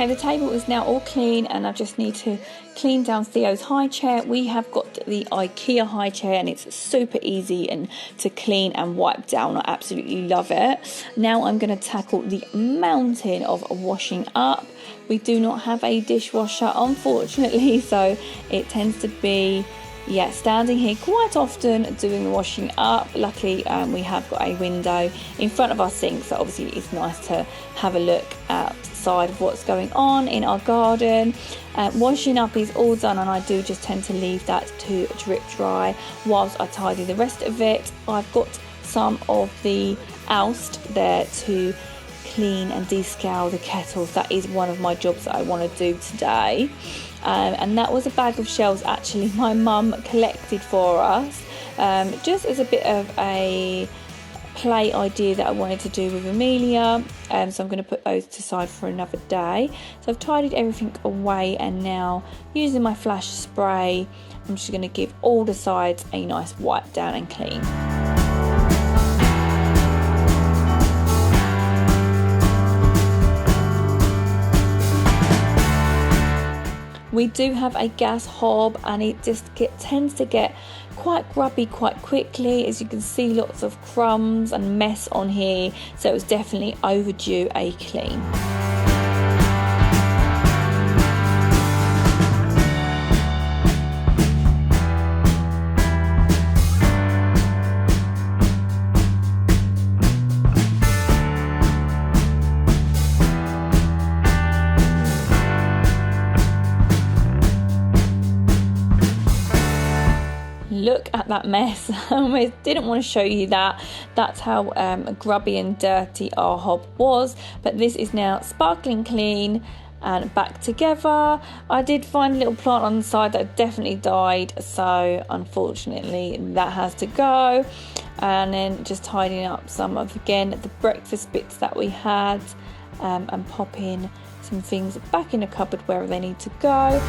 Okay, the table is now all clean and I just need to clean down Theo's high chair. We have got the IKEA high chair and it's super easy and to clean and wipe down. I absolutely love it. Now I'm going to tackle the mountain of washing up. We do not have a dishwasher, unfortunately, so it tends to be standing here quite often doing the washing up. Luckily we have got a window in front of our sink, so obviously it's nice to have a look outside of what's going on in our garden. Washing up is all done and I do just tend to leave that to drip dry whilst I tidy the rest of it. I've got some of the oust there to clean and descale the kettles. That is one of my jobs that I want to do today. And that was a bag of shells actually my mum collected for us, just as a bit of a play idea that I wanted to do with Amelia, so I'm going to put those to side for another day. So I've tidied everything away and now using my flash spray I'm just going to give all the sides a nice wipe down and clean. We do have a gas hob and it just tends to get quite grubby quite quickly. As you can see, lots of crumbs and mess on here, so it was definitely overdue a clean. Look at that mess. I almost didn't want to show you that. That's how grubby and dirty our hob was, but this is now sparkling clean and back together. I did find a little plant on the side that definitely died, so unfortunately that has to go. And then just tidying up some of, again, the breakfast bits that we had, and popping some things back in the cupboard where they need to go.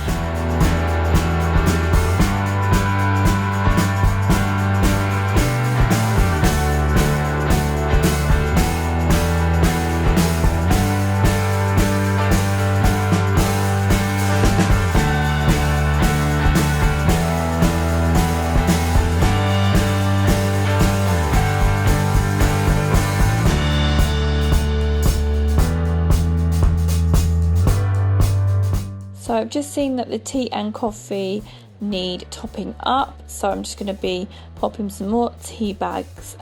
So I've just seen that the tea and coffee need topping up, so I'm just going to be popping some more tea bags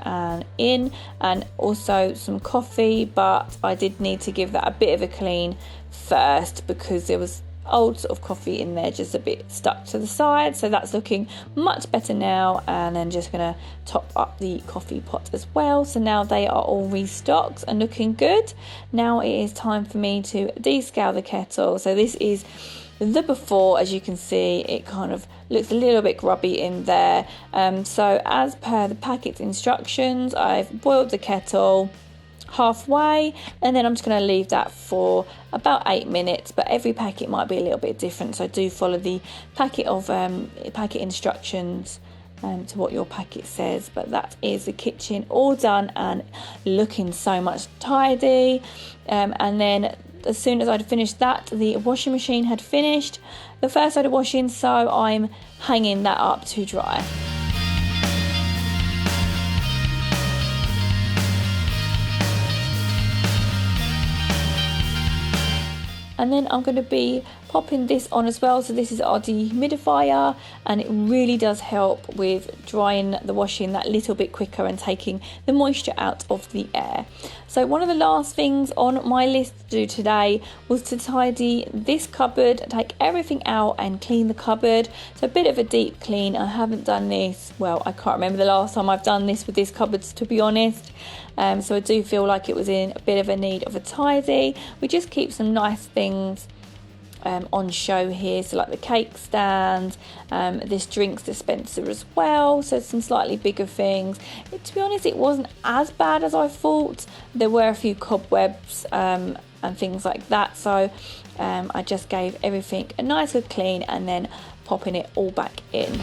in and also some coffee, but I did need to give that a bit of a clean first because there was old sort of coffee in there just a bit stuck to the side, so that's looking much better now. And then just going to top up the coffee pot as well, so now they are all restocked and looking good. Now it is time for me to descale the kettle. So this is the before. As you can see, it kind of looks a little bit grubby in there, so as per the packet instructions, I've boiled the kettle halfway and then I'm just going to leave that for about 8 minutes, but every packet might be a little bit different, so do follow the packet instructions to what your packet says. But that is the kitchen all done and looking so much tidy. And then as soon as I'd finished that, the washing machine had finished the first load of washing, so I'm hanging that up to dry. And then I'm going to be popping this on as well. So this is our dehumidifier and it really does help with drying the washing that little bit quicker and taking the moisture out of the air. So one of the last things on my list to do today was to tidy this cupboard, take everything out and clean the cupboard. So a bit of a deep clean. I haven't done this, well, I can't remember the last time I've done this with this cupboard, to be honest. So I do feel like it was in a bit of a need of a tidy. We just keep some nice things on show here, so like the cake stand, this drinks dispenser as well, so some slightly bigger things. To be honest, it wasn't as bad as I thought. There were a few cobwebs and things like that, so I just gave everything a nice good clean and then popping it all back in.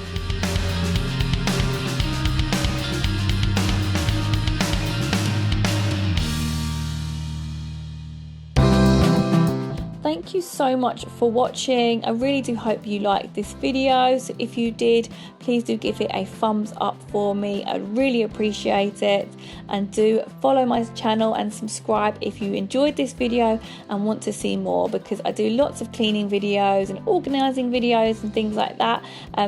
thank you so much for watching. I really do hope you liked this video. So if you did, please do give it a thumbs up for me. I'd really appreciate it. And do follow my channel and subscribe if you enjoyed this video and want to see more, because I do lots of cleaning videos and organising videos and things like that.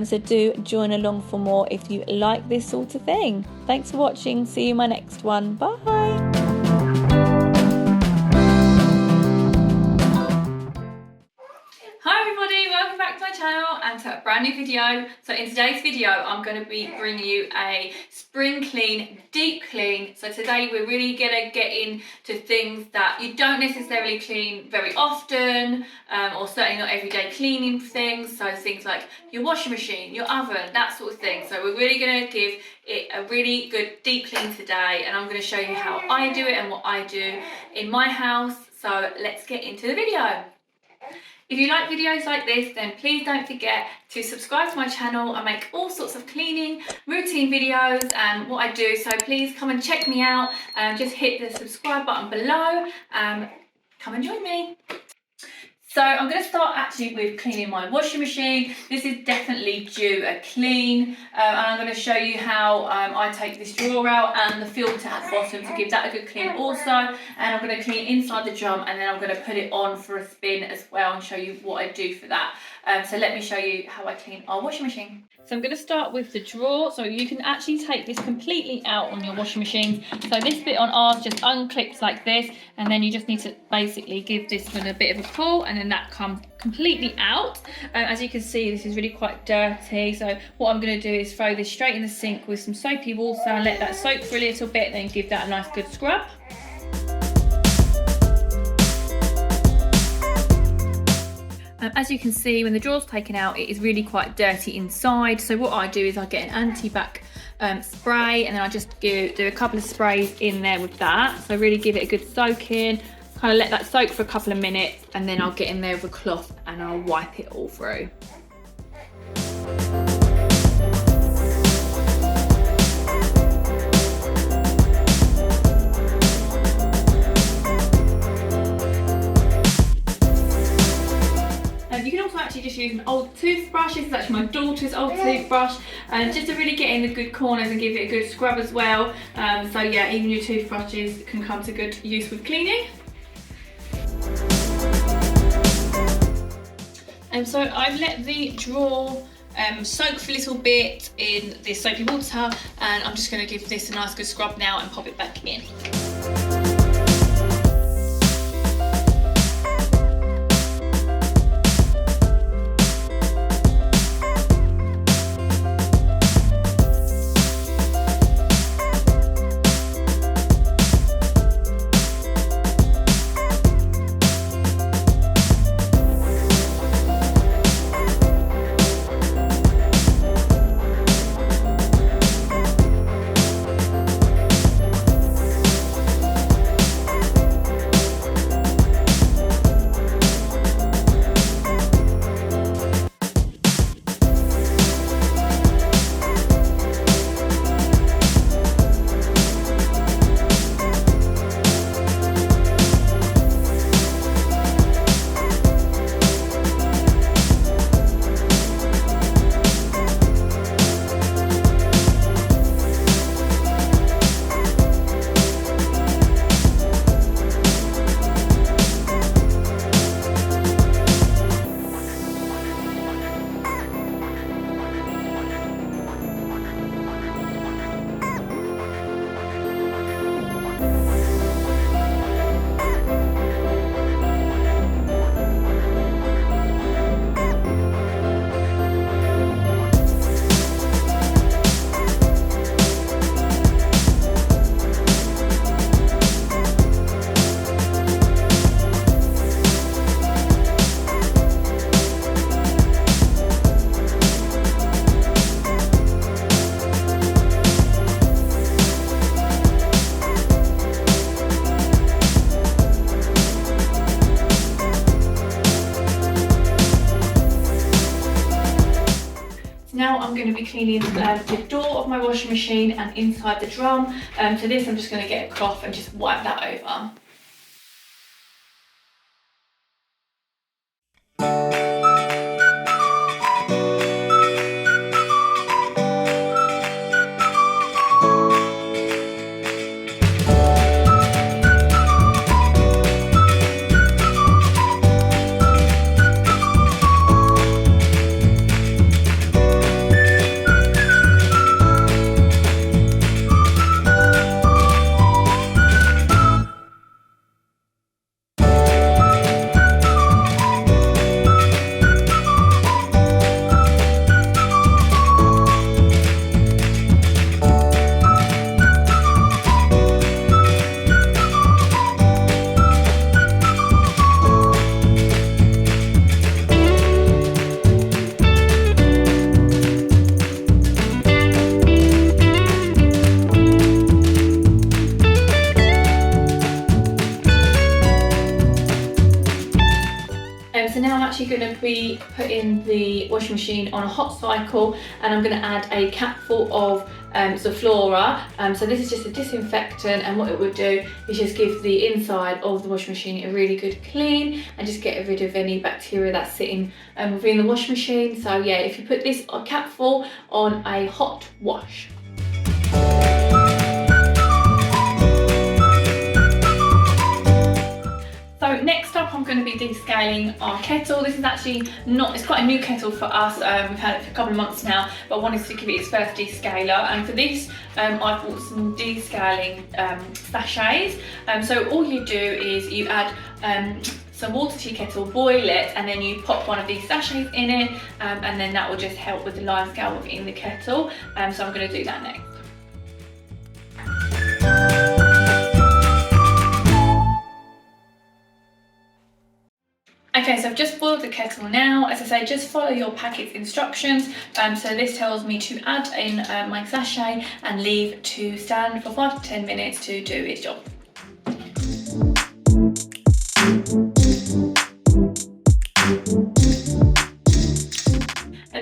So do join along for more if you like this sort of thing. Thanks for watching. See you in my next one. Bye. Hi everybody, welcome back to my channel and to a brand new video. So in today's video I'm going to be bringing you a spring clean, deep clean. So today we're really going to get into things that you don't necessarily clean very often, or certainly not everyday cleaning things. So things like your washing machine, your oven, that sort of thing. So we're really going to give it a really good deep clean today, and I'm going to show you how I do it and what I do in my house. So let's get into the video. If you like videos like this, then please don't forget to subscribe to my channel. I make all sorts of cleaning routine videos and what I do, so please come and check me out. Just hit the subscribe button below. Come and join me. So I'm going to start actually with cleaning my washing machine. This is definitely due a clean, and I'm going to show you how I take this drawer out and the filter at the bottom to give that a good clean also. And I'm going to clean inside the drum, and then I'm going to put it on for a spin as well and show you what I do for that. So let me show you how I clean our washing machine. So I'm going to start with the drawer. So you can actually take this completely out on your washing machine. So this bit on ours just unclips like this, and then you just need to basically give this one a bit of a pull, and then that comes completely out. As you can see, this is really quite dirty. So what I'm going to do is throw this straight in the sink with some soapy water and let that soak for a little bit, then give that a nice good scrub. As you can see, when the drawer's taken out, it is really quite dirty inside. So what I do is I get an anti-bac spray, and then I just do a couple of sprays in there with that. So really give it a good soak in, kind of let that soak for a couple of minutes, and then I'll get in there with a cloth and I'll wipe it all through. You can also actually just use an old toothbrush. This is actually my daughter's old toothbrush, just to really get in the good corners and give it a good scrub as well. So yeah, even your toothbrushes can come to good use with cleaning. And so I've let the drawer soak for a little bit in this soapy water, and I'm just going to give this a nice good scrub now and pop it back in. Now I'm going to be cleaning the door of my washing machine and inside the drum. For this I'm just going to get a cloth and just wipe that over. So now I'm actually going to be putting the washing machine on a hot cycle, and I'm going to add a capful of Zoflora. So this is just a disinfectant, and what it would do is just give the inside of the washing machine a really good clean and just get rid of any bacteria that's sitting within the washing machine. So yeah, if you put this capful on a hot wash. So next up, I'm going to be descaling our kettle. This is actually it's quite a new kettle for us. We've had it for a couple of months now, but I wanted to give it its first descaler. And for this, I bought some descaling sachets. So all you do is you add some water to your kettle, boil it, and then you pop one of these sachets in it, and then that will just help with the lime scale within the kettle. So I'm going to do that next. Okay, so I've just boiled the kettle now. As I say, just follow your packet's instructions. So this tells me to add in my sachet and leave to stand for 5 to 10 minutes to do its job.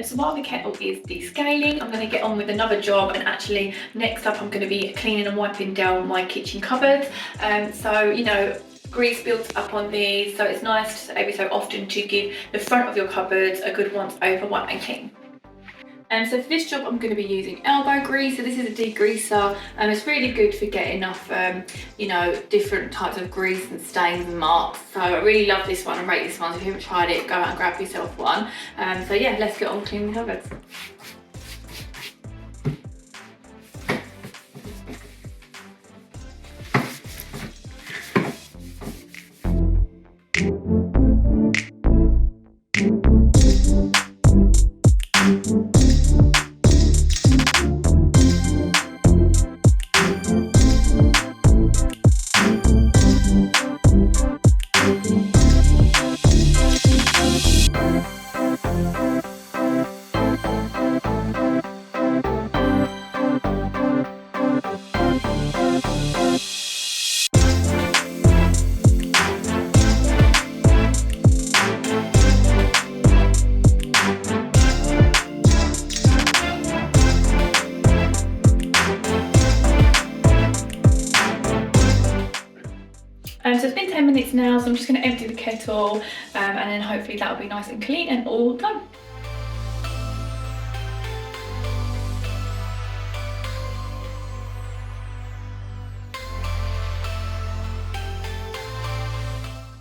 So while the kettle is descaling, I'm going to get on with another job, and actually next up I'm going to be cleaning and wiping down my kitchen cupboards. So, you know, grease builds up on these, so it's nice every so often to give the front of your cupboards a good once over wipe and clean. So for this job I'm going to be using elbow grease. So this is a degreaser, and it's really good for getting off you know, different types of grease and stains and marks. So I really love this one and rate this one. So if you haven't tried it, go out and grab yourself one. So yeah, let's get on cleaning the cupboards. So it's been 10 minutes now, so I'm just going to empty the kettle, and then hopefully that'll be nice and clean and all done.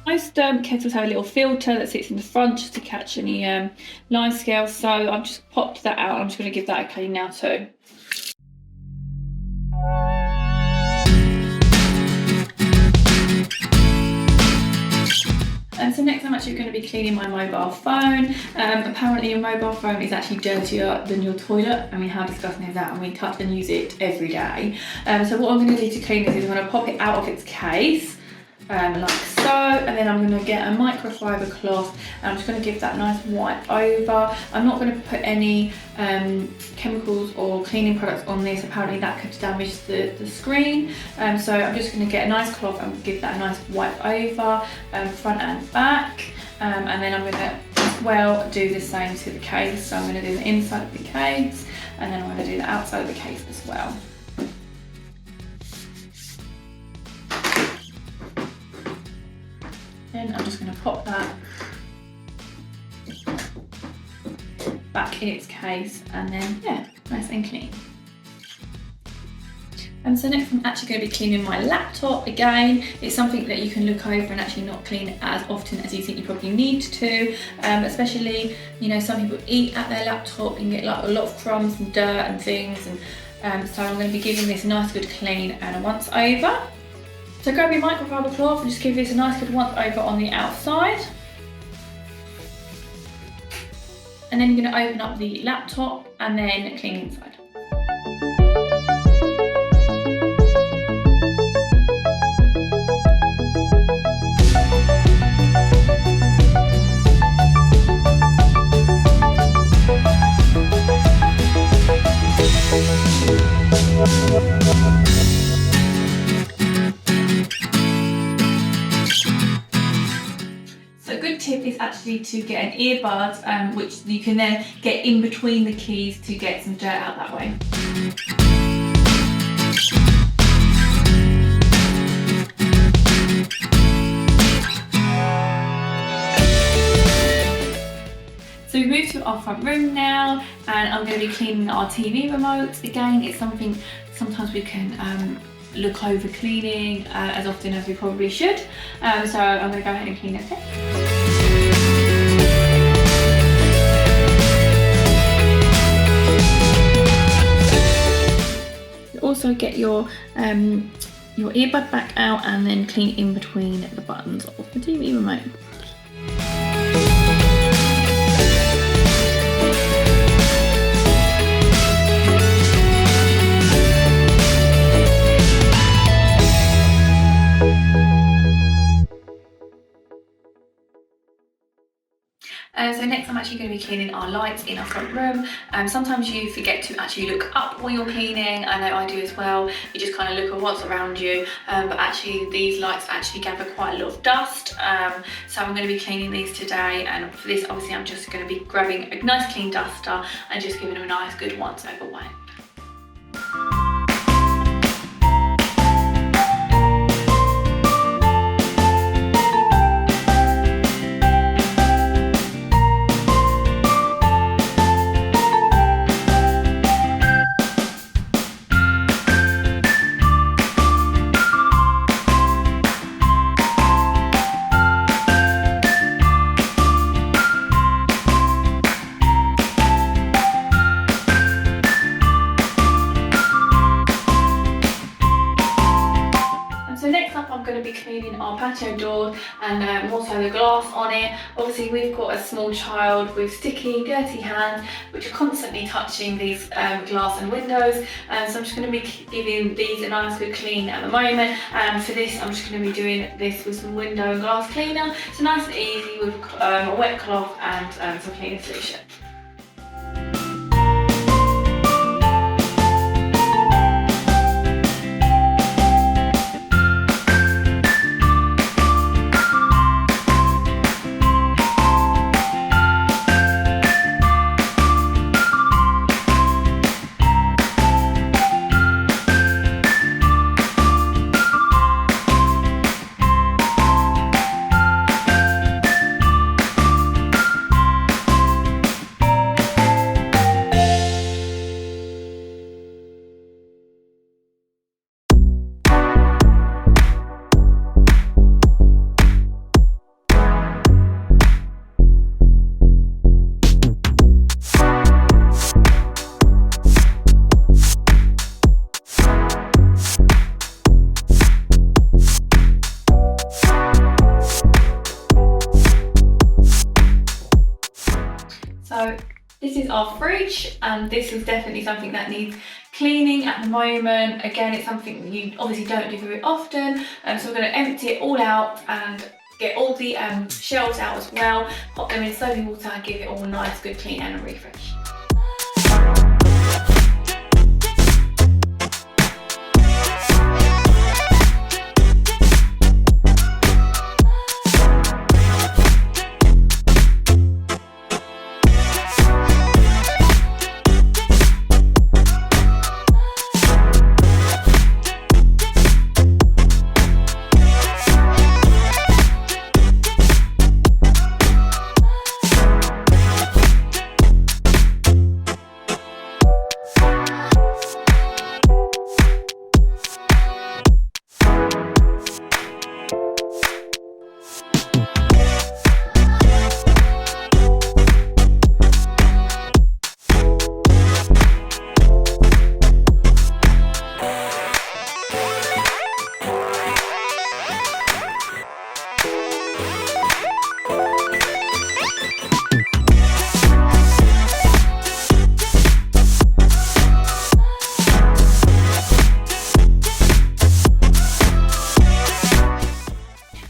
Most kettles have a little filter that sits in the front just to catch any line scales, so I've just popped that out. I'm just going to give that a clean now too. So next I'm actually going to be cleaning my mobile phone. Apparently your mobile phone is actually dirtier than your toilet. I mean, how disgusting is that? And we touch and use it every day. So what I'm going to do to clean this is I'm going to pop it out of its case, like so, and then I'm going to get a microfiber cloth and I'm just going to give that a nice wipe over. I'm not going to put any chemicals or cleaning products on this. Apparently that could damage the screen, so I'm just going to get a nice cloth and give that a nice wipe over, front and back, and then I'm going to well do the same to the case. So I'm going to do the inside of the case, and then I'm going to do the outside of the case as well. Then I'm just going to pop that back in its case, and then yeah, nice and clean. And so next I'm actually going to be cleaning my laptop again. It's something that you can look over and actually not clean as often as you think you probably need to, especially, you know, some people eat at their laptop and get like a lot of crumbs and dirt and things, and so I'm going to be giving this a nice good clean and a once over. So grab your microfiber cloth and just give this a nice good once over on the outside. And then you're going to open up the laptop and then clean inside. good tip is actually to get an earbud, which you can then get in between the keys to get some dirt out that way. So we move to our front room now, and I'm going to be cleaning our TV remote. Again, it's something sometimes we can look over cleaning as often as we probably should. So I'm going to go ahead and clean it. Also get your earbud back out and then clean in between the buttons of the TV remote. So next I'm actually going to be cleaning our lights in our front room. Sometimes you forget to actually look up while you're cleaning. I know I do as well. You just kind of look at what's around you, but actually these lights actually gather quite a lot of dust. So I'm going to be cleaning these today, and for this obviously I'm just going to be grabbing a nice clean duster and just giving them a nice good once over wipe. Cleaning our patio door and also the glass on it. Obviously we've got a small child with sticky, dirty hands which are constantly touching these glass and windows, so I'm just going to be giving these a nice good clean at the moment, and for this I'm just going to be doing this with some window and glass cleaner, so nice and easy with a wet cloth and some cleaner solution. So this is our fridge, and this is definitely something that needs cleaning at the moment. Again, it's something that you obviously don't do very often, so we're going to empty it all out and get all the shelves out as well, pop them in soapy water and give it all a nice good clean and a refresh.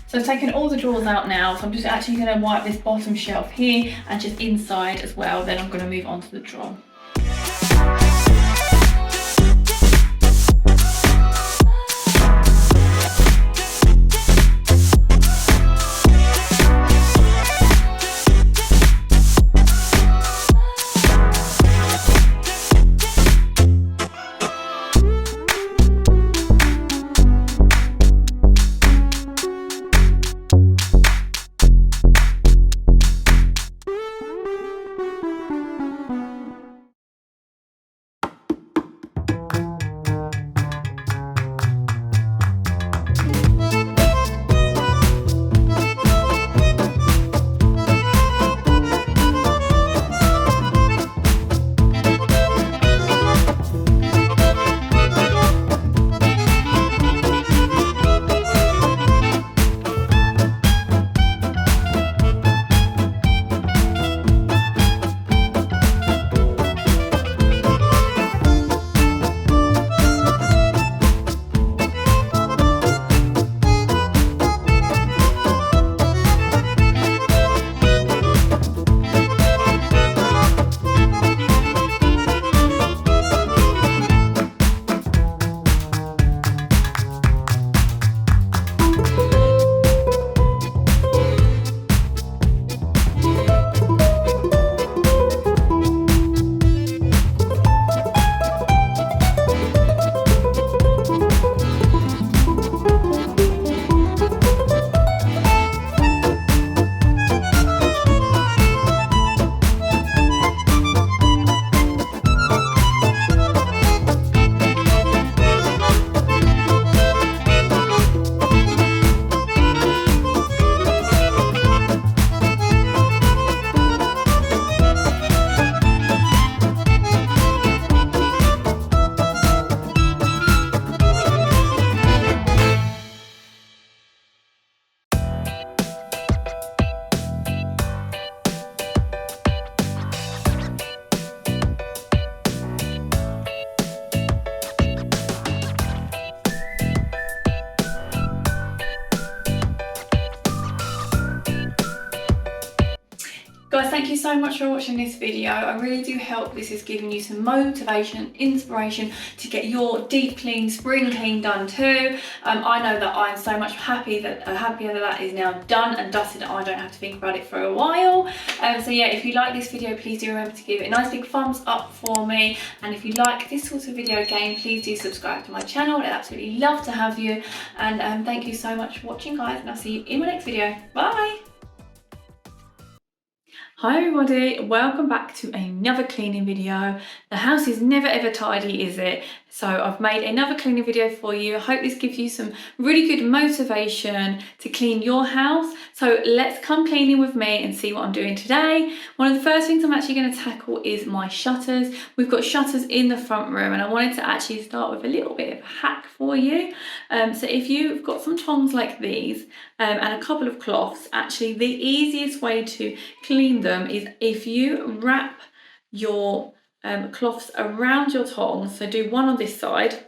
So I've taken all the drawers out now, so I'm just actually going to wipe this bottom shelf here and just inside as well, then I'm going to move on to the drawer. Guys, thank you so much for watching this video. I really do hope this is giving you some motivation, inspiration to get your deep clean, spring clean done too. I know that I'm so much happier that is now done and dusted, and I don't have to think about it for a while. So yeah, if you like this video, please do remember to give it a nice big thumbs up for me. And if you like this sort of video again, please do subscribe to my channel. I'd absolutely love to have you. And thank you so much for watching, guys, and I'll see you in my next video. Bye. Hi everybody, welcome back to another cleaning video. The house is never ever tidy, is it? So I've made another cleaning video for you. I hope this gives you some really good motivation to clean your house. So let's come cleaning with me and see what I'm doing today. One of the first things I'm actually going to tackle is my shutters. We've got shutters in the front room, and I wanted to actually start with a little bit of a hack for you. So if you've got some tongs like these and a couple of cloths, actually the easiest way to clean them is if you wrap your cloths around your tongs. So do one on this side,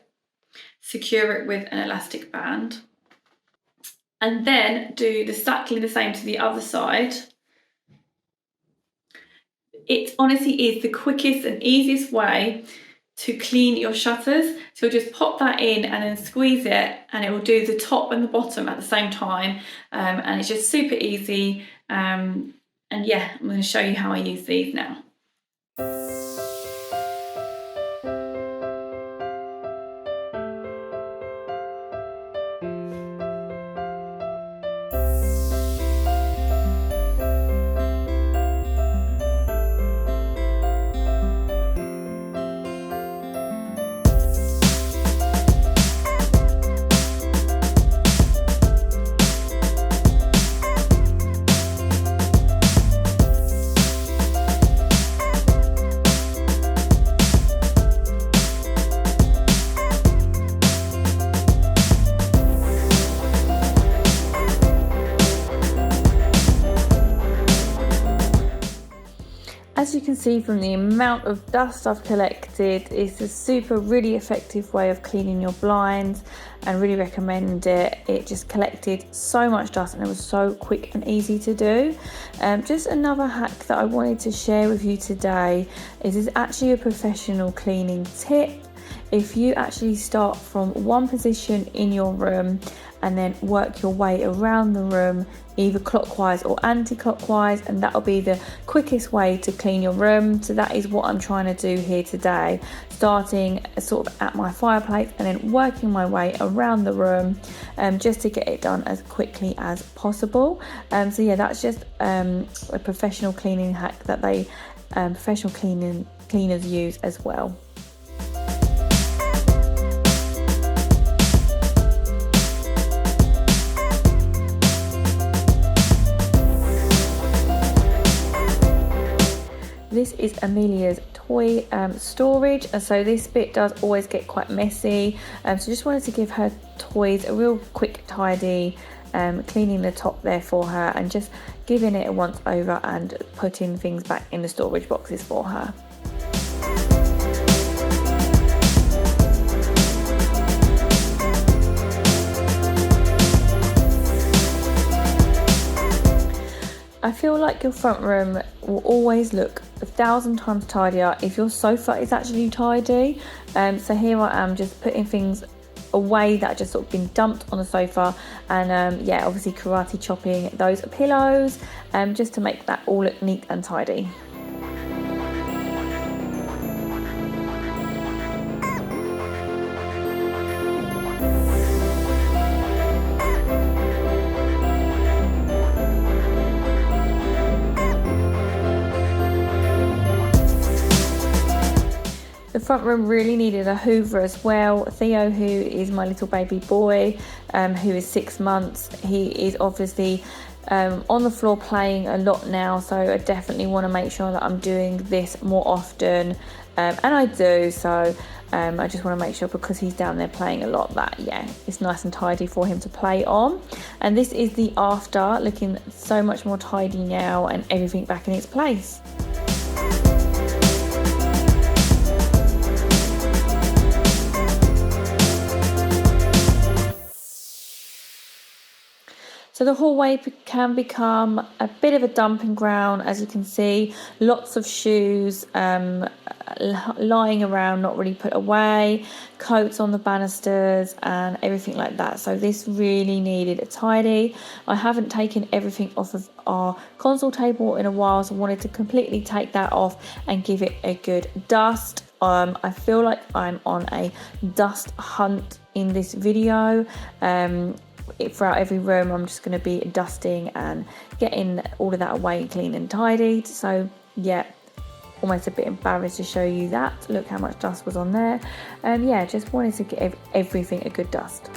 secure it with an elastic band, and then do exactly the same to the other side. It honestly is the quickest and easiest way to clean your shutters. So just pop that in and then squeeze it, and it will do the top and the bottom at the same time, and it's just super easy. And yeah, I'm going to show you how I use these now. As you can see from the amount of dust I've collected, it's a super really effective way of cleaning your blinds, and really recommend it. It just collected so much dust and it was so quick and easy to do. Just another hack that I wanted to share with you today is actually a professional cleaning tip. If you actually start from one position in your room and then work your way around the room, either clockwise or anti-clockwise, and that'll be the quickest way to clean your room. So that is what I'm trying to do here today, starting sort of at my fireplace and then working my way around the room, just to get it done as quickly as possible. So yeah, that's just a professional cleaning hack that they professional cleaners use as well. This is Amelia's toy storage, and so this bit does always get quite messy, so just wanted to give her toys a real quick tidy, cleaning the top there for her and just giving it a once over and putting things back in the storage boxes for her. I feel like your front room will always look 1,000 times tidier if your sofa is actually tidy. So here I am just putting things away that just sort of been dumped on the sofa, and yeah, obviously karate chopping those pillows, just to make that all look neat and tidy. The front room really needed a hoover as well. Theo, who is my little baby boy, who is 6 months, he is obviously on the floor playing a lot now, so I definitely want to make sure that I'm doing this more often, and I do. So I just want to make sure, because he's down there playing a lot, that yeah, it's nice and tidy for him to play on. And this is the after, looking so much more tidy now and everything back in its place. So the hallway can become a bit of a dumping ground, as you can see. Lots of shoes lying around, not really put away, coats on the banisters and everything like that. So this really needed a tidy. I haven't taken everything off of our console table in a while, so I wanted to completely take that off and give it a good dust. I feel like I'm on a dust hunt in this video. Throughout every room I'm just going to be dusting and getting all of that away clean and tidied. So yeah, almost a bit embarrassed to show you that. Look how much dust was on there. Yeah, just wanted to give everything a good dust.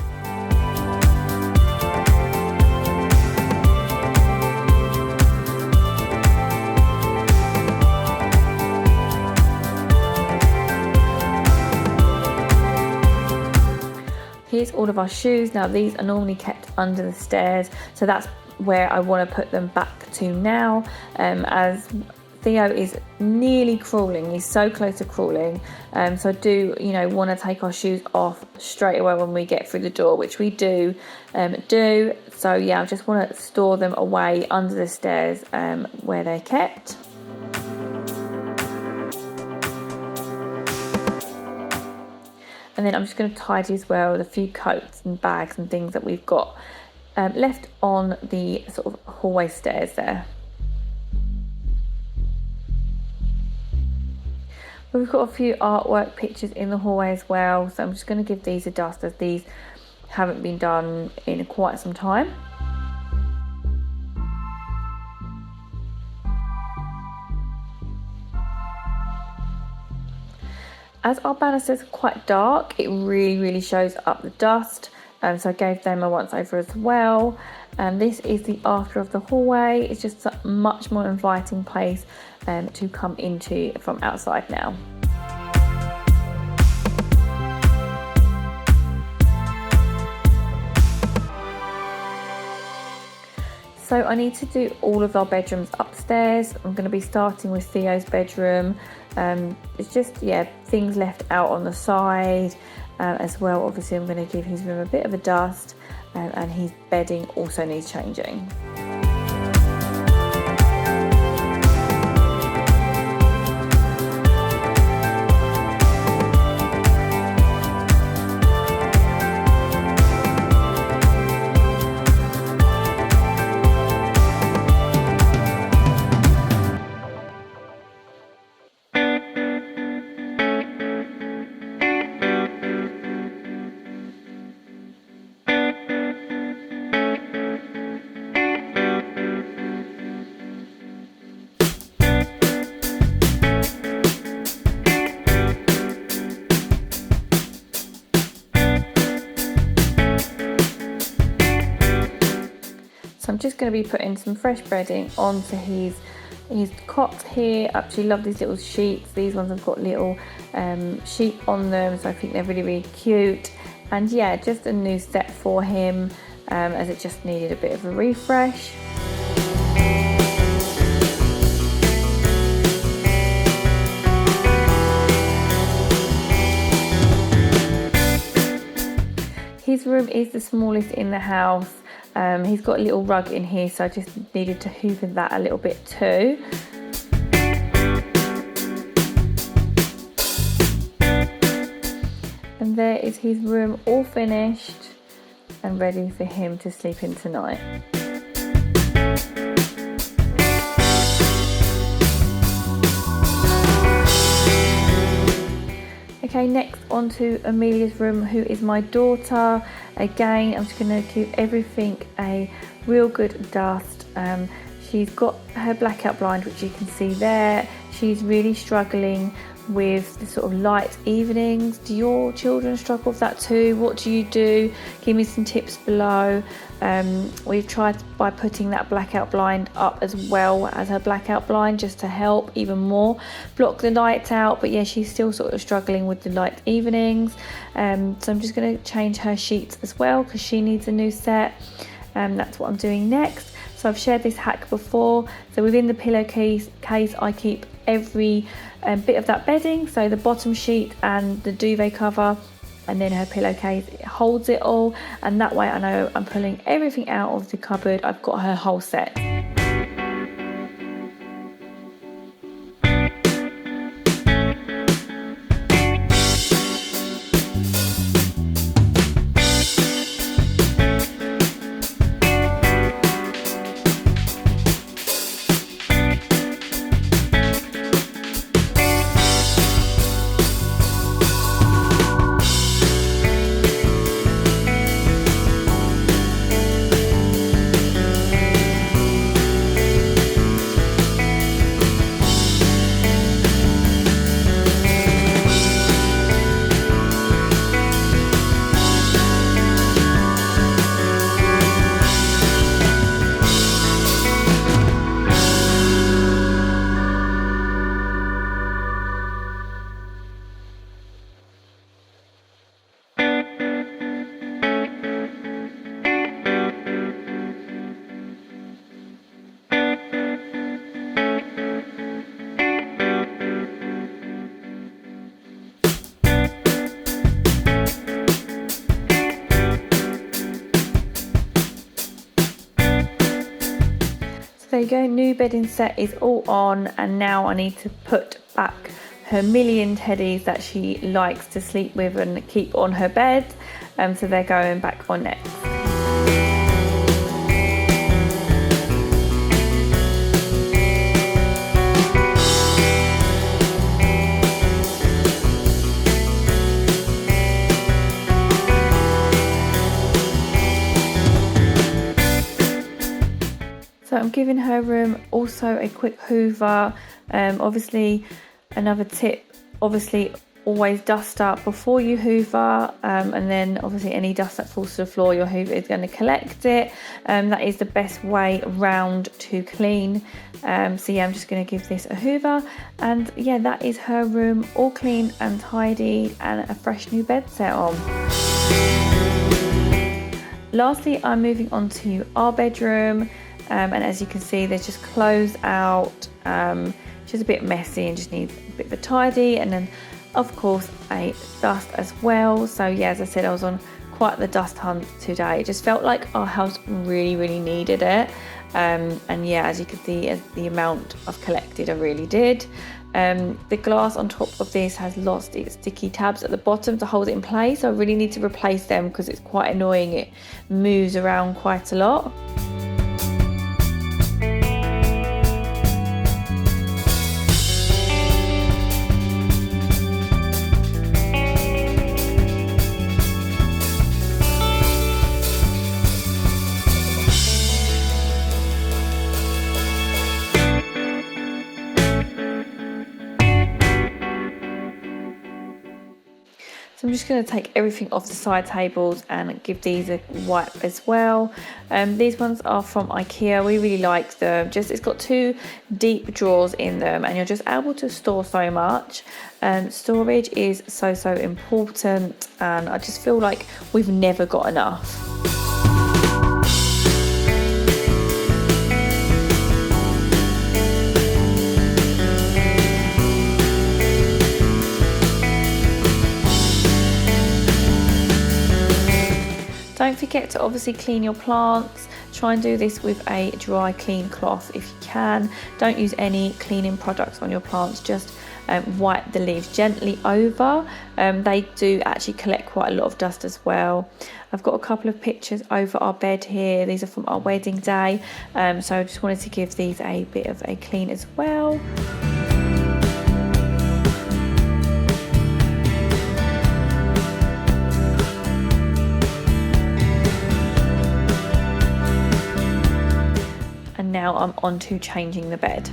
Here's all of our shoes. Now these are normally kept under the stairs, so that's where I want to put them back to now, as Theo is nearly crawling. He's so close to crawling, so I do, want to take our shoes off straight away when we get through the door, which we do. So yeah, I just want to store them away under the stairs, where they're kept. And then I'm just going to tidy as well the few coats and bags and things that we've got left on the sort of hallway stairs there. We've got a few artwork pictures in the hallway as well, so I'm just going to give these a dust, as these haven't been done in quite some time. As our banisters are quite dark, it really shows up the dust, so I gave them a once over as well. And this is the after of the hallway. It's just a much more inviting place to come into from outside now. So I need to do all of our bedrooms upstairs. I'm going to be starting with Theo's bedroom. It's just, things left out on the side as well. Obviously I'm going to give his room a bit of a dust, and his bedding also needs changing. So I'm just going to be putting some fresh bedding onto his cot here. I actually love these little sheets. These ones have got little sheep on them, so I think they're really cute. And yeah, just a new set for him, as it just needed a bit of a refresh. His room is the smallest in the house. He's got a little rug in here, so I just needed to hoover that a little bit too. And there is his room all finished and ready for him to sleep in tonight. Okay, next on to Amelia's room, who is my daughter. Again, I'm just going to give everything a real good dust. She's got her blackout blind, which you can see there. She's really struggling with the sort of light evenings. Do your children struggle with that too? What do you do? Give me some tips below. We've tried by putting that blackout blind up as well as her blackout blind, just to help even more block the lights out. But yeah, she's still sort of struggling with the light evenings. So I'm just going to change her sheets as well, because she needs a new set. That's what I'm doing next. So I've shared this hack before. So within the pillowcase I keep every bit of that bedding, so the bottom sheet and the duvet cover, and then her pillowcase, it holds it all, and that way I know I'm pulling everything out of the cupboard. I've got her whole set. There you go, new bedding set is all on, and now I need to put back her million teddies that she likes to sleep with and keep on her bed, so they're going back on next. So I'm giving her room also a quick hoover. Obviously, another tip, obviously always dust up before you hoover, and then obviously any dust that falls to the floor, your hoover is going to collect it. That is the best way round to clean. So yeah, I'm just going to give this a hoover, and yeah, that is her room all clean and tidy and a fresh new bed set on. Lastly, I'm moving on to our bedroom. And as you can see, there's just clothes out, just a bit messy and just needs a bit of a tidy, and then of course a dust as well. So yeah, as I said, I was on quite the dust hunt today. It just felt like our house really needed it, and yeah, as you can see, as the amount I've collected, I really did. The glass on top of this has lost its sticky tabs at the bottom to hold it in place, so I really need to replace them because it's quite annoying. It moves around quite a lot. So I'm just going to take everything off the side tables and give these a wipe as well. These ones are from IKEA. We really like them. It's got 2 deep drawers in them, and you're just able to store so much. Storage is so important, and I just feel like we've never got enough. Don't forget to obviously clean your plants. Try and do this with a dry clean cloth if you can. Don't use any cleaning products on your plants, just wipe the leaves gently over. They do actually collect quite a lot of dust as well. I've got a couple of pictures over our bed here. These are from our wedding day, so I just wanted to give these a bit of a clean as well. Now I'm on to changing the bed.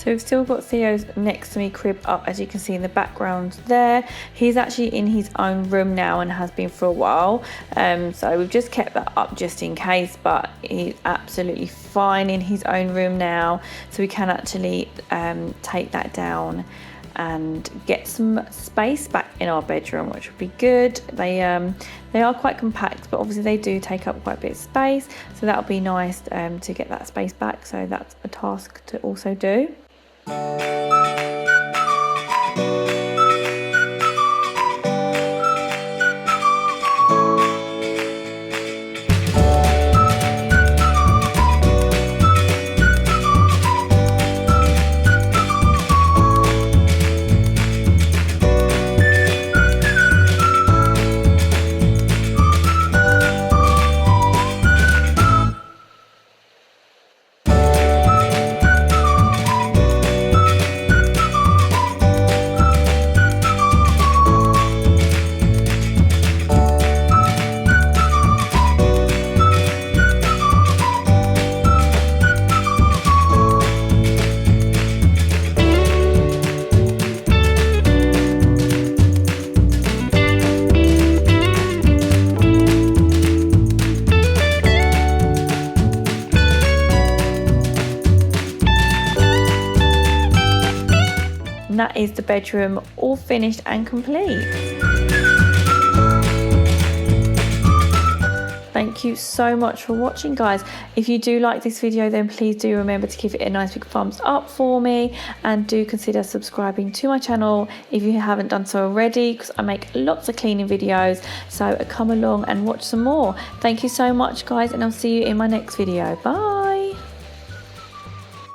So we've still got Theo's next to me crib up, as you can see in the background there. He's actually in his own room now and has been for a while. So we've just kept that up just in case, but he's absolutely fine in his own room now. So we can actually take that down and get some space back in our bedroom, which would be good. They are quite compact, but obviously they do take up quite a bit of space, so that'll be nice to get that space back. So that's a task to also do. And that is the bedroom all finished and complete. Thank you so much for watching, guys. If you do like this video, then please do remember to give it a nice big thumbs up for me, and do consider subscribing to my channel if you haven't done so already, because I make lots of cleaning videos. So come along and watch some more. Thank you so much, guys, and I'll see you in my next video. Bye.